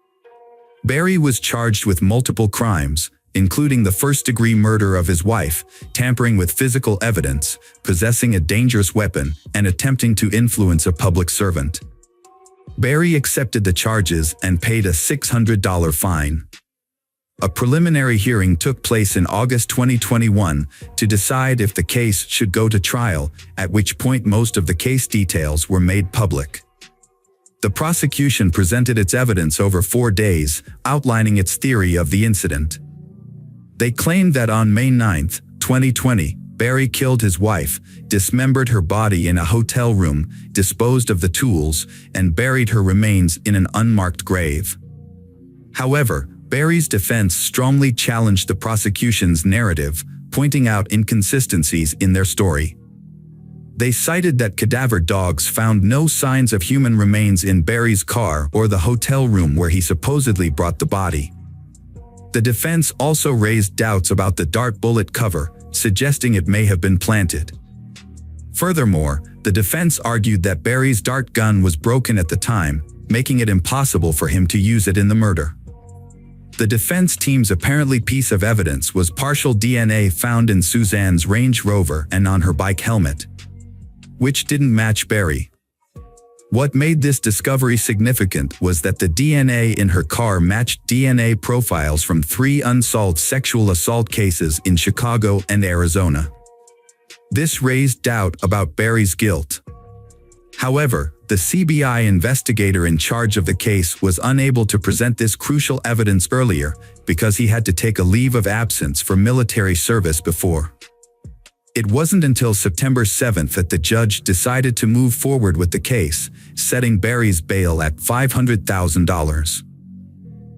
Barry was charged with multiple crimes, including the first-degree murder of his wife, tampering with physical evidence, possessing a dangerous weapon, and attempting to influence a public servant. Barry accepted the charges and paid a $600 fine. A preliminary hearing took place in August 2021 to decide if the case should go to trial, at which point most of the case details were made public. The prosecution presented its evidence over 4 days, outlining its theory of the incident. They claimed that on May 9, 2020, Barry killed his wife, dismembered her body in a hotel room, disposed of the tools, and buried her remains in an unmarked grave. However, Barry's defense strongly challenged the prosecution's narrative, pointing out inconsistencies in their story. They cited that cadaver dogs found no signs of human remains in Barry's car or the hotel room where he supposedly brought the body. The defense also raised doubts about the dart bullet cover, suggesting it may have been planted. Furthermore, the defense argued that Barry's dart gun was broken at the time, making it impossible for him to use it in the murder. The defense team's apparently piece of evidence was partial DNA found in Suzanne's Range Rover and on her bike helmet, which didn't match Barry. What made this discovery significant was that the DNA in her car matched DNA profiles from 3 unsolved sexual assault cases in Chicago and Arizona. This raised doubt about Barry's guilt. However, the CBI investigator in charge of the case was unable to present this crucial evidence earlier because he had to take a leave of absence for military service before. It wasn't until September 7 that the judge decided to move forward with the case, setting Barry's bail at $500,000.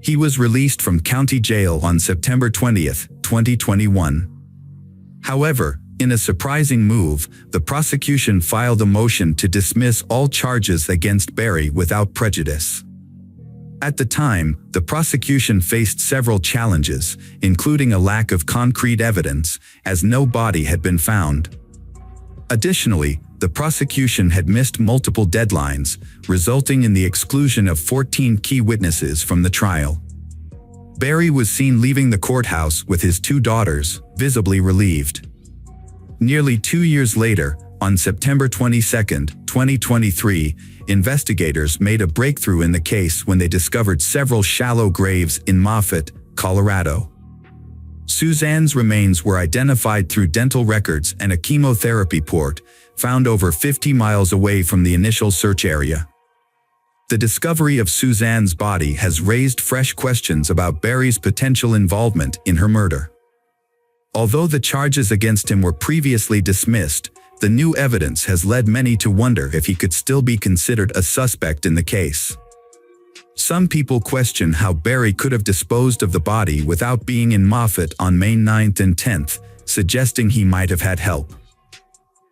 He was released from county jail on September 20, 2021. However, in a surprising move, the prosecution filed a motion to dismiss all charges against Barry without prejudice. At the time, the prosecution faced several challenges, including a lack of concrete evidence, as no body had been found. Additionally, the prosecution had missed multiple deadlines, resulting in the exclusion of 14 key witnesses from the trial. Barry was seen leaving the courthouse with his 2 daughters, visibly relieved. Nearly 2 years later, on September 22, 2023, investigators made a breakthrough in the case when they discovered several shallow graves in Moffat, Colorado. Suzanne's remains were identified through dental records and a chemotherapy port, found over 50 miles away from the initial search area. The discovery of Suzanne's body has raised fresh questions about Barry's potential involvement in her murder. Although the charges against him were previously dismissed, the new evidence has led many to wonder if he could still be considered a suspect in the case. Some people question how Barry could have disposed of the body without being in Moffat on May 9 and 10, suggesting he might have had help.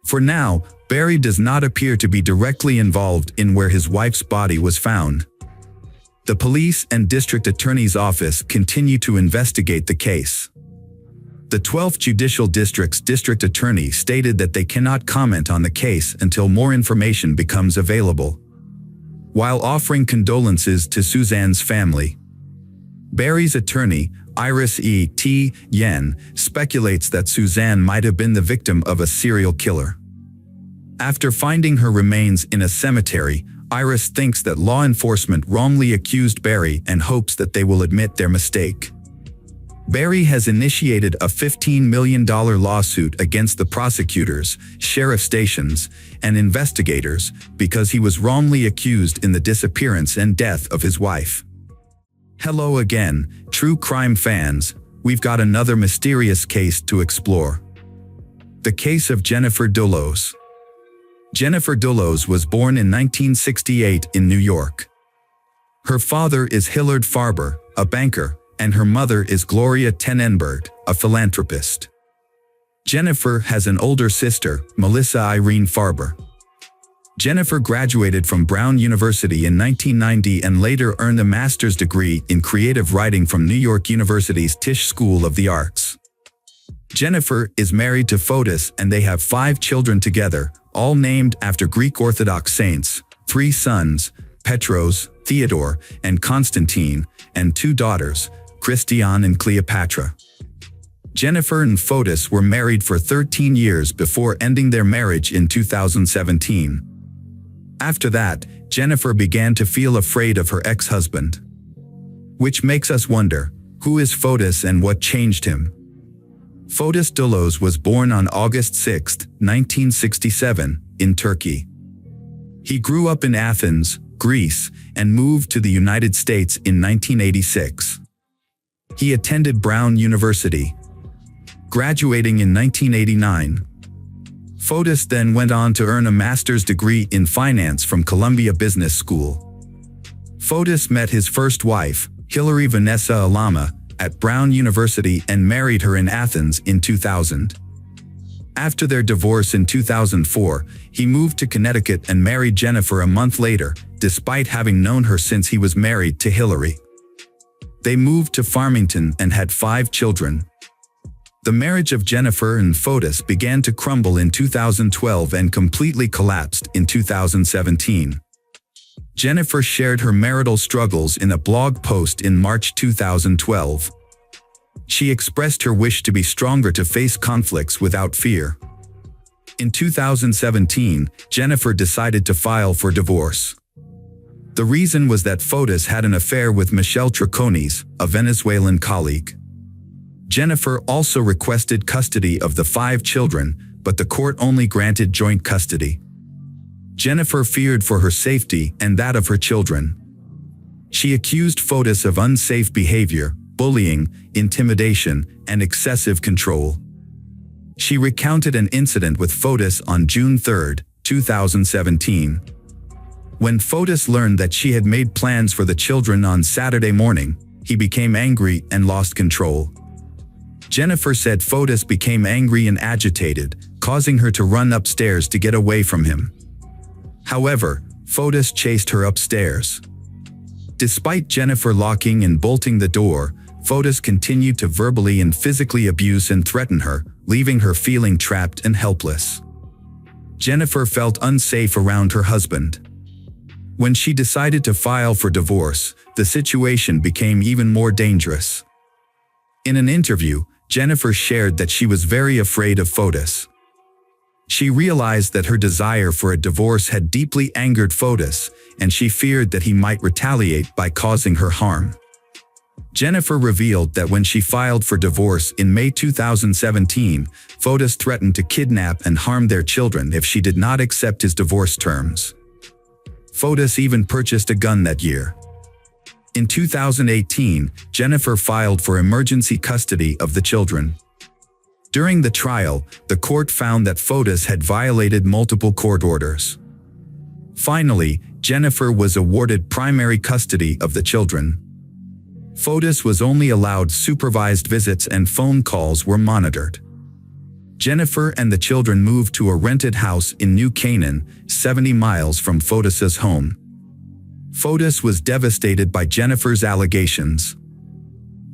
For now, Barry does not appear to be directly involved in where his wife's body was found. The police and district attorney's office continue to investigate the case. The 12th Judicial District's district attorney stated that they cannot comment on the case until more information becomes available, while offering condolences to Suzanne's family. Barry's attorney, Iris E.T. Yen, speculates that Suzanne might have been the victim of a serial killer. After finding her remains in a cemetery, Iris thinks that law enforcement wrongly accused Barry and hopes that they will admit their mistake. Barry has initiated a $15 million lawsuit against the prosecutors, sheriff stations, and investigators because he was wrongly accused in the disappearance and death of his wife. Hello again, true crime fans. We've got another mysterious case to explore. The case of Jennifer Dullos. Jennifer Dullos was born in 1968 in New York. Her father is Hillard Farber, a banker, and her mother is Gloria Tenenberg, a philanthropist. Jennifer has an older sister, Melissa Irene Farber. Jennifer graduated from Brown University in 1990 and later earned a master's degree in creative writing from New York University's Tisch School of the Arts. Jennifer is married to Fotis and they have 5 children together, all named after Greek Orthodox saints, 3 sons, Petros, Theodore, and Constantine, and 2 daughters, Christiane and Cleopatra. Jennifer and Fotis were married for 13 years before ending their marriage in 2017. After that, Jennifer began to feel afraid of her ex-husband. Which makes us wonder, who is Fotis and what changed him? Fotis Dullos was born on August 6, 1967, in Turkey. He grew up in Athens, Greece, and moved to the United States in 1986. He attended Brown University, graduating in 1989. Fotis then went on to earn a master's degree in finance from Columbia Business School. Fotis met his first wife, Hilary Vanessa Alama, at Brown University and married her in Athens in 2000. After their divorce in 2004, he moved to Connecticut and married Jennifer a month later, despite having known her since he was married to Hilary. They moved to Farmington and had 5 children. The marriage of Jennifer and Fotis began to crumble in 2012 and completely collapsed in 2017. Jennifer shared her marital struggles in a blog post in March 2012. She expressed her wish to be stronger to face conflicts without fear. In 2017, Jennifer decided to file for divorce. The reason was that Fotis had an affair with Michelle Troconis, a Venezuelan colleague. Jennifer also requested custody of the 5 children, but the court only granted joint custody. Jennifer feared for her safety and that of her children. She accused Fotis of unsafe behavior, bullying, intimidation, and excessive control. She recounted an incident with Fotis on June 3, 2017. When Fotis learned that she had made plans for the children on Saturday morning, he became angry and lost control. Jennifer said Fotis became angry and agitated, causing her to run upstairs to get away from him. However, Fotis chased her upstairs. Despite Jennifer locking and bolting the door, Fotis continued to verbally and physically abuse and threaten her, leaving her feeling trapped and helpless. Jennifer felt unsafe around her husband. When she decided to file for divorce, the situation became even more dangerous. In an interview, Jennifer shared that she was very afraid of Fotis. She realized that her desire for a divorce had deeply angered Fotis, and she feared that he might retaliate by causing her harm. Jennifer revealed that when she filed for divorce in May 2017, Fotis threatened to kidnap and harm their children if she did not accept his divorce terms. Fotis even purchased a gun that year. In 2018, Jennifer filed for emergency custody of the children. During the trial, the court found that Fotis had violated multiple court orders. Finally, Jennifer was awarded primary custody of the children. Fotis was only allowed supervised visits and phone calls were monitored. Jennifer and the children moved to a rented house in New Canaan, 70 miles from Fotis's home. Fotis was devastated by Jennifer's allegations.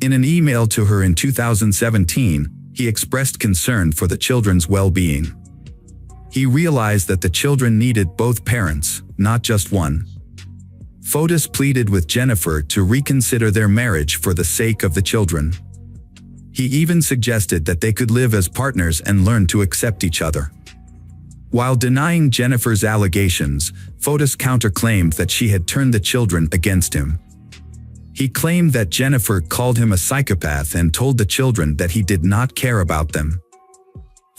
In an email to her in 2017, he expressed concern for the children's well-being. He realized that the children needed both parents, not just one. Fotis pleaded with Jennifer to reconsider their marriage for the sake of the children. He even suggested that they could live as partners and learn to accept each other. While denying Jennifer's allegations, Fotis counterclaimed that she had turned the children against him. He claimed that Jennifer called him a psychopath and told the children that he did not care about them.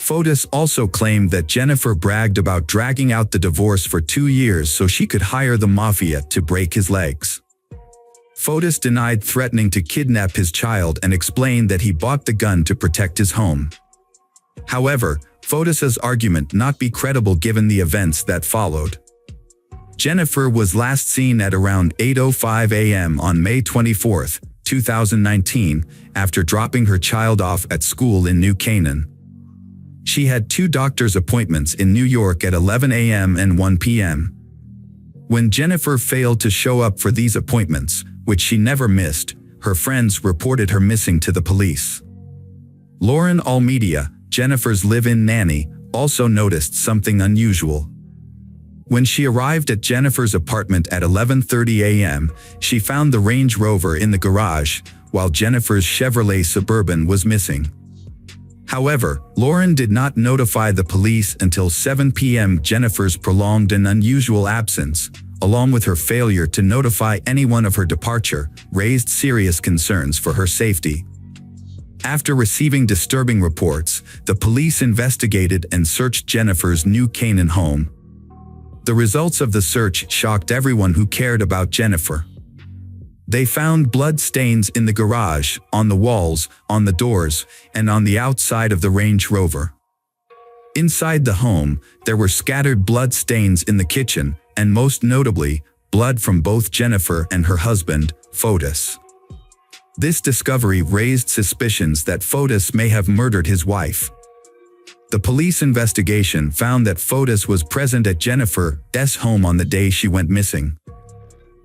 Fotis also claimed that Jennifer bragged about dragging out the divorce for 2 years so she could hire the mafia to break his legs. Fotis denied threatening to kidnap his child and explained that he bought the gun to protect his home. However, Fotis's argument not be credible given the events that followed. Jennifer was last seen at around 8:05 a.m. on May 24, 2019, after dropping her child off at school in New Canaan. She had 2 doctor's appointments in New York at 11 a.m. and 1 p.m. When Jennifer failed to show up for these appointments, which she never missed, her friends reported her missing to the police. Lauren Almeida, Jennifer's live-in nanny, also noticed something unusual. When she arrived at Jennifer's apartment at 11:30 a.m., she found the Range Rover in the garage, while Jennifer's Chevrolet Suburban was missing. However, Lauren did not notify the police until 7 p.m. Jennifer's prolonged and unusual absence, along with her failure to notify anyone of her departure, raised serious concerns for her safety. After receiving disturbing reports, the police investigated and searched Jennifer's New Canaan home. The results of the search shocked everyone who cared about Jennifer. They found blood stains in the garage, on the walls, on the doors, and on the outside of the Range Rover. Inside the home, there were scattered blood stains in the kitchen, and most notably, blood from both Jennifer and her husband, Fotis. This discovery raised suspicions that Fotis may have murdered his wife. The police investigation found that Fotis was present at Jennifer's home on the day she went missing.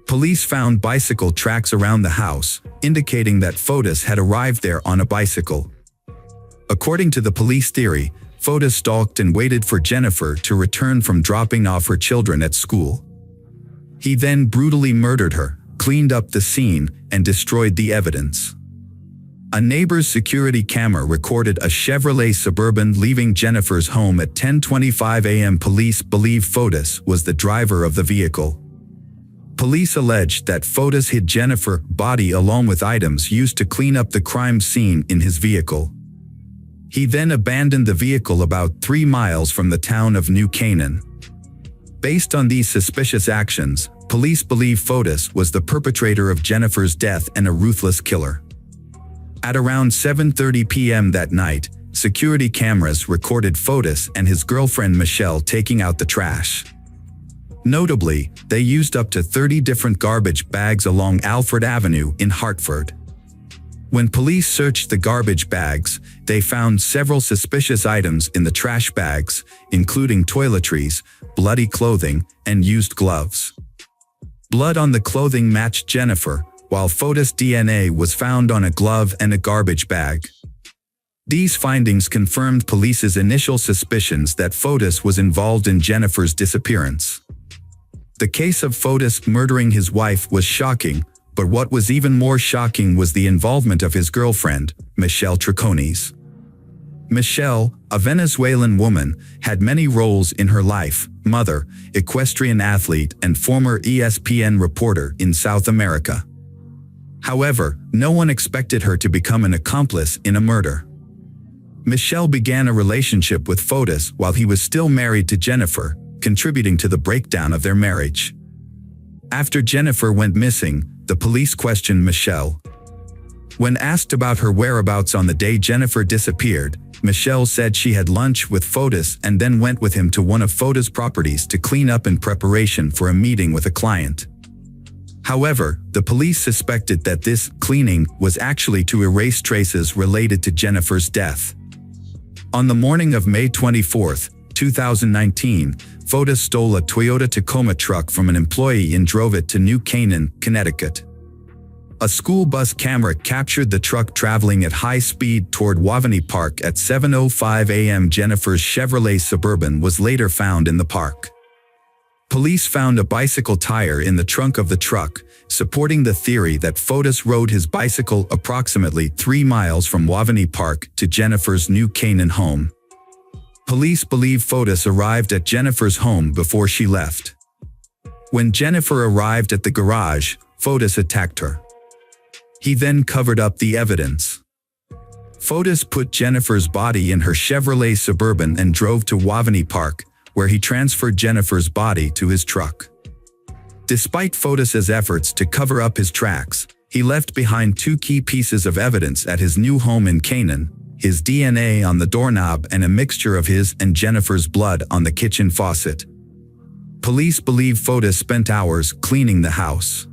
Police found bicycle tracks around the house, indicating that Fotis had arrived there on a bicycle. According to the police theory, Fotis stalked and waited for Jennifer to return from dropping off her children at school. He then brutally murdered her, cleaned up the scene, and destroyed the evidence. A neighbor's security camera recorded a Chevrolet Suburban leaving Jennifer's home at 10:25 a.m. Police believe Fotis was the driver of the vehicle. Police alleged that Fotis hid Jennifer's body along with items used to clean up the crime scene in his vehicle. He then abandoned the vehicle about 3 miles from the town of New Canaan. Based on these suspicious actions, police believe Fotis was the perpetrator of Jennifer's death and a ruthless killer. At around 7:30 p.m. that night, security cameras recorded Fotis and his girlfriend Michelle taking out the trash. Notably, they used up to 30 different garbage bags along Alfred Avenue in Hartford. When police searched the garbage bags, they found several suspicious items in the trash bags, including toiletries, bloody clothing, and used gloves. Blood on the clothing matched Jennifer, while Fotis' DNA was found on a glove and a garbage bag. These findings confirmed police's initial suspicions that Fotis was involved in Jennifer's disappearance. The case of Fotis murdering his wife was shocking, but what was even more shocking was the involvement of his girlfriend, Michelle Triconis. Michelle, a Venezuelan woman, had many roles in her life: mother, equestrian athlete, and former ESPN reporter in South America. However, no one expected her to become an accomplice in a murder. Michelle began a relationship with Fotis while he was still married to Jennifer, contributing to the breakdown of their marriage. After Jennifer went missing, the police questioned Michelle. When asked about her whereabouts on the day Jennifer disappeared, Michelle said she had lunch with Fotis and then went with him to one of Fotis' properties to clean up in preparation for a meeting with a client. However, the police suspected that this cleaning was actually to erase traces related to Jennifer's death. On the morning of May 24, 2019, Fotis stole a Toyota Tacoma truck from an employee and drove it to New Canaan, Connecticut. A school bus camera captured the truck traveling at high speed toward Wavani Park at 7:05 a.m. Jennifer's Chevrolet Suburban was later found in the park. Police found a bicycle tire in the trunk of the truck, supporting the theory that Fotis rode his bicycle approximately 3 miles from Wavani Park to Jennifer's New Canaan home. Police believe Fotis arrived at Jennifer's home before she left. When Jennifer arrived at the garage, Fotis attacked her. He then covered up the evidence. Fotis put Jennifer's body in her Chevrolet Suburban and drove to Wavani Park, where he transferred Jennifer's body to his truck. Despite Fotis's efforts to cover up his tracks, he left behind two key pieces of evidence at his new home in Canaan: his DNA on the doorknob and a mixture of his and Jennifer's blood on the kitchen faucet. Police believe Fotis spent hours cleaning the house.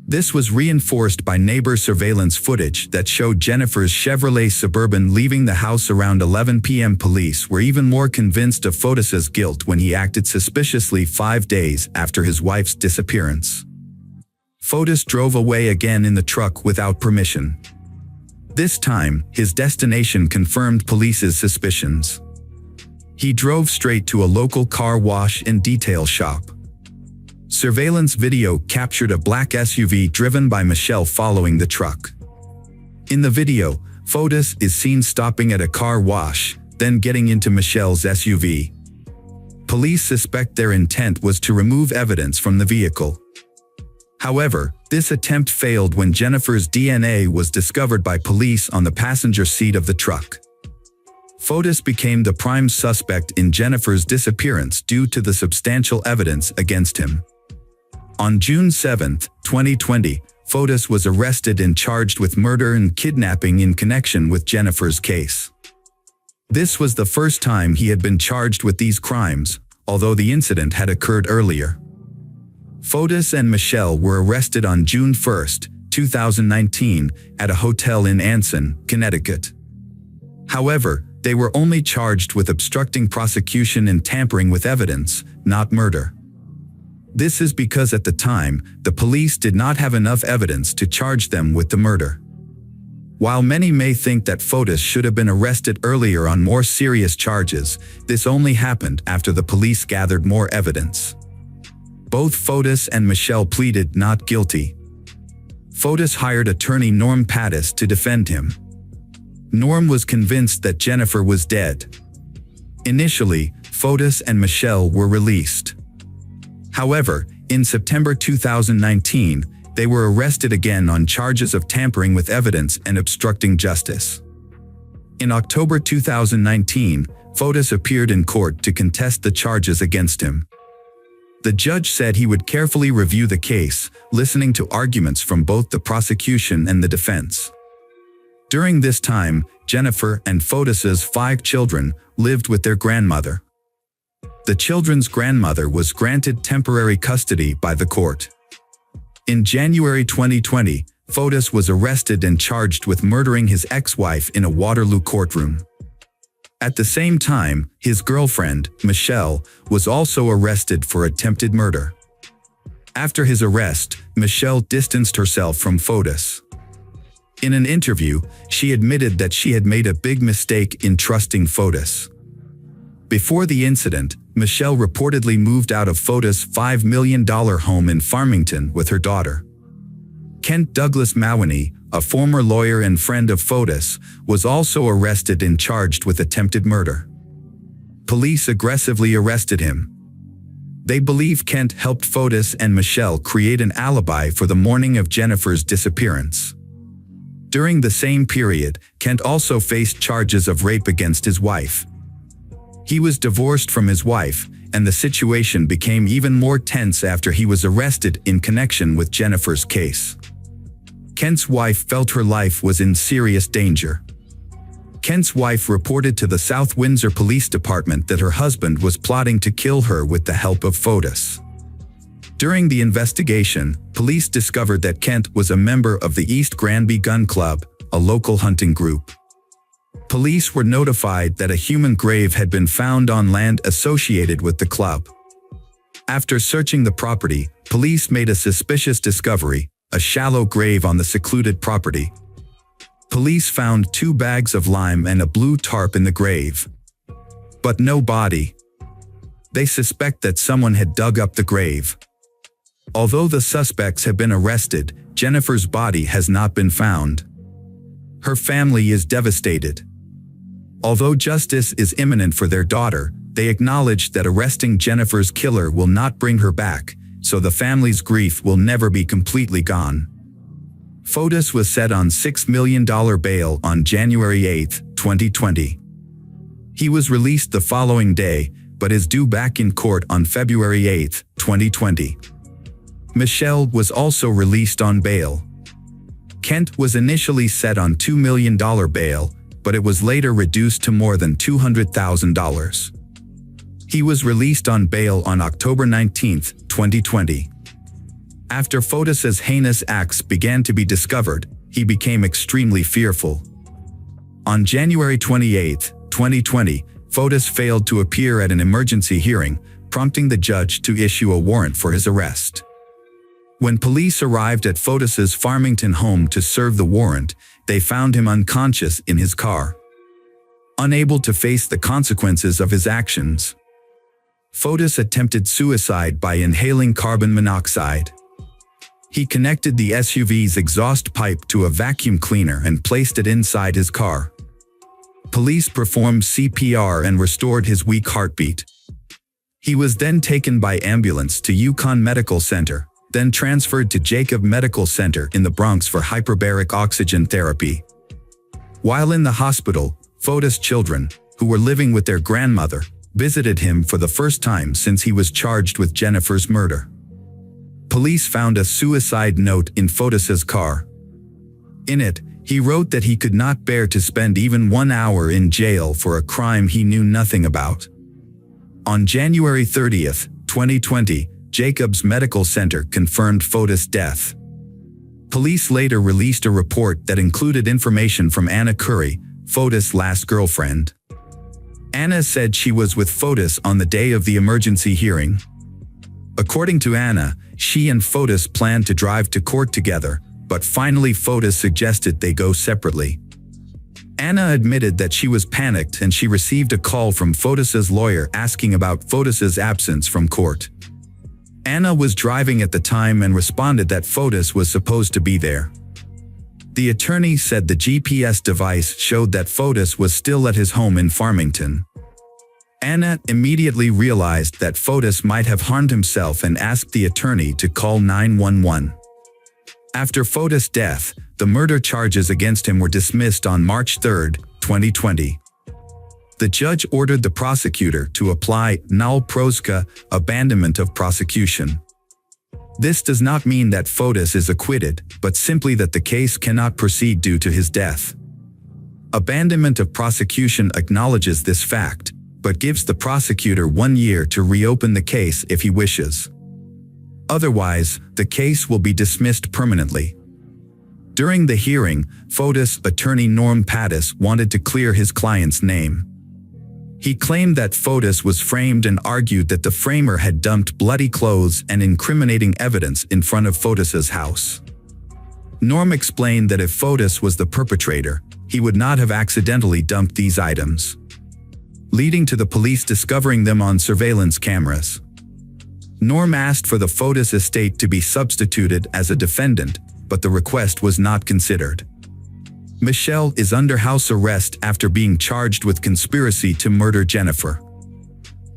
This was reinforced by neighbor surveillance footage that showed Jennifer's Chevrolet Suburban leaving the house around 11 p.m. Police were even more convinced of Fotis's guilt when he acted suspiciously 5 days after his wife's disappearance. Fotis drove away again in the truck without permission. This time, his destination confirmed police's suspicions. He drove straight to a local car wash and detail shop. Surveillance video captured a black SUV driven by Michelle following the truck. In the video, Fotis is seen stopping at a car wash, then getting into Michelle's SUV. Police suspect their intent was to remove evidence from the vehicle. However, this attempt failed when Jennifer's DNA was discovered by police on the passenger seat of the truck. Fotis became the prime suspect in Jennifer's disappearance due to the substantial evidence against him. On June 7, 2020, Fotis was arrested and charged with murder and kidnapping in connection with Jennifer's case. This was the first time he had been charged with these crimes, although the incident had occurred earlier. Fotis and Michelle were arrested on June 1, 2019, at a hotel in Anson, Connecticut. However, they were only charged with obstructing prosecution and tampering with evidence, not murder. This is because at the time, the police did not have enough evidence to charge them with the murder. While many may think that Fotis should have been arrested earlier on more serious charges, this only happened after the police gathered more evidence. Both Fotis and Michelle pleaded not guilty. Fotis hired attorney Norm Pattis to defend him. Norm was convinced that Jennifer was dead. Initially, Fotis and Michelle were released. However, in September 2019, they were arrested again on charges of tampering with evidence and obstructing justice. In October 2019, Fotis appeared in court to contest the charges against him. The judge said he would carefully review the case, listening to arguments from both the prosecution and the defense. During this time, Jennifer and Fotis's 5 children lived with their grandmother. The children's grandmother was granted temporary custody by the court. In January 2020, Fotis was arrested and charged with murdering his ex-wife in a Waterloo courtroom. At the same time, his girlfriend, Michelle, was also arrested for attempted murder. After his arrest, Michelle distanced herself from Fotis. In an interview, she admitted that she had made a big mistake in trusting Fotis. Before the incident, Michelle reportedly moved out of Fotis' $5 million home in Farmington with her daughter. Kent Douglas Mawhinney, a former lawyer and friend of Fotis, was also arrested and charged with attempted murder. Police aggressively arrested him. They believe Kent helped Fotis and Michelle create an alibi for the morning of Jennifer's disappearance. During the same period, Kent also faced charges of rape against his wife. He was divorced from his wife, and the situation became even more tense after he was arrested in connection with Jennifer's case. Kent's wife felt her life was in serious danger. Kent's wife reported to the South Windsor Police Department that her husband was plotting to kill her with the help of Fotis. During the investigation, police discovered that Kent was a member of the East Granby Gun Club, a local hunting group. Police were notified that a human grave had been found on land associated with the club. After searching the property, police made a suspicious discovery: a shallow grave on the secluded property. Police found 2 bags of lime and a blue tarp in the grave. But no body. They suspect that someone had dug up the grave. Although the suspects have been arrested, Jennifer's body has not been found. Her family is devastated. Although justice is imminent for their daughter, they acknowledge that arresting Jennifer's killer will not bring her back, so the family's grief will never be completely gone. Fotis was set on $6 million bail on January 8, 2020. He was released the following day, but is due back in court on February 8, 2020. Michelle was also released on bail. Kent was initially set on $2 million bail, but it was later reduced to more than $200,000. He was released on bail on October 19, 2020. After Fotis's heinous acts began to be discovered, he became extremely fearful. On January 28, 2020, Fotis failed to appear at an emergency hearing, prompting the judge to issue a warrant for his arrest. When police arrived at Fotis's Farmington home to serve the warrant, they found him unconscious in his car. Unable to face the consequences of his actions, Fotis attempted suicide by inhaling carbon monoxide. He connected the SUV's exhaust pipe to a vacuum cleaner and placed it inside his car. Police performed CPR and restored his weak heartbeat. He was then taken by ambulance to Yukon Medical Center, then transferred to Jacob Medical Center in the Bronx for hyperbaric oxygen therapy. While in the hospital, Fotis' children, who were living with their grandmother, visited him for the first time since he was charged with Jennifer's murder. Police found a suicide note in Fotis's car. In it, he wrote that he could not bear to spend even 1 hour in jail for a crime he knew nothing about. On January 30, 2020, Jacobs Medical Center confirmed Fotis' death. Police later released a report that included information from Anna Curry, Fotis' last girlfriend. Anna said she was with Fotis on the day of the emergency hearing. According to Anna, she and Fotis planned to drive to court together, but finally Fotis suggested they go separately. Anna admitted that she was panicked and she received a call from Fotis's lawyer asking about Fotis's absence from court. Anna was driving at the time and responded that Fotis was supposed to be there. The attorney said the GPS device showed that Fotis was still at his home in Farmington. Anna immediately realized that Fotis might have harmed himself and asked the attorney to call 911. After Fotis' death, the murder charges against him were dismissed on March 3, 2020. The judge ordered the prosecutor to apply null prosequi, abandonment of prosecution. This does not mean that Fotis is acquitted, but simply that the case cannot proceed due to his death. Abandonment of prosecution acknowledges this fact, but gives the prosecutor 1 year to reopen the case if he wishes. Otherwise, the case will be dismissed permanently. During the hearing, Fotis' attorney Norm Pattis wanted to clear his client's name. He claimed that Fotis was framed and argued that the framer had dumped bloody clothes and incriminating evidence in front of Fotis's house. Norm explained that if Fotis was the perpetrator, he would not have accidentally dumped these items, leading to the police discovering them on surveillance cameras. Norm asked for the Fotis estate to be substituted as a defendant, but the request was not considered. Michelle is under house arrest after being charged with conspiracy to murder Jennifer.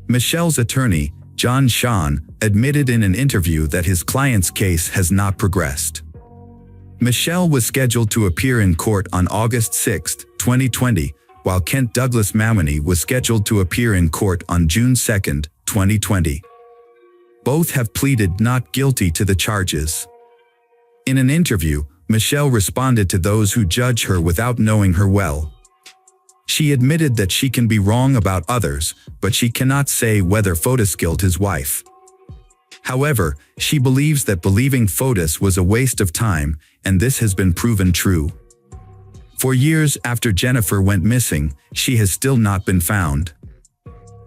Michelle's attorney, John Sean, admitted in an interview that his client's case has not progressed. Michelle was scheduled to appear in court on August 6, 2020, while Kent Douglas Mawhinney was scheduled to appear in court on June 2, 2020. Both have pleaded not guilty to the charges. In an interview, Michelle responded to those who judge her without knowing her well. She admitted that she can be wrong about others, but she cannot say whether Fotis killed his wife. However, she believes that believing Fotis was a waste of time, and this has been proven true. For years after Jennifer went missing, she has still not been found.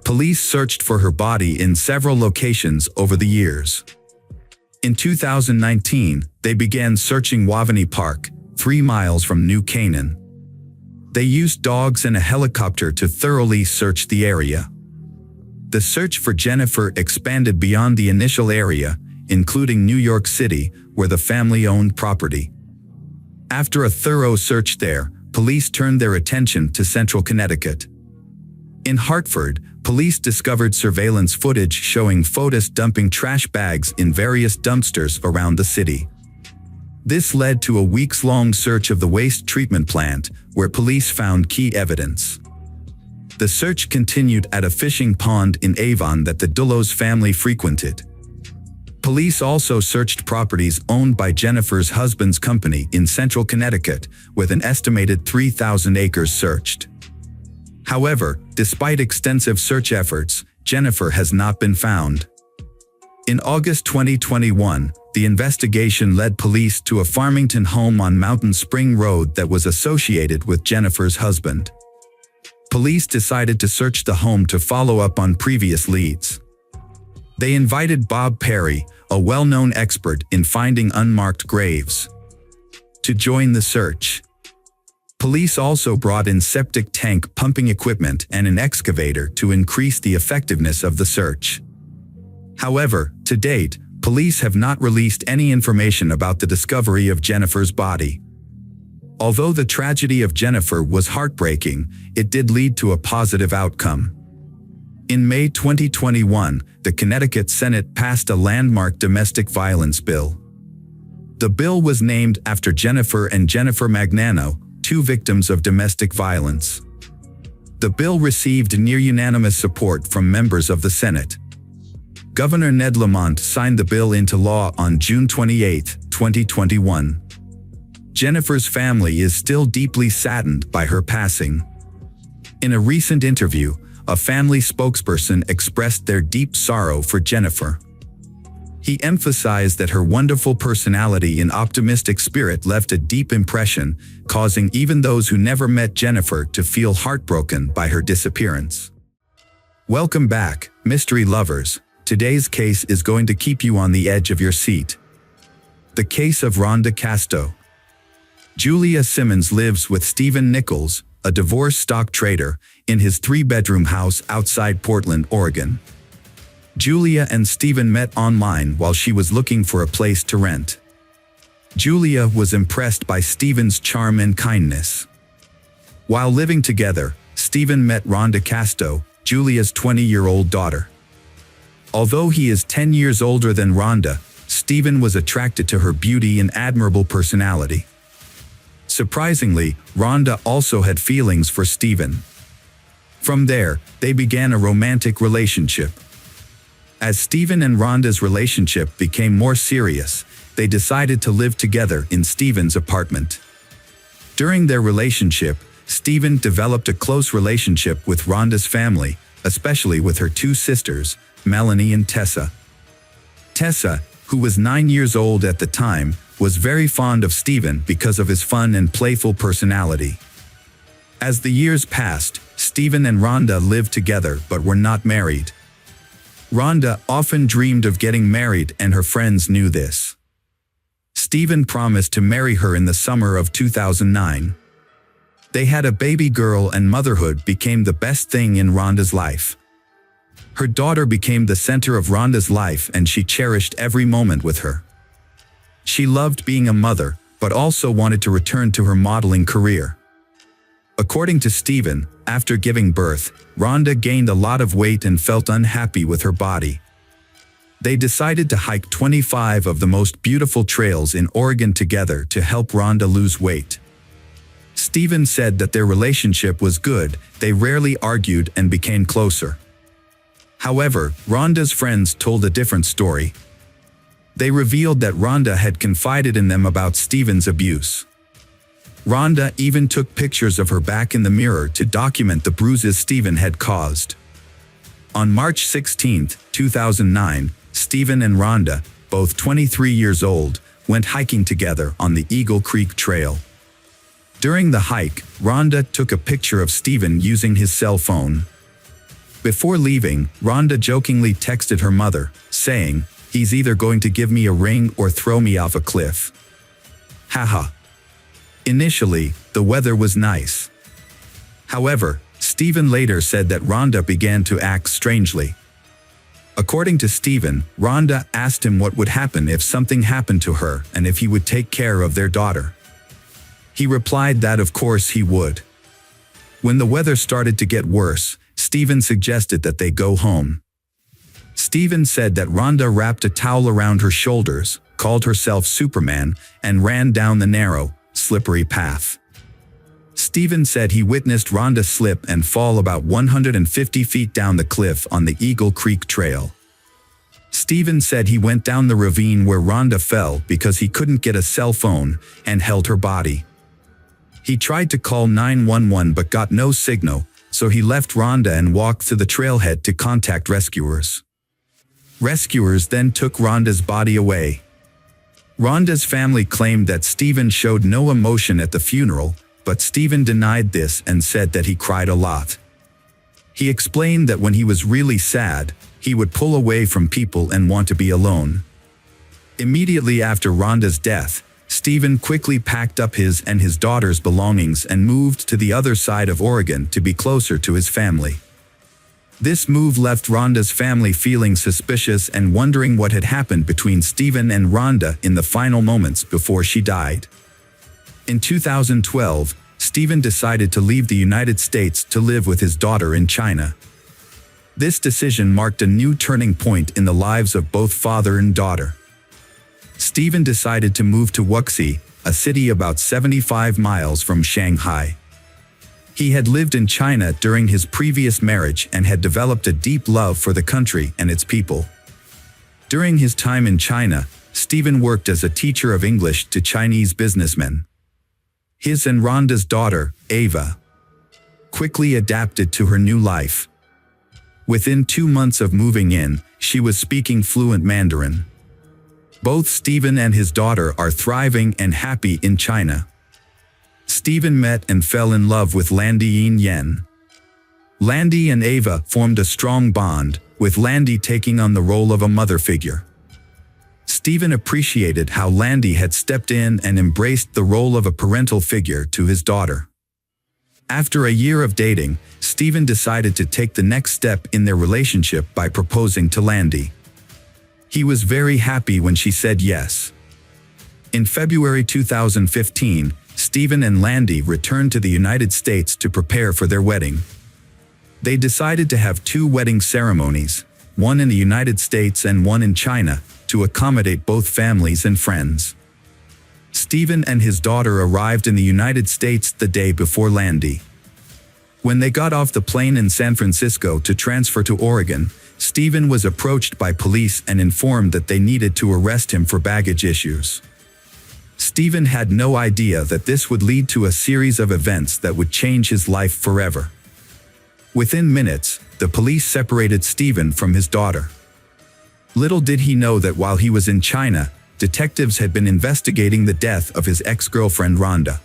Police searched for her body in several locations over the years. In 2019, they began searching Wavani Park, 3 miles from New Canaan. They used dogs and a helicopter to thoroughly search the area. The search for Jennifer expanded beyond the initial area, including New York City, where the family owned property. After a thorough search there, police turned their attention to central Connecticut. In Hartford, police discovered surveillance footage showing Fotis dumping trash bags in various dumpsters around the city. This led to a weeks-long search of the waste treatment plant, where police found key evidence. The search continued at a fishing pond in Avon that the Dullos family frequented. Police also searched properties owned by Jennifer's husband's company in central Connecticut, with an estimated 3,000 acres searched. However, despite extensive search efforts, Jennifer has not been found. In August 2021, the investigation led police to a Farmington home on Mountain Spring Road that was associated with Jennifer's husband. Police decided to search the home to follow up on previous leads. They invited Bob Perry, a well-known expert in finding unmarked graves, to join the search. Police also brought in septic tank pumping equipment and an excavator to increase the effectiveness of the search. However, to date, police have not released any information about the discovery of Jennifer's body. Although the tragedy of Jennifer was heartbreaking, it did lead to a positive outcome. In May 2021, the Connecticut Senate passed a landmark domestic violence bill. The bill was named after Jennifer and Jennifer Magnano, two victims of domestic violence. The bill received near-unanimous support from members of the Senate. Governor Ned Lamont signed the bill into law on June 28, 2021. Jennifer's family is still deeply saddened by her passing. In a recent interview, a family spokesperson expressed their deep sorrow for Jennifer. He emphasized that her wonderful personality and optimistic spirit left a deep impression, causing even those who never met Jennifer to feel heartbroken by her disappearance. Welcome back, mystery lovers. Today's case is going to keep you on the edge of your seat. The case of Rhonda Casto. Julia Simmons lives with Stephen Nichols, a divorced stock trader, in his 3-bedroom house outside Portland, Oregon. Julia and Stephen met online while she was looking for a place to rent. Julia was impressed by Stephen's charm and kindness. While living together, Stephen met Rhonda Casto, Julia's 20-year-old daughter. Although he is 10 years older than Rhonda, Stephen was attracted to her beauty and admirable personality. Surprisingly, Rhonda also had feelings for Stephen. From there, they began a romantic relationship. As Stephen and Rhonda's relationship became more serious, they decided to live together in Stephen's apartment. During their relationship, Stephen developed a close relationship with Rhonda's family, especially with her 2 sisters, Melanie and Tessa. Tessa, who was 9 years old at the time, was very fond of Stephen because of his fun and playful personality. As the years passed, Stephen and Rhonda lived together but were not married. Rhonda often dreamed of getting married, and her friends knew this. Stephen promised to marry her in the summer of 2009. They had a baby girl, and motherhood became the best thing in Rhonda's life. Her daughter became the center of Rhonda's life, and she cherished every moment with her. She loved being a mother, but also wanted to return to her modeling career. According to Stephen, after giving birth, Rhonda gained a lot of weight and felt unhappy with her body. They decided to hike 25 of the most beautiful trails in Oregon together to help Rhonda lose weight. Stephen said that their relationship was good, they rarely argued and became closer. However, Rhonda's friends told a different story. They revealed that Rhonda had confided in them about Stephen's abuse. Rhonda even took pictures of her back in the mirror to document the bruises Stephen had caused. On March 16, 2009, Stephen and Rhonda, both 23 years old, went hiking together on the Eagle Creek Trail. During the hike, Rhonda took a picture of Stephen using his cell phone. Before leaving, Rhonda jokingly texted her mother, saying, "He's either going to give me a ring or throw me off a cliff. Haha." Initially, the weather was nice. However, Stephen later said that Rhonda began to act strangely. According to Stephen, Rhonda asked him what would happen if something happened to her and if he would take care of their daughter. He replied that of course he would. When the weather started to get worse, Stephen suggested that they go home. Stephen said that Rhonda wrapped a towel around her shoulders, called herself Superman, and ran down the narrow, slippery path. Stephen said he witnessed Rhonda slip and fall about 150 feet down the cliff on the Eagle Creek Trail. Stephen said he went down the ravine where Rhonda fell because he couldn't get a cell phone and held her body. He tried to call 911 but got no signal, so he left Rhonda and walked to the trailhead to contact rescuers. Rescuers then took Rhonda's body away. Rhonda's family claimed that Stephen showed no emotion at the funeral, but Stephen denied this and said that he cried a lot. He explained that when he was really sad, he would pull away from people and want to be alone. Immediately after Rhonda's death, Stephen quickly packed up his and his daughter's belongings and moved to the other side of Oregon to be closer to his family. This move left Rhonda's family feeling suspicious and wondering what had happened between Stephen and Rhonda in the final moments before she died. In 2012, Stephen decided to leave the United States to live with his daughter in China. This decision marked a new turning point in the lives of both father and daughter. Stephen decided to move to Wuxi, a city about 75 miles from Shanghai. He had lived in China during his previous marriage and had developed a deep love for the country and its people. During his time in China, Stephen worked as a teacher of English to Chinese businessmen. His and Rhonda's daughter, Ava, quickly adapted to her new life. Within 2 months of moving in, she was speaking fluent Mandarin. Both Stephen and his daughter are thriving and happy in China. Stephen met and fell in love with Landy Yin. Landy and Ava formed a strong bond, with Landy taking on the role of a mother figure. Stephen appreciated how Landy had stepped in and embraced the role of a parental figure to his daughter. After a year of dating, Stephen decided to take the next step in their relationship by proposing to Landy. He was very happy when she said yes. In February 2015, Stephen and Landy returned to the United States to prepare for their wedding. They decided to have 2 wedding ceremonies, one in the United States and one in China, to accommodate both families and friends. Stephen and his daughter arrived in the United States the day before Landy. When they got off the plane in San Francisco to transfer to Oregon, Stephen was approached by police and informed that they needed to arrest him for baggage issues. Stephen had no idea that this would lead to a series of events that would change his life forever. Within minutes, the police separated Stephen from his daughter. Little did he know that while he was in China, detectives had been investigating the death of his ex-girlfriend Rhonda.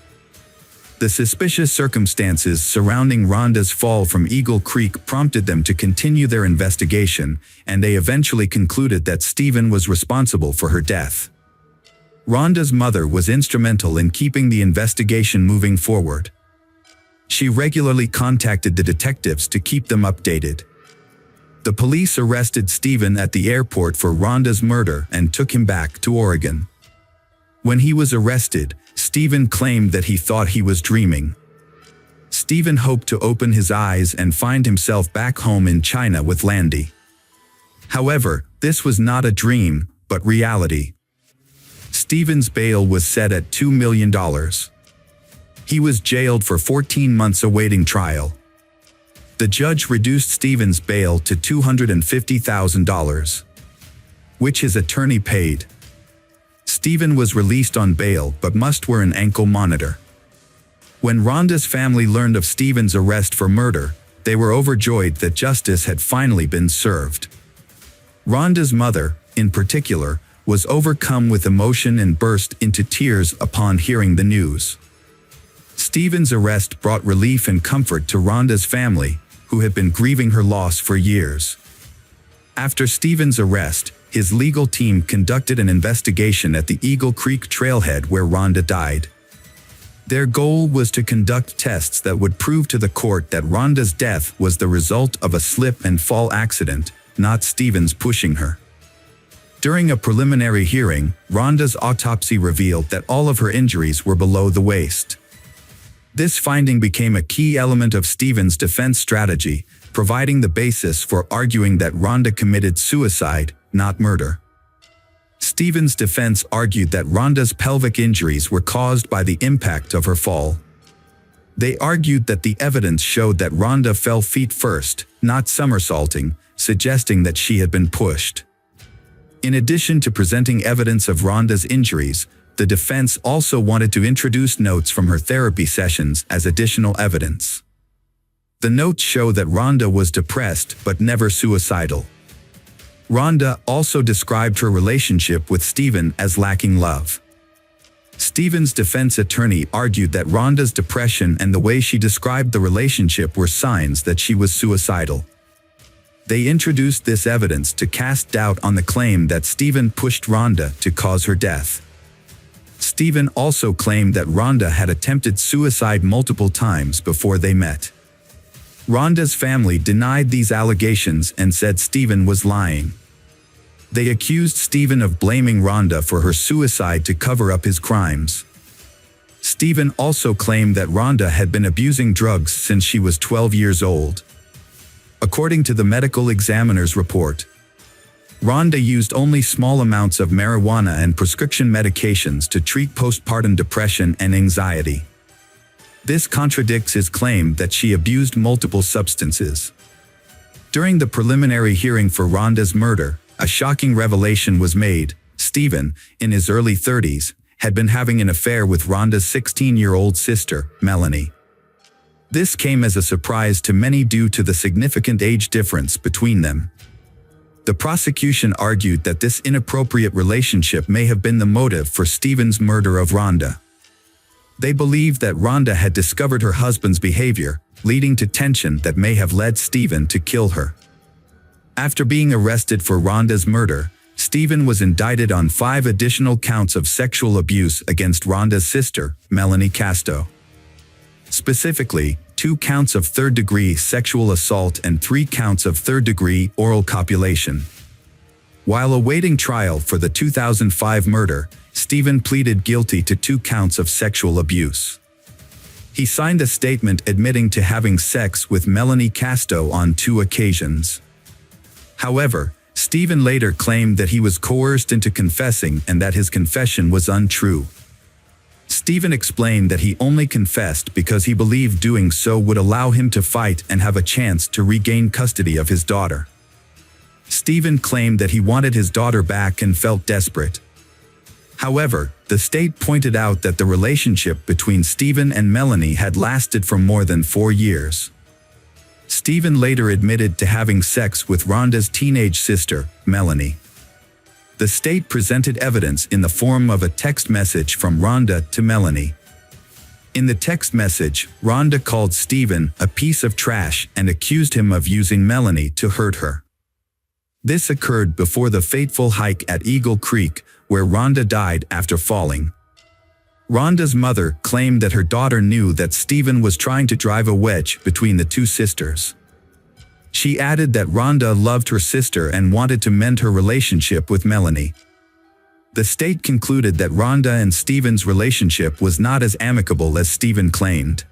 The suspicious circumstances surrounding Rhonda's fall from Eagle Creek prompted them to continue their investigation, and they eventually concluded that Stephen was responsible for her death. Rhonda's mother was instrumental in keeping the investigation moving forward. She regularly contacted the detectives to keep them updated. The police arrested Stephen at the airport for Rhonda's murder and took him back to Oregon. When he was arrested, Stephen claimed that he thought he was dreaming. Stephen hoped to open his eyes and find himself back home in China with Landy. However, this was not a dream, but reality. Stephen's bail was set at $2 million. He was jailed for 14 months awaiting trial. The judge reduced Stephen's bail to $250,000, which his attorney paid. Stephen was released on bail but must wear an ankle monitor. When Rhonda's family learned of Stephen's arrest for murder, they were overjoyed that justice had finally been served. Rhonda's mother, in particular, was overcome with emotion and burst into tears upon hearing the news. Stephen's arrest brought relief and comfort to Rhonda's family, who had been grieving her loss for years. After Stephen's arrest, his legal team conducted an investigation at the Eagle Creek trailhead where Rhonda died. Their goal was to conduct tests that would prove to the court that Rhonda's death was the result of a slip and fall accident, not Stephen's pushing her. During a preliminary hearing, Rhonda's autopsy revealed that all of her injuries were below the waist. This finding became a key element of Stephen's defense strategy, providing the basis for arguing that Rhonda committed suicide, not murder. Stephen's defense argued that Rhonda's pelvic injuries were caused by the impact of her fall. They argued that the evidence showed that Rhonda fell feet first, not somersaulting, suggesting that she had been pushed. In addition to presenting evidence of Rhonda's injuries, the defense also wanted to introduce notes from her therapy sessions as additional evidence. The notes show that Rhonda was depressed but never suicidal. Rhonda also described her relationship with Stephen as lacking love. Stephen's defense attorney argued that Rhonda's depression and the way she described the relationship were signs that she was suicidal. They introduced this evidence to cast doubt on the claim that Stephen pushed Rhonda to cause her death. Stephen also claimed that Rhonda had attempted suicide multiple times before they met. Rhonda's family denied these allegations and said Stephen was lying. They accused Stephen of blaming Rhonda for her suicide to cover up his crimes. Stephen also claimed that Rhonda had been abusing drugs since she was 12 years old. According to the medical examiner's report, Rhonda used only small amounts of marijuana and prescription medications to treat postpartum depression and anxiety. This contradicts his claim that she abused multiple substances. During the preliminary hearing for Rhonda's murder, a shocking revelation was made. Stephen, in his early 30s, had been having an affair with Rhonda's 16-year-old sister, Melanie. This came as a surprise to many due to the significant age difference between them. The prosecution argued that this inappropriate relationship may have been the motive for Stephen's murder of Rhonda. They believed that Rhonda had discovered her husband's behavior, leading to tension that may have led Stephen to kill her. After being arrested for Rhonda's murder, Stephen was indicted on 5 additional counts of sexual abuse against Rhonda's sister, Melanie Casto. Specifically, 2 counts of third-degree sexual assault and 3 counts of third-degree oral copulation. While awaiting trial for the 2005 murder, Stephen pleaded guilty to 2 counts of sexual abuse. He signed a statement admitting to having sex with Melanie Casto on 2 occasions. However, Stephen later claimed that he was coerced into confessing and that his confession was untrue. Stephen explained that he only confessed because he believed doing so would allow him to fight and have a chance to regain custody of his daughter. Stephen claimed that he wanted his daughter back and felt desperate. However, the state pointed out that the relationship between Stephen and Melanie had lasted for more than 4 years. Stephen later admitted to having sex with Rhonda's teenage sister, Melanie. The state presented evidence in the form of a text message from Rhonda to Melanie. In the text message, Rhonda called Stephen a piece of trash and accused him of using Melanie to hurt her. This occurred before the fateful hike at Eagle Creek, where Rhonda died after falling. Rhonda's mother claimed that her daughter knew that Stephen was trying to drive a wedge between the 2 sisters. She added that Rhonda loved her sister and wanted to mend her relationship with Melanie. The state concluded that Rhonda and Stephen's relationship was not as amicable as Stephen claimed.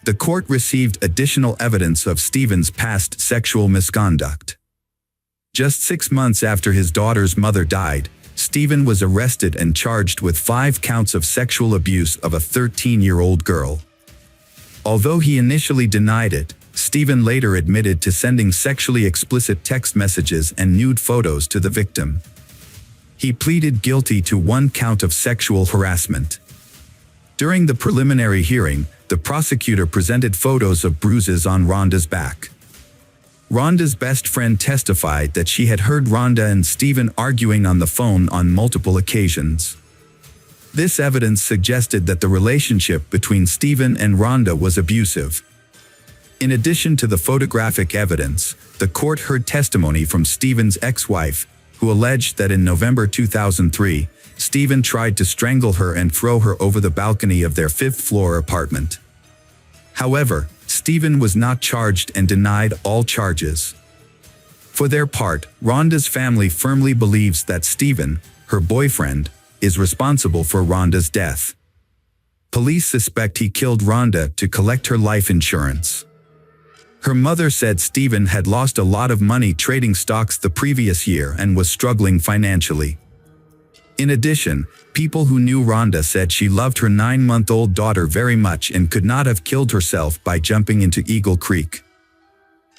The court received additional evidence of Stephen's past sexual misconduct. Just 6 months after his daughter's mother died, Stephen was arrested and charged with 5 counts of sexual abuse of a 13-year-old girl. Although he initially denied it, Stephen later admitted to sending sexually explicit text messages and nude photos to the victim. He pleaded guilty to 1 count of sexual harassment. During the preliminary hearing, the prosecutor presented photos of bruises on Rhonda's back. Rhonda's best friend testified that she had heard Rhonda and Stephen arguing on the phone on multiple occasions. This evidence suggested that the relationship between Stephen and Rhonda was abusive. In addition to the photographic evidence, the court heard testimony from Stephen's ex-wife, who alleged that in November 2003, Stephen tried to strangle her and throw her over the balcony of their 5th-floor apartment. However, Stephen was not charged and denied all charges. For their part, Rhonda's family firmly believes that Stephen, her boyfriend, is responsible for Rhonda's death. Police suspect he killed Rhonda to collect her life insurance. Her mother said Stephen had lost a lot of money trading stocks the previous year and was struggling financially. In addition, people who knew Rhonda said she loved her 9-month-old daughter very much and could not have killed herself by jumping into Eagle Creek.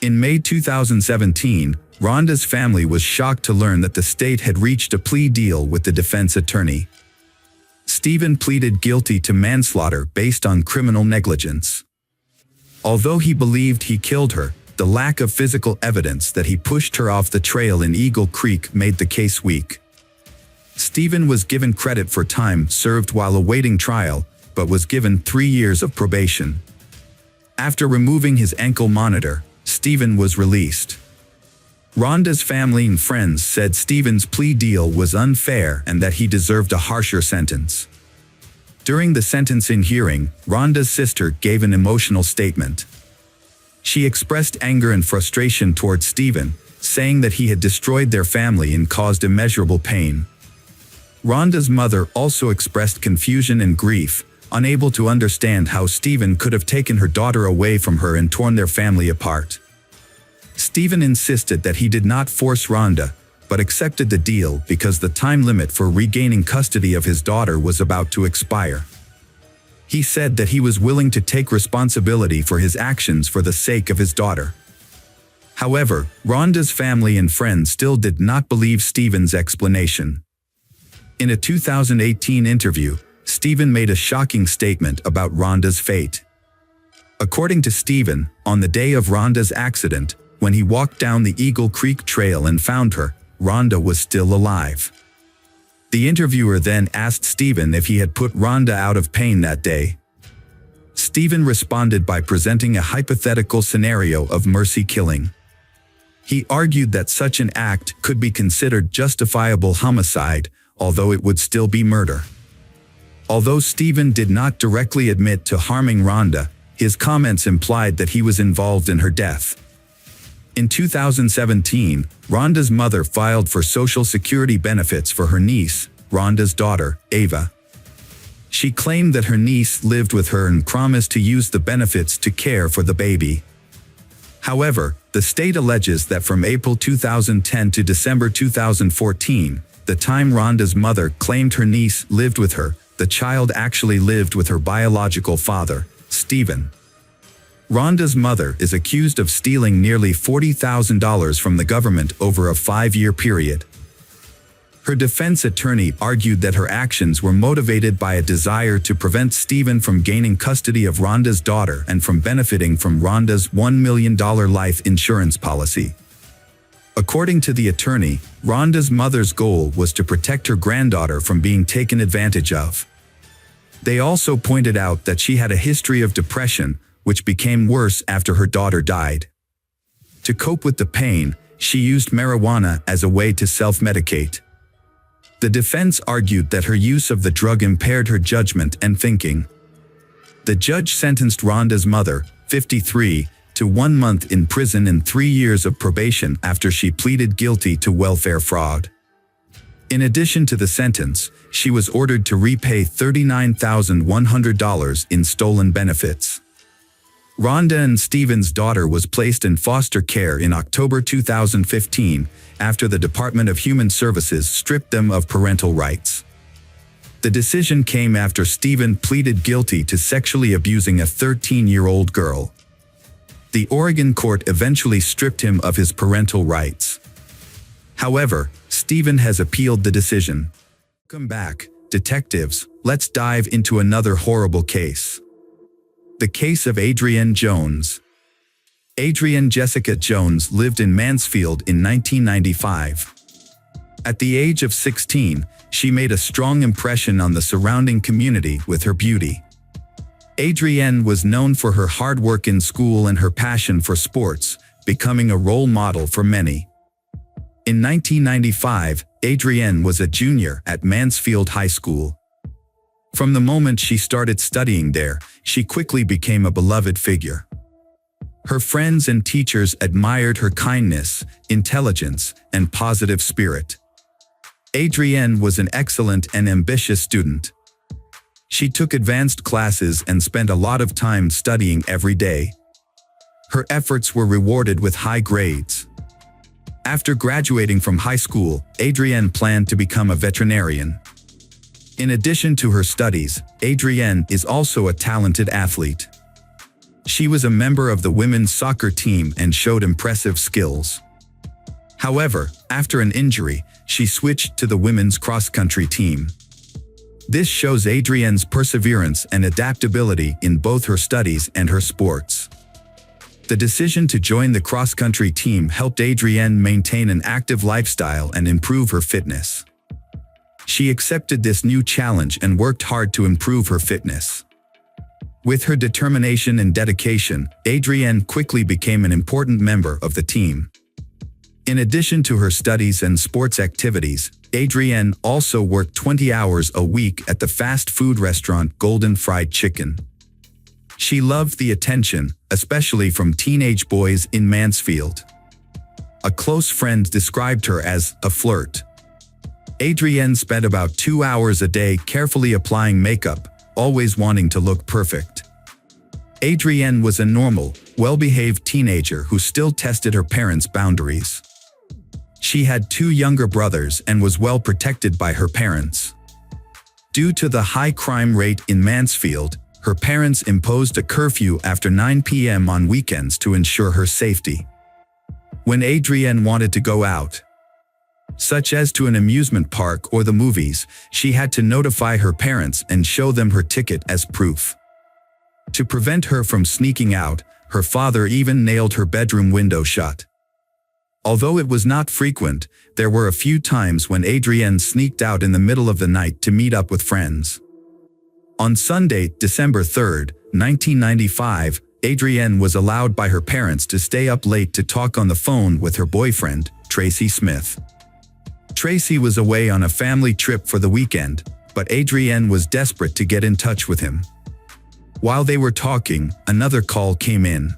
In May 2017, Rhonda's family was shocked to learn that the state had reached a plea deal with the defense attorney. Stephen pleaded guilty to manslaughter based on criminal negligence. Although he believed he killed her, the lack of physical evidence that he pushed her off the trail in Eagle Creek made the case weak. Stephen was given credit for time served while awaiting trial, but was given 3 years of probation. After removing his ankle monitor, Stephen was released. Rhonda's family and friends said Stephen's plea deal was unfair and that he deserved a harsher sentence. During the sentencing hearing, Rhonda's sister gave an emotional statement. She expressed anger and frustration toward Stephen, saying that he had destroyed their family and caused immeasurable pain. Rhonda's mother also expressed confusion and grief, unable to understand how Stephen could have taken her daughter away from her and torn their family apart. Stephen insisted that he did not force Rhonda, but accepted the deal because the time limit for regaining custody of his daughter was about to expire. He said that he was willing to take responsibility for his actions for the sake of his daughter. However, Rhonda's family and friends still did not believe Stephen's explanation. In a 2018 interview, Stephen made a shocking statement about Rhonda's fate. According to Stephen, on the day of Rhonda's accident, when he walked down the Eagle Creek Trail and found her, Rhonda was still alive. The interviewer then asked Stephen if he had put Rhonda out of pain that day. Stephen responded by presenting a hypothetical scenario of mercy killing. He argued that such an act could be considered justifiable homicide, although it would still be murder. Although Stephen did not directly admit to harming Rhonda, his comments implied that he was involved in her death. In 2017, Rhonda's mother filed for Social Security benefits for her niece, Rhonda's daughter, Ava. She claimed that her niece lived with her and promised to use the benefits to care for the baby. However, the state alleges that from April 2010 to December 2014, the time Rhonda's mother claimed her niece lived with her, the child actually lived with her biological father, Stephen. Rhonda's mother is accused of stealing nearly $40,000 from the government over a 5-year period. Her defense attorney argued that her actions were motivated by a desire to prevent Stephen from gaining custody of Rhonda's daughter and from benefiting from Rhonda's $1 million life insurance policy. According to the attorney, Rhonda's mother's goal was to protect her granddaughter from being taken advantage of. They also pointed out that she had a history of depression, which became worse after her daughter died. To cope with the pain, she used marijuana as a way to self-medicate. The defense argued that her use of the drug impaired her judgment and thinking. The judge sentenced Rhonda's mother, 53, to 1 month in prison and 3 years of probation after she pleaded guilty to welfare fraud. In addition to the sentence, she was ordered to repay $39,100 in stolen benefits. Rhonda and Stephen's daughter was placed in foster care in October 2015 after the Department of Human Services stripped them of parental rights. The decision came after Stephen pleaded guilty to sexually abusing a 13-year-old girl. The Oregon court eventually stripped him of his parental rights. However, Stephen has appealed the decision. Welcome back, detectives. Let's dive into another horrible case. The case of Adrienne Jones. Adrienne Jessica Jones lived in Mansfield in 1995. At the age of 16, she made a strong impression on the surrounding community with her beauty. Adrienne was known for her hard work in school and her passion for sports, becoming a role model for many. In 1995, Adrienne was a junior at Mansfield High School. From the moment she started studying there, she quickly became a beloved figure. Her friends and teachers admired her kindness, intelligence, and positive spirit. Adrienne was an excellent and ambitious student. She took advanced classes and spent a lot of time studying every day. Her efforts were rewarded with high grades. After graduating from high school, Adrienne planned to become a veterinarian. In addition to her studies, Adrienne is also a talented athlete. She was a member of the women's soccer team and showed impressive skills. However, after an injury, she switched to the women's cross-country team. This shows Adrienne's perseverance and adaptability in both her studies and her sports. The decision to join the cross-country team helped Adrienne maintain an active lifestyle and improve her fitness. She accepted this new challenge and worked hard to improve her fitness. With her determination and dedication, Adrienne quickly became an important member of the team. In addition to her studies and sports activities, Adrienne also worked 20 hours a week at the fast food restaurant Golden Fried Chicken. She loved the attention, especially from teenage boys in Mansfield. A close friend described her as a flirt. Adrienne spent about 2 hours a day carefully applying makeup, always wanting to look perfect. Adrienne was a normal, well-behaved teenager who still tested her parents' boundaries. She had 2 younger brothers and was well protected by her parents. Due to the high crime rate in Mansfield, her parents imposed a curfew after 9 p.m. on weekends to ensure her safety. When Adrienne wanted to go out, such as to an amusement park or the movies, she had to notify her parents and show them her ticket as proof. To prevent her from sneaking out, her father even nailed her bedroom window shut. Although it was not frequent, there were a few times when Adrienne sneaked out in the middle of the night to meet up with friends. On Sunday, December 3, 1995, Adrienne was allowed by her parents to stay up late to talk on the phone with her boyfriend, Tracy Smith. Tracy was away on a family trip for the weekend, but Adrienne was desperate to get in touch with him. While they were talking, another call came in.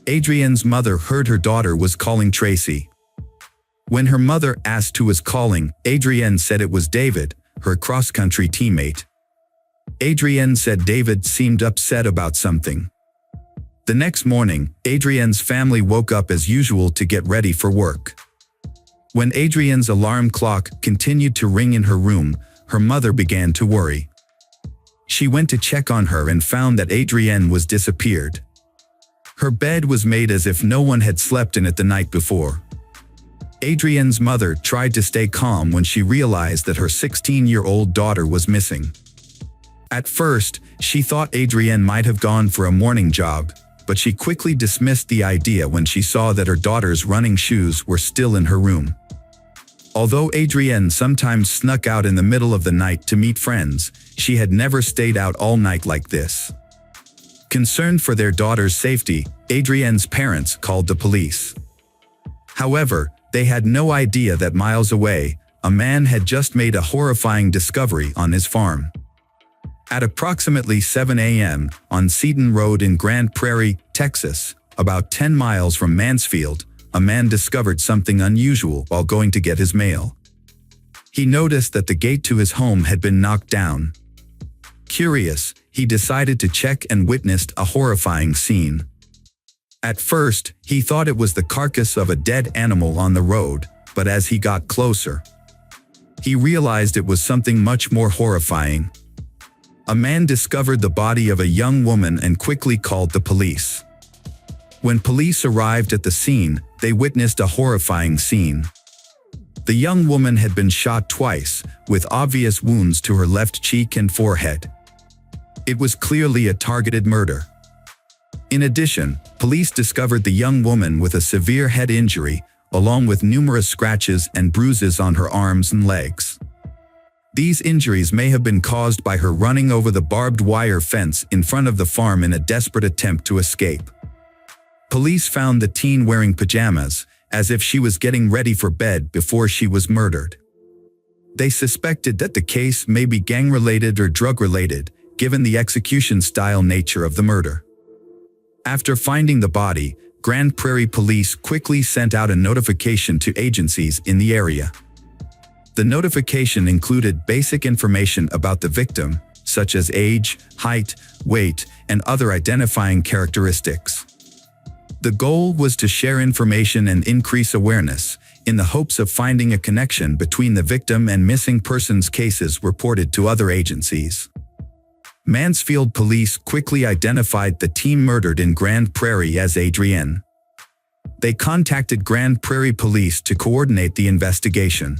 Adrienne's mother heard her daughter was calling Tracy. When her mother asked who was calling, Adrienne said it was David, her cross-country teammate. Adrienne said David seemed upset about something. The next morning, Adrienne's family woke up as usual to get ready for work. When Adrienne's alarm clock continued to ring in her room, her mother began to worry. She went to check on her and found that Adrienne was disappeared. Her bed was made as if no one had slept in it the night before. Adrienne's mother tried to stay calm when she realized that her 16-year-old daughter was missing. At first, she thought Adrienne might have gone for a morning jog, but she quickly dismissed the idea when she saw that her daughter's running shoes were still in her room. Although Adrienne sometimes snuck out in the middle of the night to meet friends, she had never stayed out all night like this. Concerned for their daughter's safety, Adrienne's parents called the police. However, they had no idea that miles away, a man had just made a horrifying discovery on his farm. At approximately 7 a.m., on Seton Road in Grand Prairie, Texas, about 10 miles from Mansfield, a man discovered something unusual while going to get his mail. He noticed that the gate to his home had been knocked down. Curious, he decided to check and witnessed a horrifying scene. At first, he thought it was the carcass of a dead animal on the road, but as he got closer, he realized it was something much more horrifying. A man discovered the body of a young woman and quickly called the police. When police arrived at the scene, they witnessed a horrifying scene. The young woman had been shot twice, with obvious wounds to her left cheek and forehead. It was clearly a targeted murder. In addition, police discovered the young woman with a severe head injury, along with numerous scratches and bruises on her arms and legs. These injuries may have been caused by her running over the barbed wire fence in front of the farm in a desperate attempt to escape. Police found the teen wearing pajamas, as if she was getting ready for bed before she was murdered. They suspected that the case may be gang-related or drug-related, given the execution-style nature of the murder. After finding the body, Grand Prairie Police quickly sent out a notification to agencies in the area. The notification included basic information about the victim, such as age, height, weight, and other identifying characteristics. The goal was to share information and increase awareness, in the hopes of finding a connection between the victim and missing persons cases reported to other agencies. Mansfield police quickly identified the teen murdered in Grand Prairie as Adrienne. They contacted Grand Prairie Police to coordinate the investigation.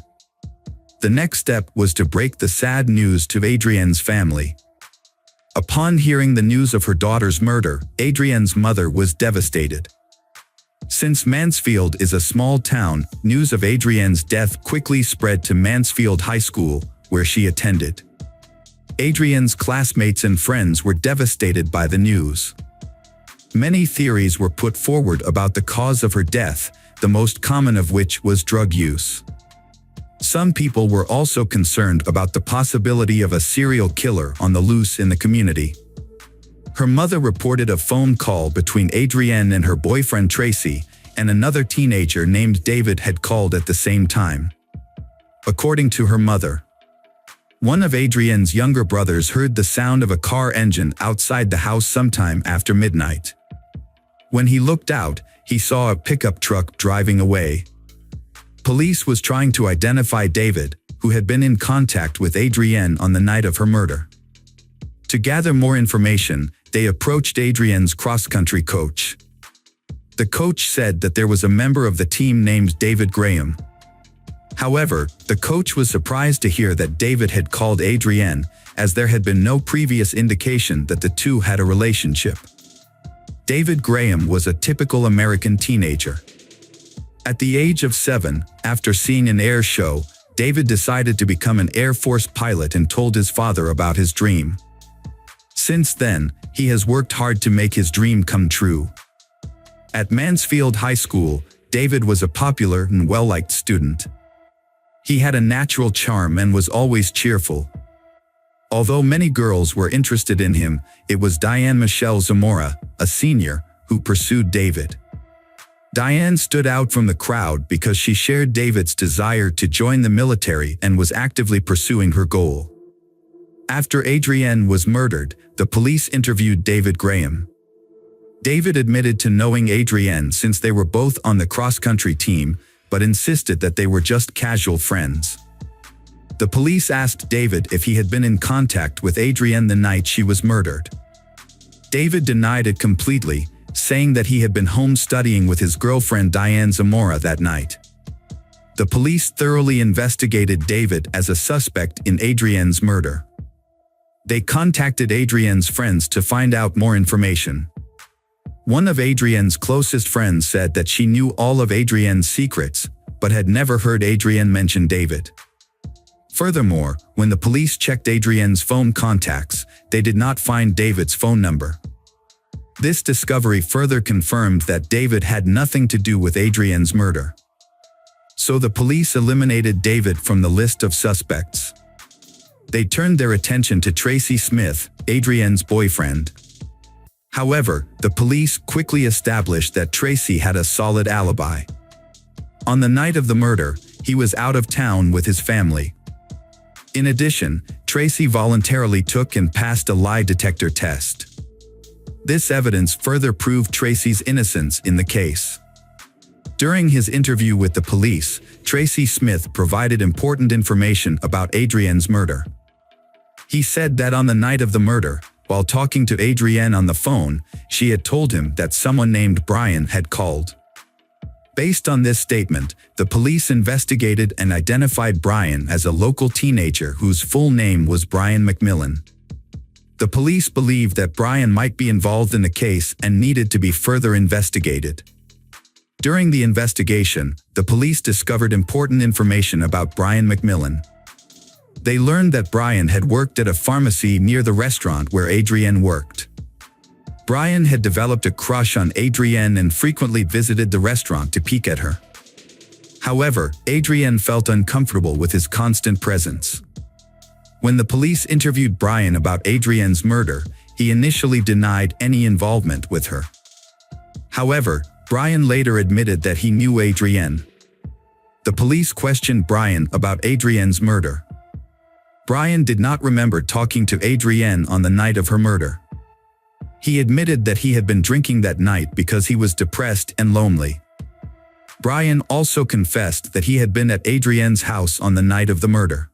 The next step was to break the sad news to Adrienne's family. Upon hearing the news of her daughter's murder, Adrienne's mother was devastated. Since Mansfield is a small town, news of Adrienne's death quickly spread to Mansfield High School, where she attended. Adrienne's classmates and friends were devastated by the news. Many theories were put forward about the cause of her death, the most common of which was drug use. Some people were also concerned about the possibility of a serial killer on the loose in the community. Her mother reported a phone call between Adrienne and her boyfriend Tracy, and another teenager named David had called at the same time. According to her mother, one of Adrienne's younger brothers heard the sound of a car engine outside the house sometime after midnight. When he looked out, he saw a pickup truck driving away. Police was trying to identify David, who had been in contact with Adrienne on the night of her murder. To gather more information, they approached Adrienne's cross-country coach. The coach said that there was a member of the team named David Graham. However, the coach was surprised to hear that David had called Adrienne, as there had been no previous indication that the two had a relationship. David Graham was a typical American teenager. At the age of 7, after seeing an air show, David decided to become an Air Force pilot and told his father about his dream. Since then, he has worked hard to make his dream come true. At Mansfield High School, David was a popular and well-liked student. He had a natural charm and was always cheerful. Although many girls were interested in him, it was Diane Michelle Zamora, a senior, who pursued David. Diane stood out from the crowd because she shared David's desire to join the military and was actively pursuing her goal. After Adrienne was murdered, the police interviewed David Graham. David admitted to knowing Adrienne since they were both on the cross-country team, but insisted that they were just casual friends. The police asked David if he had been in contact with Adrienne the night she was murdered. David denied it completely, saying that he had been home studying with his girlfriend Diane Zamora that night. The police thoroughly investigated David as a suspect in Adrienne's murder. They contacted Adrienne's friends to find out more information. One of Adrienne's closest friends said that she knew all of Adrienne's secrets, but had never heard Adrienne mention David. Furthermore, when the police checked Adrienne's phone contacts, they did not find David's phone number. This discovery further confirmed that David had nothing to do with Adrienne's murder. So the police eliminated David from the list of suspects. They turned their attention to Tracy Smith, Adrienne's boyfriend. However, the police quickly established that Tracy had a solid alibi. On the night of the murder, he was out of town with his family. In addition, Tracy voluntarily took and passed a lie detector test. This evidence further proved Tracy's innocence in the case. During his interview with the police, Tracy Smith provided important information about Adrienne's murder. He said that on the night of the murder, while talking to Adrienne on the phone, she had told him that someone named Brian had called. Based on this statement, the police investigated and identified Brian as a local teenager whose full name was Brian McMillan. The police believed that Brian might be involved in the case and needed to be further investigated. During the investigation, the police discovered important information about Brian McMillan. They learned that Brian had worked at a pharmacy near the restaurant where Adrienne worked. Brian had developed a crush on Adrienne and frequently visited the restaurant to peek at her. However, Adrienne felt uncomfortable with his constant presence. When the police interviewed Brian about Adrienne's murder, he initially denied any involvement with her. However, Brian later admitted that he knew Adrienne. The police questioned Brian about Adrienne's murder. Brian did not remember talking to Adrienne on the night of her murder. He admitted that he had been drinking that night because he was depressed and lonely. Brian also confessed that he had been at Adrienne's house on the night of the murder.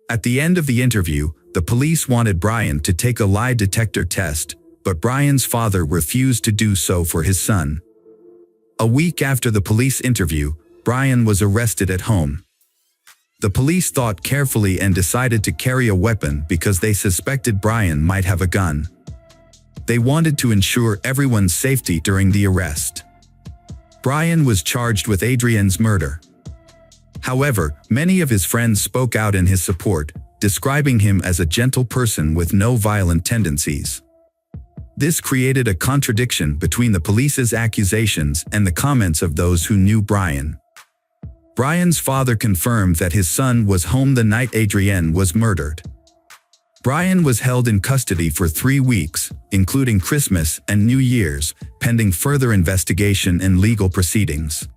At the end of the interview, the police wanted Brian to take a lie detector test, but Brian's father refused to do so for his son. A week after the police interview, Brian was arrested at home. The police thought carefully and decided to carry a weapon because they suspected Brian might have a gun. They wanted to ensure everyone's safety during the arrest. Brian was charged with Adrienne's murder. However, many of his friends spoke out in his support, describing him as a gentle person with no violent tendencies. This created a contradiction between the police's accusations and the comments of those who knew Brian. Brian's father confirmed that his son was home the night Adrienne was murdered. Brian was held in custody for 3 weeks, including Christmas and New Year's, pending further investigation and legal proceedings.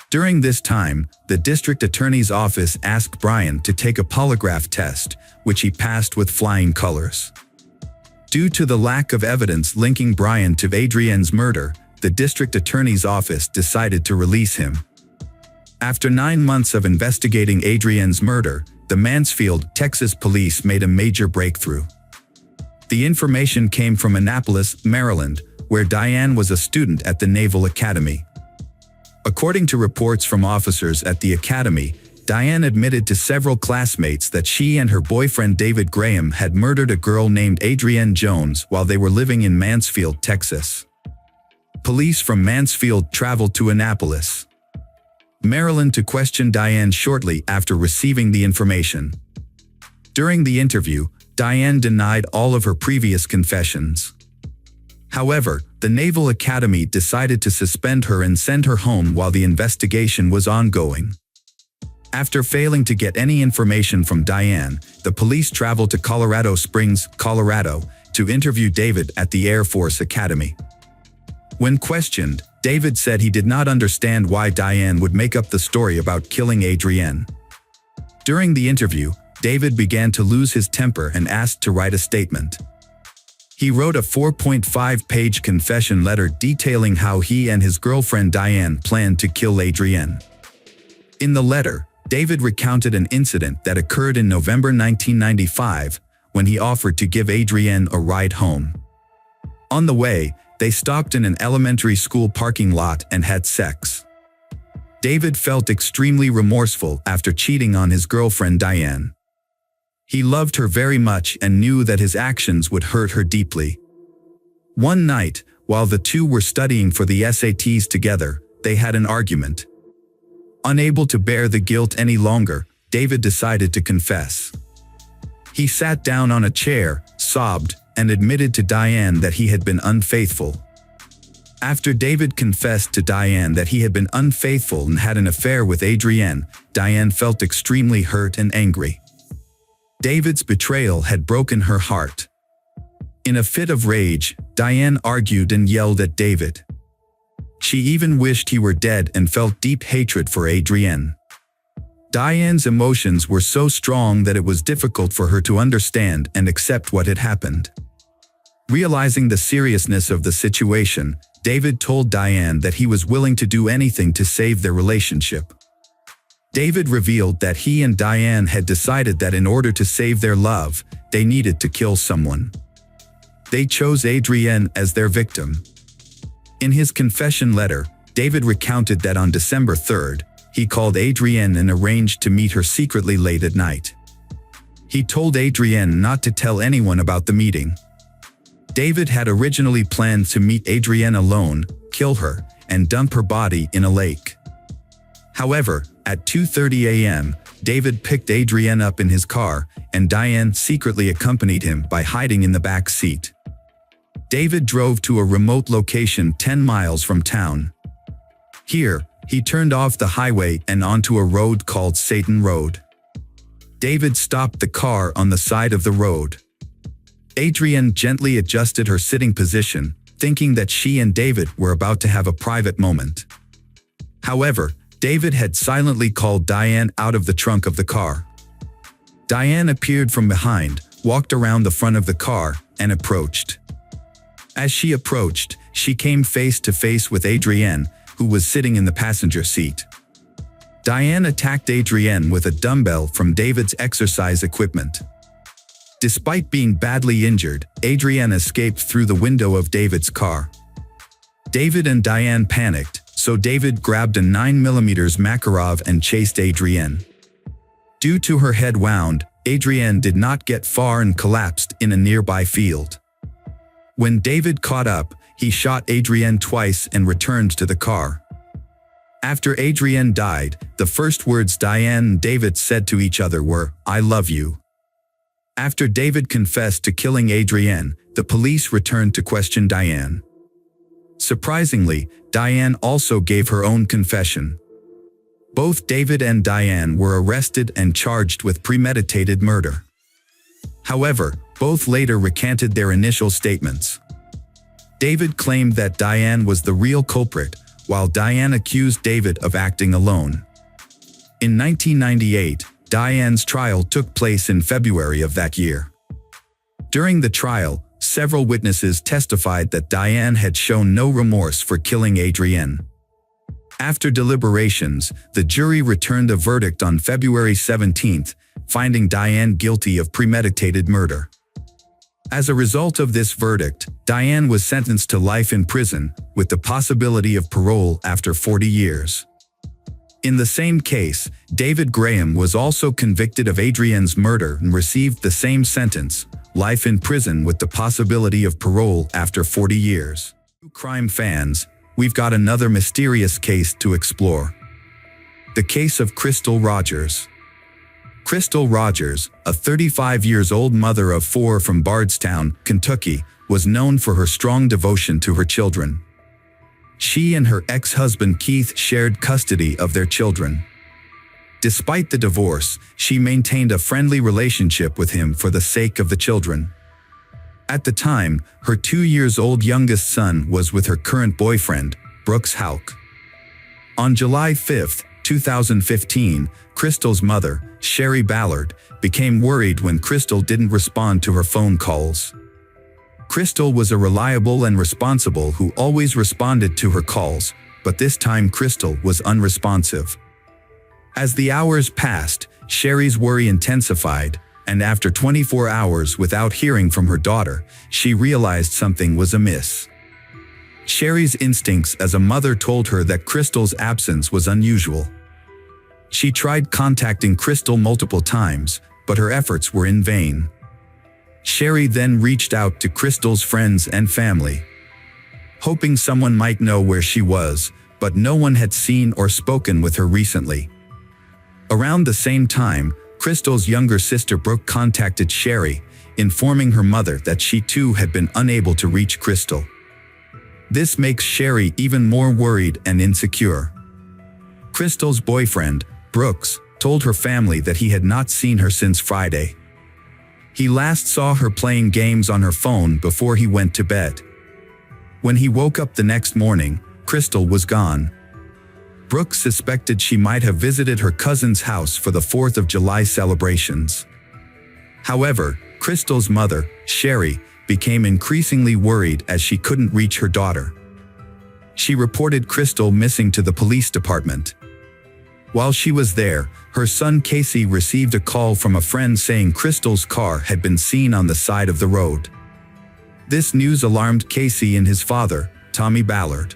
During this time, the district attorney's office asked Brian to take a polygraph test, which he passed with flying colors. Due to the lack of evidence linking Brian to Adrienne's murder, the district attorney's office decided to release him. After 9 months of investigating Adrienne's murder, the Mansfield, Texas police made a major breakthrough. The information came from Annapolis, Maryland, where Diane was a student at the Naval Academy. According to reports from officers at the academy, Diane admitted to several classmates that she and her boyfriend David Graham had murdered a girl named Adrienne Jones while they were living in Mansfield, Texas. Police from Mansfield traveled to Annapolis, Maryland to question Diane shortly after receiving the information. During the interview, Diane denied all of her previous confessions. However, the Naval Academy decided to suspend her and send her home while the investigation was ongoing. After failing to get any information from Diane, the police traveled to Colorado Springs, Colorado, to interview David at the Air Force Academy. When questioned, David said he did not understand why Diane would make up the story about killing Adrienne. During the interview, David began to lose his temper and asked to write a statement. He wrote a 4.5-page confession letter detailing how he and his girlfriend Diane planned to kill Adrienne. In the letter, David recounted an incident that occurred in November 1995, when he offered to give Adrienne a ride home. On the way, they stopped in an elementary school parking lot and had sex. David felt extremely remorseful after cheating on his girlfriend Diane. He loved her very much and knew that his actions would hurt her deeply. One night, while the two were studying for the SATs together, they had an argument. Unable to bear the guilt any longer, David decided to confess. He sat down on a chair, sobbed, and admitted to Diane that he had been unfaithful. After David confessed to Diane that he had been unfaithful and had an affair with Adrienne, Diane felt extremely hurt and angry. David's betrayal had broken her heart. In a fit of rage, Diane argued and yelled at David. She even wished he were dead and felt deep hatred for Adrienne. Diane's emotions were so strong that it was difficult for her to understand and accept what had happened. Realizing the seriousness of the situation, David told Diane that he was willing to do anything to save their relationship. David revealed that he and Diane had decided that in order to save their love, they needed to kill someone. They chose Adrienne as their victim. In his confession letter, David recounted that on December 3rd, he called Adrienne and arranged to meet her secretly late at night. He told Adrienne not to tell anyone about the meeting. David had originally planned to meet Adrienne alone, kill her, and dump her body in a lake. However, at 2:30 a.m., David picked Adrienne up in his car, and Diane secretly accompanied him by hiding in the back seat. David drove to a remote location 10 miles from town. Here, he turned off the highway and onto a road called Satan Road. David stopped the car on the side of the road. Adrienne gently adjusted her sitting position, thinking that she and David were about to have a private moment. However, David had silently called Diane out of the trunk of the car. Diane appeared from behind, walked around the front of the car, and approached. As she approached, she came face to face with Adrienne, who was sitting in the passenger seat. Diane attacked Adrienne with a dumbbell from David's exercise equipment. Despite being badly injured, Adrienne escaped through the window of David's car. David and Diane panicked, so David grabbed a 9mm Makarov and chased Adrienne. Due to her head wound, Adrienne did not get far and collapsed in a nearby field. When David caught up, he shot Adrienne twice and returned to the car. After Adrienne died, the first words Diane and David said to each other were, "I love you." After David confessed to killing Adrienne, the police returned to question Diane. Surprisingly, Diane also gave her own confession. Both David and Diane were arrested and charged with premeditated murder. However, both later recanted their initial statements. David claimed that Diane was the real culprit, while Diane accused David of acting alone. In 1998, Diane's trial took place in February of that year. During the trial, several witnesses testified that Diane had shown no remorse for killing Adrienne. After deliberations, the jury returned a verdict on February 17, finding Diane guilty of premeditated murder. As a result of this verdict, Diane was sentenced to life in prison, with the possibility of parole after 40 years. In the same case, David Graham was also convicted of Adrienne's murder and received the same sentence, life in prison with the possibility of parole after 40 years. Crime fans, we've got another mysterious case to explore. The case of Crystal Rogers. Crystal Rogers, a 35-year-old mother of 4 from Bardstown, Kentucky, was known for her strong devotion to her children. She and her ex-husband Keith shared custody of their children. Despite the divorce, she maintained a friendly relationship with him for the sake of the children. At the time, her 2-year-old youngest son was with her current boyfriend, Brooks Houck. On July 5, 2015, Crystal's mother, Sherry Ballard, became worried when Crystal didn't respond to her phone calls. Crystal was a reliable and responsible who always responded to her calls, but this time Crystal was unresponsive. As the hours passed, Sherry's worry intensified, and after 24 hours without hearing from her daughter, she realized something was amiss. Sherry's instincts as a mother told her that Crystal's absence was unusual. She tried contacting Crystal multiple times, but her efforts were in vain. Sherry then reached out to Crystal's friends and family, hoping someone might know where she was, but no one had seen or spoken with her recently. Around the same time, Crystal's younger sister Brooke contacted Sherry, informing her mother that she too had been unable to reach Crystal. This makes Sherry even more worried and insecure. Crystal's boyfriend, Brooks, told her family that he had not seen her since Friday. He last saw her playing games on her phone before he went to bed. When he woke up the next morning, Crystal was gone. Brooks suspected she might have visited her cousin's house for the 4th of July celebrations. However, Crystal's mother, Sherry, became increasingly worried as she couldn't reach her daughter. She reported Crystal missing to the police department. While she was there, her son Casey received a call from a friend saying Crystal's car had been seen on the side of the road. This news alarmed Casey and his father, Tommy Ballard.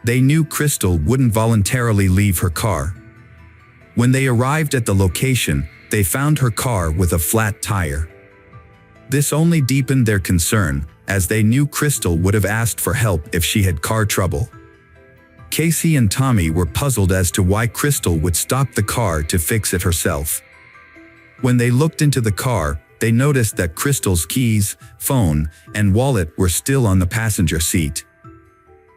They knew Crystal wouldn't voluntarily leave her car. When they arrived at the location, they found her car with a flat tire. This only deepened their concern, as they knew Crystal would have asked for help if she had car trouble. Casey and Tommy were puzzled as to why Crystal would stop the car to fix it herself. When they looked into the car, they noticed that Crystal's keys, phone, and wallet were still on the passenger seat.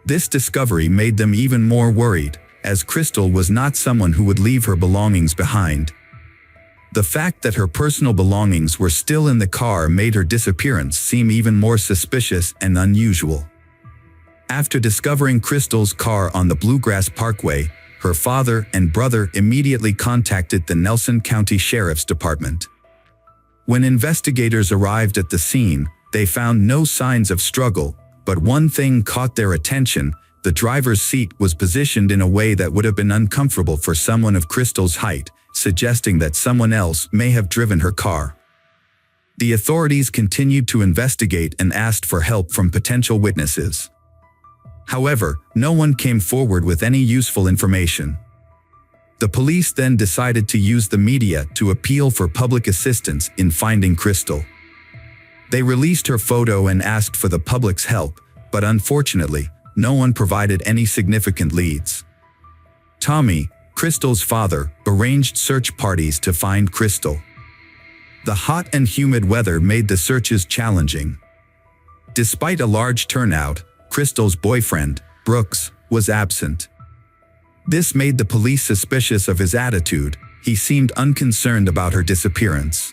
This discovery made them even more worried, as Crystal was not someone who would leave her belongings behind. The fact that her personal belongings were still in the car made her disappearance seem even more suspicious and unusual. After discovering Crystal's car on the Bluegrass Parkway, her father and brother immediately contacted the Nelson County Sheriff's Department. When investigators arrived at the scene, they found no signs of struggle, but one thing caught their attention: the driver's seat was positioned in a way that would have been uncomfortable for someone of Crystal's height, suggesting that someone else may have driven her car. The authorities continued to investigate and asked for help from potential witnesses. However, no one came forward with any useful information. The police then decided to use the media to appeal for public assistance in finding Crystal. They released her photo and asked for the public's help, but unfortunately, no one provided any significant leads. Tommy, Crystal's father, arranged search parties to find Crystal. The hot and humid weather made the searches challenging. Despite a large turnout, Crystal's boyfriend, Brooks, was absent. This made the police suspicious of his attitude. He seemed unconcerned about her disappearance.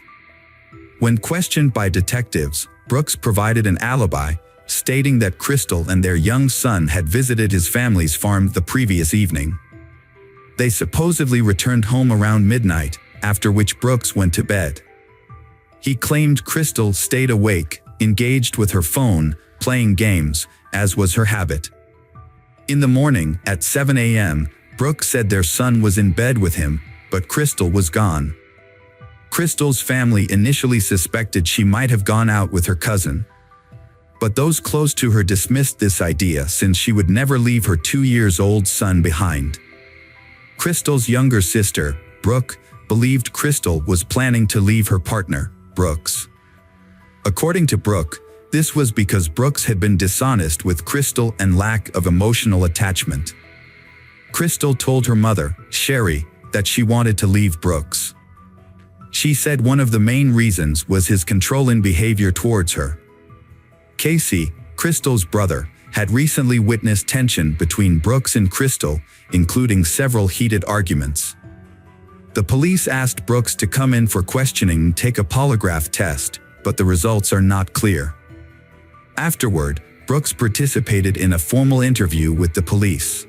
When questioned by detectives, Brooks provided an alibi, stating that Crystal and their young son had visited his family's farm the previous evening. They supposedly returned home around midnight, after which Brooks went to bed. He claimed Crystal stayed awake, engaged with her phone, playing games, as was her habit. In the morning, at 7 a.m., Brooks said their son was in bed with him, but Crystal was gone. Crystal's family initially suspected she might have gone out with her cousin. But those close to her dismissed this idea since she would never leave her 2-year-old son behind. Crystal's younger sister, Brooke, believed Crystal was planning to leave her partner, Brooks. According to Brooke, this was because Brooks had been dishonest with Crystal and lack of emotional attachment. Crystal told her mother, Sherry, that she wanted to leave Brooks. She said one of the main reasons was his controlling behavior towards her. Casey, Crystal's brother, had recently witnessed tension between Brooks and Crystal, including several heated arguments. The police asked Brooks to come in for questioning and take a polygraph test, but the results are not clear. Afterward, Brooks participated in a formal interview with the police.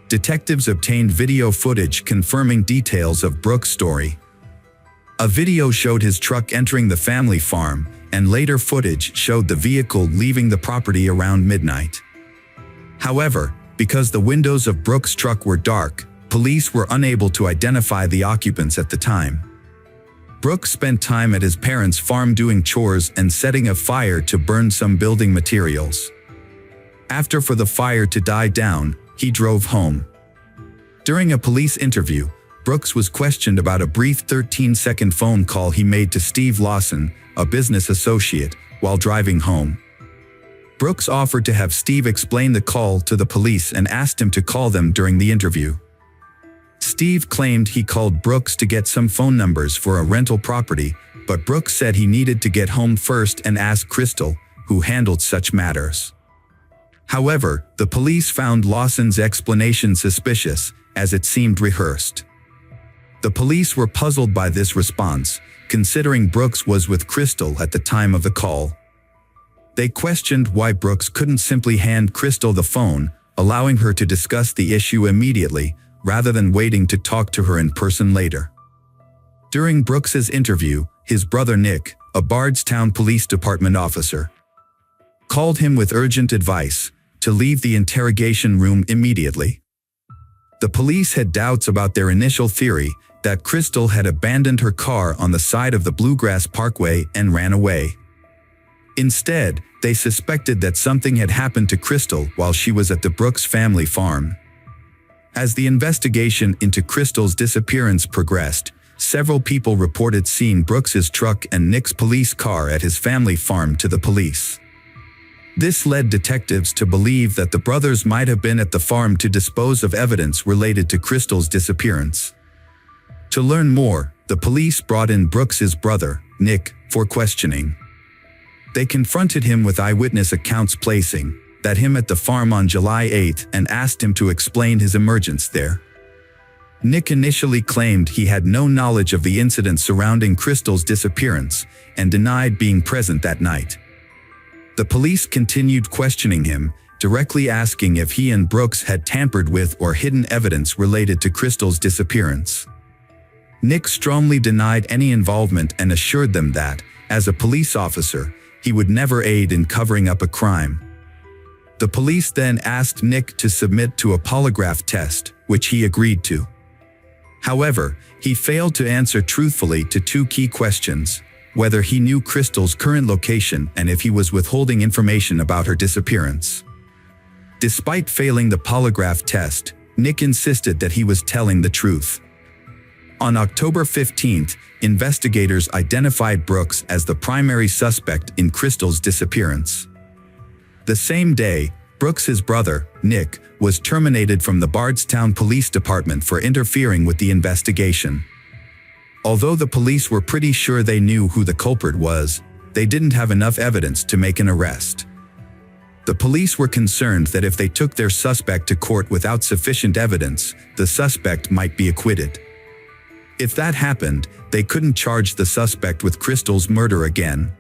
Detectives obtained video footage confirming details of Brooks' story. A video showed his truck entering the family farm, and later footage showed the vehicle leaving the property around midnight. However, because the windows of Brooks' truck were dark, police were unable to identify the occupants at the time. Brooks spent time at his parents' farm doing chores and setting a fire to burn some building materials. After for the fire to die down, he drove home. During a police interview, Brooks was questioned about a brief 13-second phone call he made to Steve Lawson, a business associate, while driving home. Brooks offered to have Steve explain the call to the police and asked him to call them during the interview. Steve claimed he called Brooks to get some phone numbers for a rental property, but Brooks said he needed to get home first and ask Crystal, who handled such matters. However, the police found Lawson's explanation suspicious, as it seemed rehearsed. The police were puzzled by this response, considering Brooks was with Crystal at the time of the call. They questioned why Brooks couldn't simply hand Crystal the phone, allowing her to discuss the issue immediately, rather than waiting to talk to her in person later. During Brooks's interview, his brother Nick, a Bardstown Police Department officer, called him with urgent advice to leave the interrogation room immediately. The police had doubts about their initial theory that Crystal had abandoned her car on the side of the Bluegrass Parkway and ran away. Instead, they suspected that something had happened to Crystal while she was at the Brooks family farm. As the investigation into Crystal's disappearance progressed, several people reported seeing Brooks's truck and Nick's police car at his family farm to the police. This led detectives to believe that the brothers might have been at the farm to dispose of evidence related to Crystal's disappearance. To learn more, the police brought in Brooks's brother, Nick, for questioning. They confronted him with eyewitness accounts placing that him at the farm on July 8 and asked him to explain his emergence there. Nick initially claimed he had no knowledge of the incident surrounding Crystal's disappearance and denied being present that night. The police continued questioning him, directly asking if he and Brooks had tampered with or hidden evidence related to Crystal's disappearance. Nick strongly denied any involvement and assured them that, as a police officer, he would never aid in covering up a crime. The police then asked Nick to submit to a polygraph test, which he agreed to. However, he failed to answer truthfully to two key questions: whether he knew Crystal's current location and if he was withholding information about her disappearance. Despite failing the polygraph test, Nick insisted that he was telling the truth. On October 15th, investigators identified Brooks as the primary suspect in Crystal's disappearance. The same day, Brooks's brother, Nick, was terminated from the Bardstown Police Department for interfering with the investigation. Although the police were pretty sure they knew who the culprit was, they didn't have enough evidence to make an arrest. The police were concerned that if they took their suspect to court without sufficient evidence, the suspect might be acquitted. If that happened, they couldn't charge the suspect with Crystal's murder again.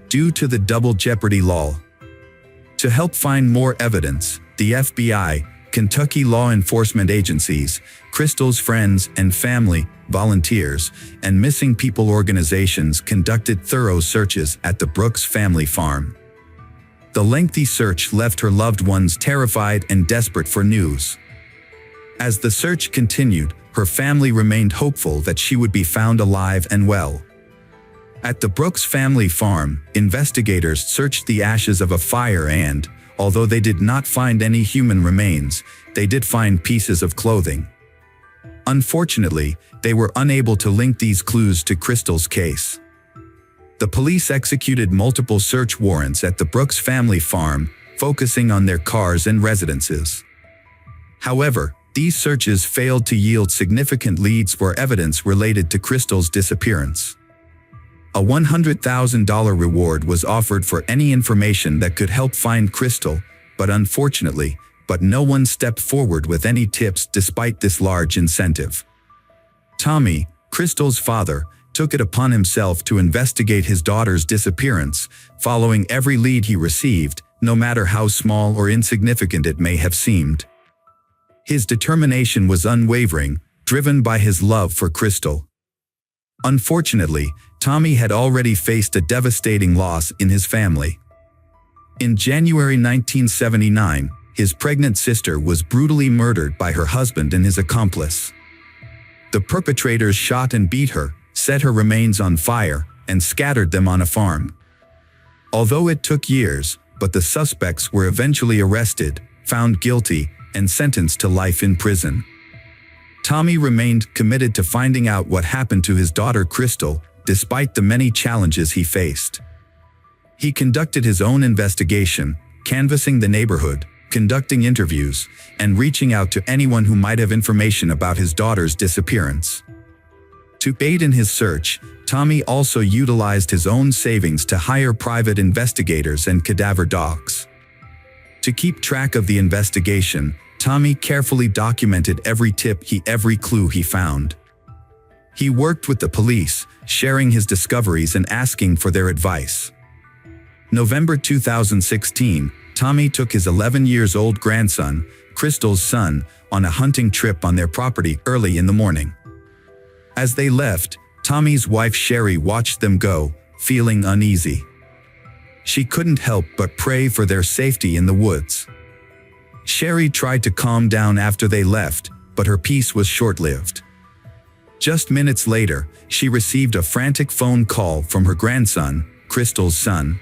Due to the double jeopardy law. To help find more evidence, the FBI, Kentucky law enforcement agencies, Crystal's friends and family, volunteers, and missing people organizations conducted thorough searches at the Brooks family farm. The lengthy search left her loved ones terrified and desperate for news. As the search continued, her family remained hopeful that she would be found alive and well. At the Brooks family farm, investigators searched the ashes of a fire and, although they did not find any human remains, they did find pieces of clothing. Unfortunately, they were unable to link these clues to Crystal's case. The police executed multiple search warrants at the Brooks family farm, focusing on their cars and residences. However, these searches failed to yield significant leads or evidence related to Crystal's disappearance. A $100,000 reward was offered for any information that could help find Crystal, but unfortunately, no one stepped forward with any tips despite this large incentive. Tommy, Crystal's father, took it upon himself to investigate his daughter's disappearance, following every lead he received, no matter how small or insignificant it may have seemed. His determination was unwavering, driven by his love for Crystal. Unfortunately, Tommy had already faced a devastating loss in his family. In January 1979, his pregnant sister was brutally murdered by her husband and his accomplice. The perpetrators shot and beat her, set her remains on fire, and scattered them on a farm. Although it took years, the suspects were eventually arrested, found guilty, and sentenced to life in prison. Tommy remained committed to finding out what happened to his daughter Crystal, despite the many challenges he faced. He conducted his own investigation, canvassing the neighborhood, conducting interviews, and reaching out to anyone who might have information about his daughter's disappearance. To aid in his search, Tommy also utilized his own savings to hire private investigators and cadaver dogs. To keep track of the investigation, Tommy carefully documented every every clue he found. He worked with the police, sharing his discoveries and asking for their advice. November 2016, Tommy took his 11-year-old grandson, Crystal's son, on a hunting trip on their property early in the morning. As they left, Tommy's wife Sherry watched them go, feeling uneasy. She couldn't help but pray for their safety in the woods. Sherry tried to calm down after they left, but her peace was short-lived. Just minutes later, she received a frantic phone call from her grandson, Crystal's son.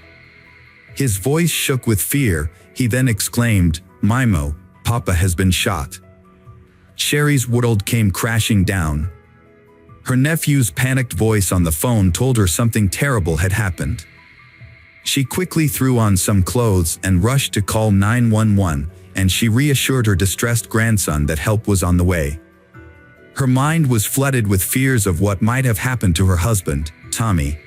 His voice shook with fear. He then exclaimed, "Mimo, Papa has been shot." Sherry's world came crashing down. Her nephew's panicked voice on the phone told her something terrible had happened. She quickly threw on some clothes and rushed to call 911, and she reassured her distressed grandson that help was on the way. Her mind was flooded with fears of what might have happened to her husband, Tommy.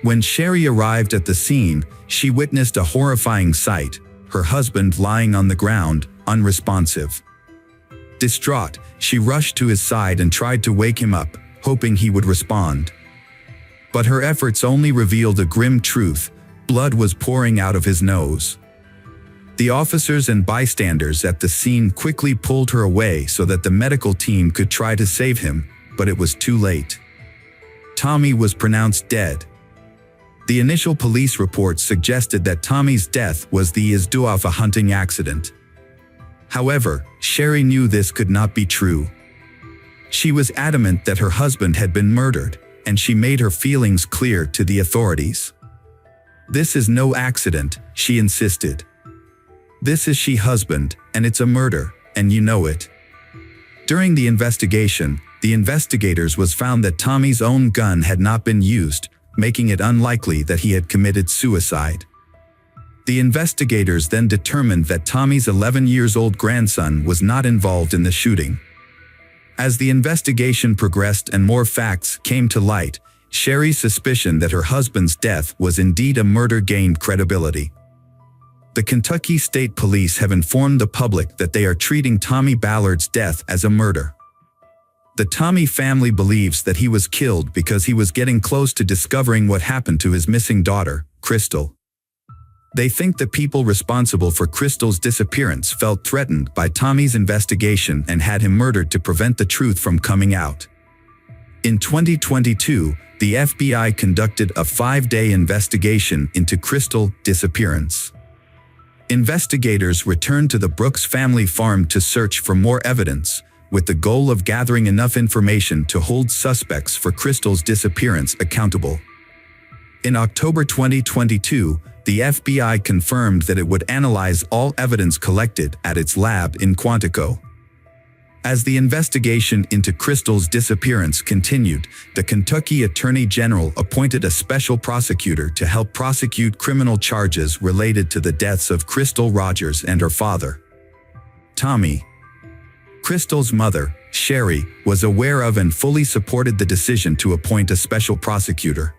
When Sherry arrived at the scene, she witnessed a horrifying sight: her husband lying on the ground, unresponsive. Distraught, she rushed to his side and tried to wake him up, hoping he would respond. But her efforts only revealed a grim truth: blood was pouring out of his nose. The officers and bystanders at the scene quickly pulled her away so that the medical team could try to save him, but it was too late. Tommy was pronounced dead. The initial police reports suggested that Tommy's death was the result of a hunting accident. However, Sherry knew this could not be true. She was adamant that her husband had been murdered, and she made her feelings clear to the authorities. "This is no accident," she insisted. "This is she husband, and it's a murder, and you know it." During the investigation, the investigators was found that Tommy's own gun had not been used, making it unlikely that he had committed suicide. The investigators then determined that Tommy's 11-year-old grandson was not involved in the shooting. As the investigation progressed and more facts came to light, Sherry's suspicion that her husband's death was indeed a murder gained credibility. The Kentucky State Police have informed the public that they are treating Tommy Ballard's death as a murder. The Tommy family believes that he was killed because he was getting close to discovering what happened to his missing daughter, Crystal. They think the people responsible for Crystal's disappearance felt threatened by Tommy's investigation and had him murdered to prevent the truth from coming out. In 2022, the FBI conducted a 5-day investigation into Crystal's disappearance. Investigators returned to the Brooks family farm to search for more evidence, with the goal of gathering enough information to hold suspects for Crystal's disappearance accountable. In October 2022, the FBI confirmed that it would analyze all evidence collected at its lab in Quantico. As the investigation into Crystal's disappearance continued, the Kentucky Attorney General appointed a special prosecutor to help prosecute criminal charges related to the deaths of Crystal Rogers and her father, Tommy. Crystal's mother, Sherry, was aware of and fully supported the decision to appoint a special prosecutor.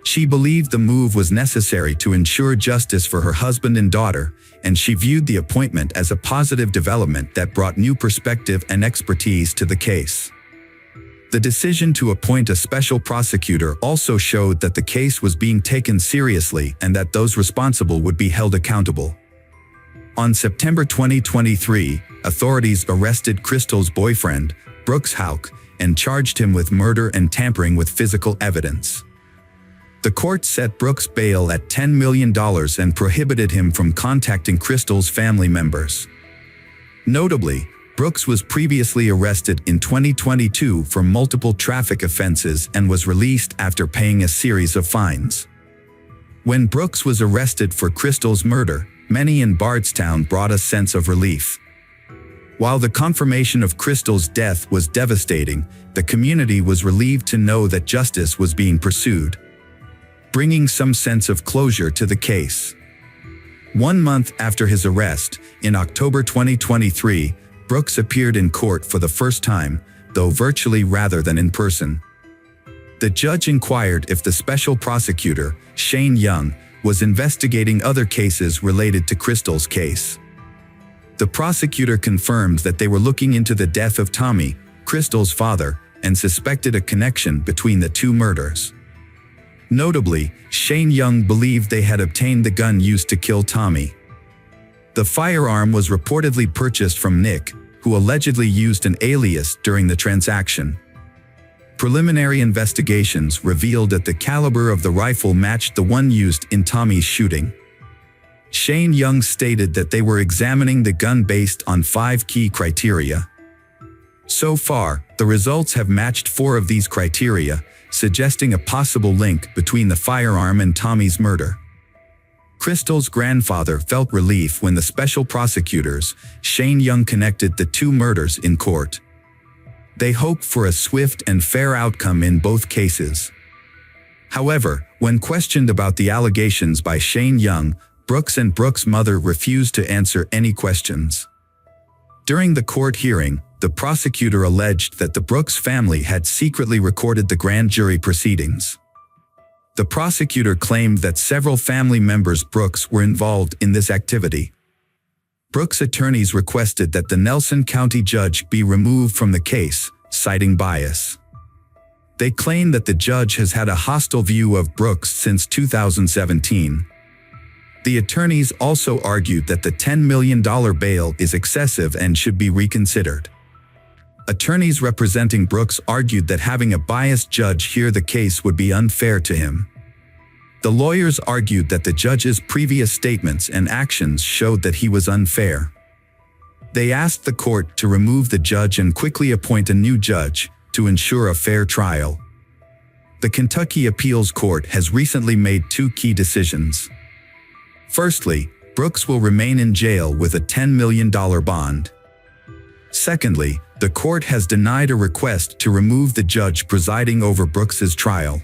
She believed the move was necessary to ensure justice for her husband and daughter, and she viewed the appointment as a positive development that brought new perspective and expertise to the case. The decision to appoint a special prosecutor also showed that the case was being taken seriously and that those responsible would be held accountable. On September 2023, authorities arrested Crystal's boyfriend, Brooks Houck, and charged him with murder and tampering with physical evidence. The court set Brooks bail at $10 million and prohibited him from contacting Crystal's family members. Notably, Brooks was previously arrested in 2022 for multiple traffic offenses and was released after paying a series of fines. When Brooks was arrested for Crystal's murder, many in Bardstown brought a sense of relief. While the confirmation of Crystal's death was devastating, the community was relieved to know that justice was being pursued, bringing some sense of closure to the case. 1 month after his arrest, in October 2023, Brooks appeared in court for the first time, though virtually rather than in person. The judge inquired if the special prosecutor, Shane Young, was investigating other cases related to Crystal's case. The prosecutor confirmed that they were looking into the death of Tommy, Crystal's father, and suspected a connection between the two murders. Notably, Shane Young believed they had obtained the gun used to kill Tommy. The firearm was reportedly purchased from Nick, who allegedly used an alias during the transaction. Preliminary investigations revealed that the caliber of the rifle matched the one used in Tommy's shooting. Shane Young stated that they were examining the gun based on 5 key criteria. So far, the results have matched 4 of these criteria, suggesting a possible link between the firearm and Tommy's murder. Crystal's grandfather felt relief when the special prosecutors, Shane Young, connected the 2 murders in court. They hoped for a swift and fair outcome in both cases. However, when questioned about the allegations by Shane Young, Brooks and Brooks' mother refused to answer any questions. During the court hearing, the prosecutor alleged that the Brooks family had secretly recorded the grand jury proceedings. The prosecutor claimed that several family members Brooks were involved in this activity. Brooks' attorneys requested that the Nelson County judge be removed from the case, citing bias. They claim that the judge has had a hostile view of Brooks since 2017. The attorneys also argued that the $10 million bail is excessive and should be reconsidered. Attorneys representing Brooks argued that having a biased judge hear the case would be unfair to him. The lawyers argued that the judge's previous statements and actions showed that he was unfair. They asked the court to remove the judge and quickly appoint a new judge to ensure a fair trial. The Kentucky Appeals Court has recently made two key decisions. Firstly, Brooks will remain in jail with a $10 million bond. Secondly, the court has denied a request to remove the judge presiding over Brooks's trial.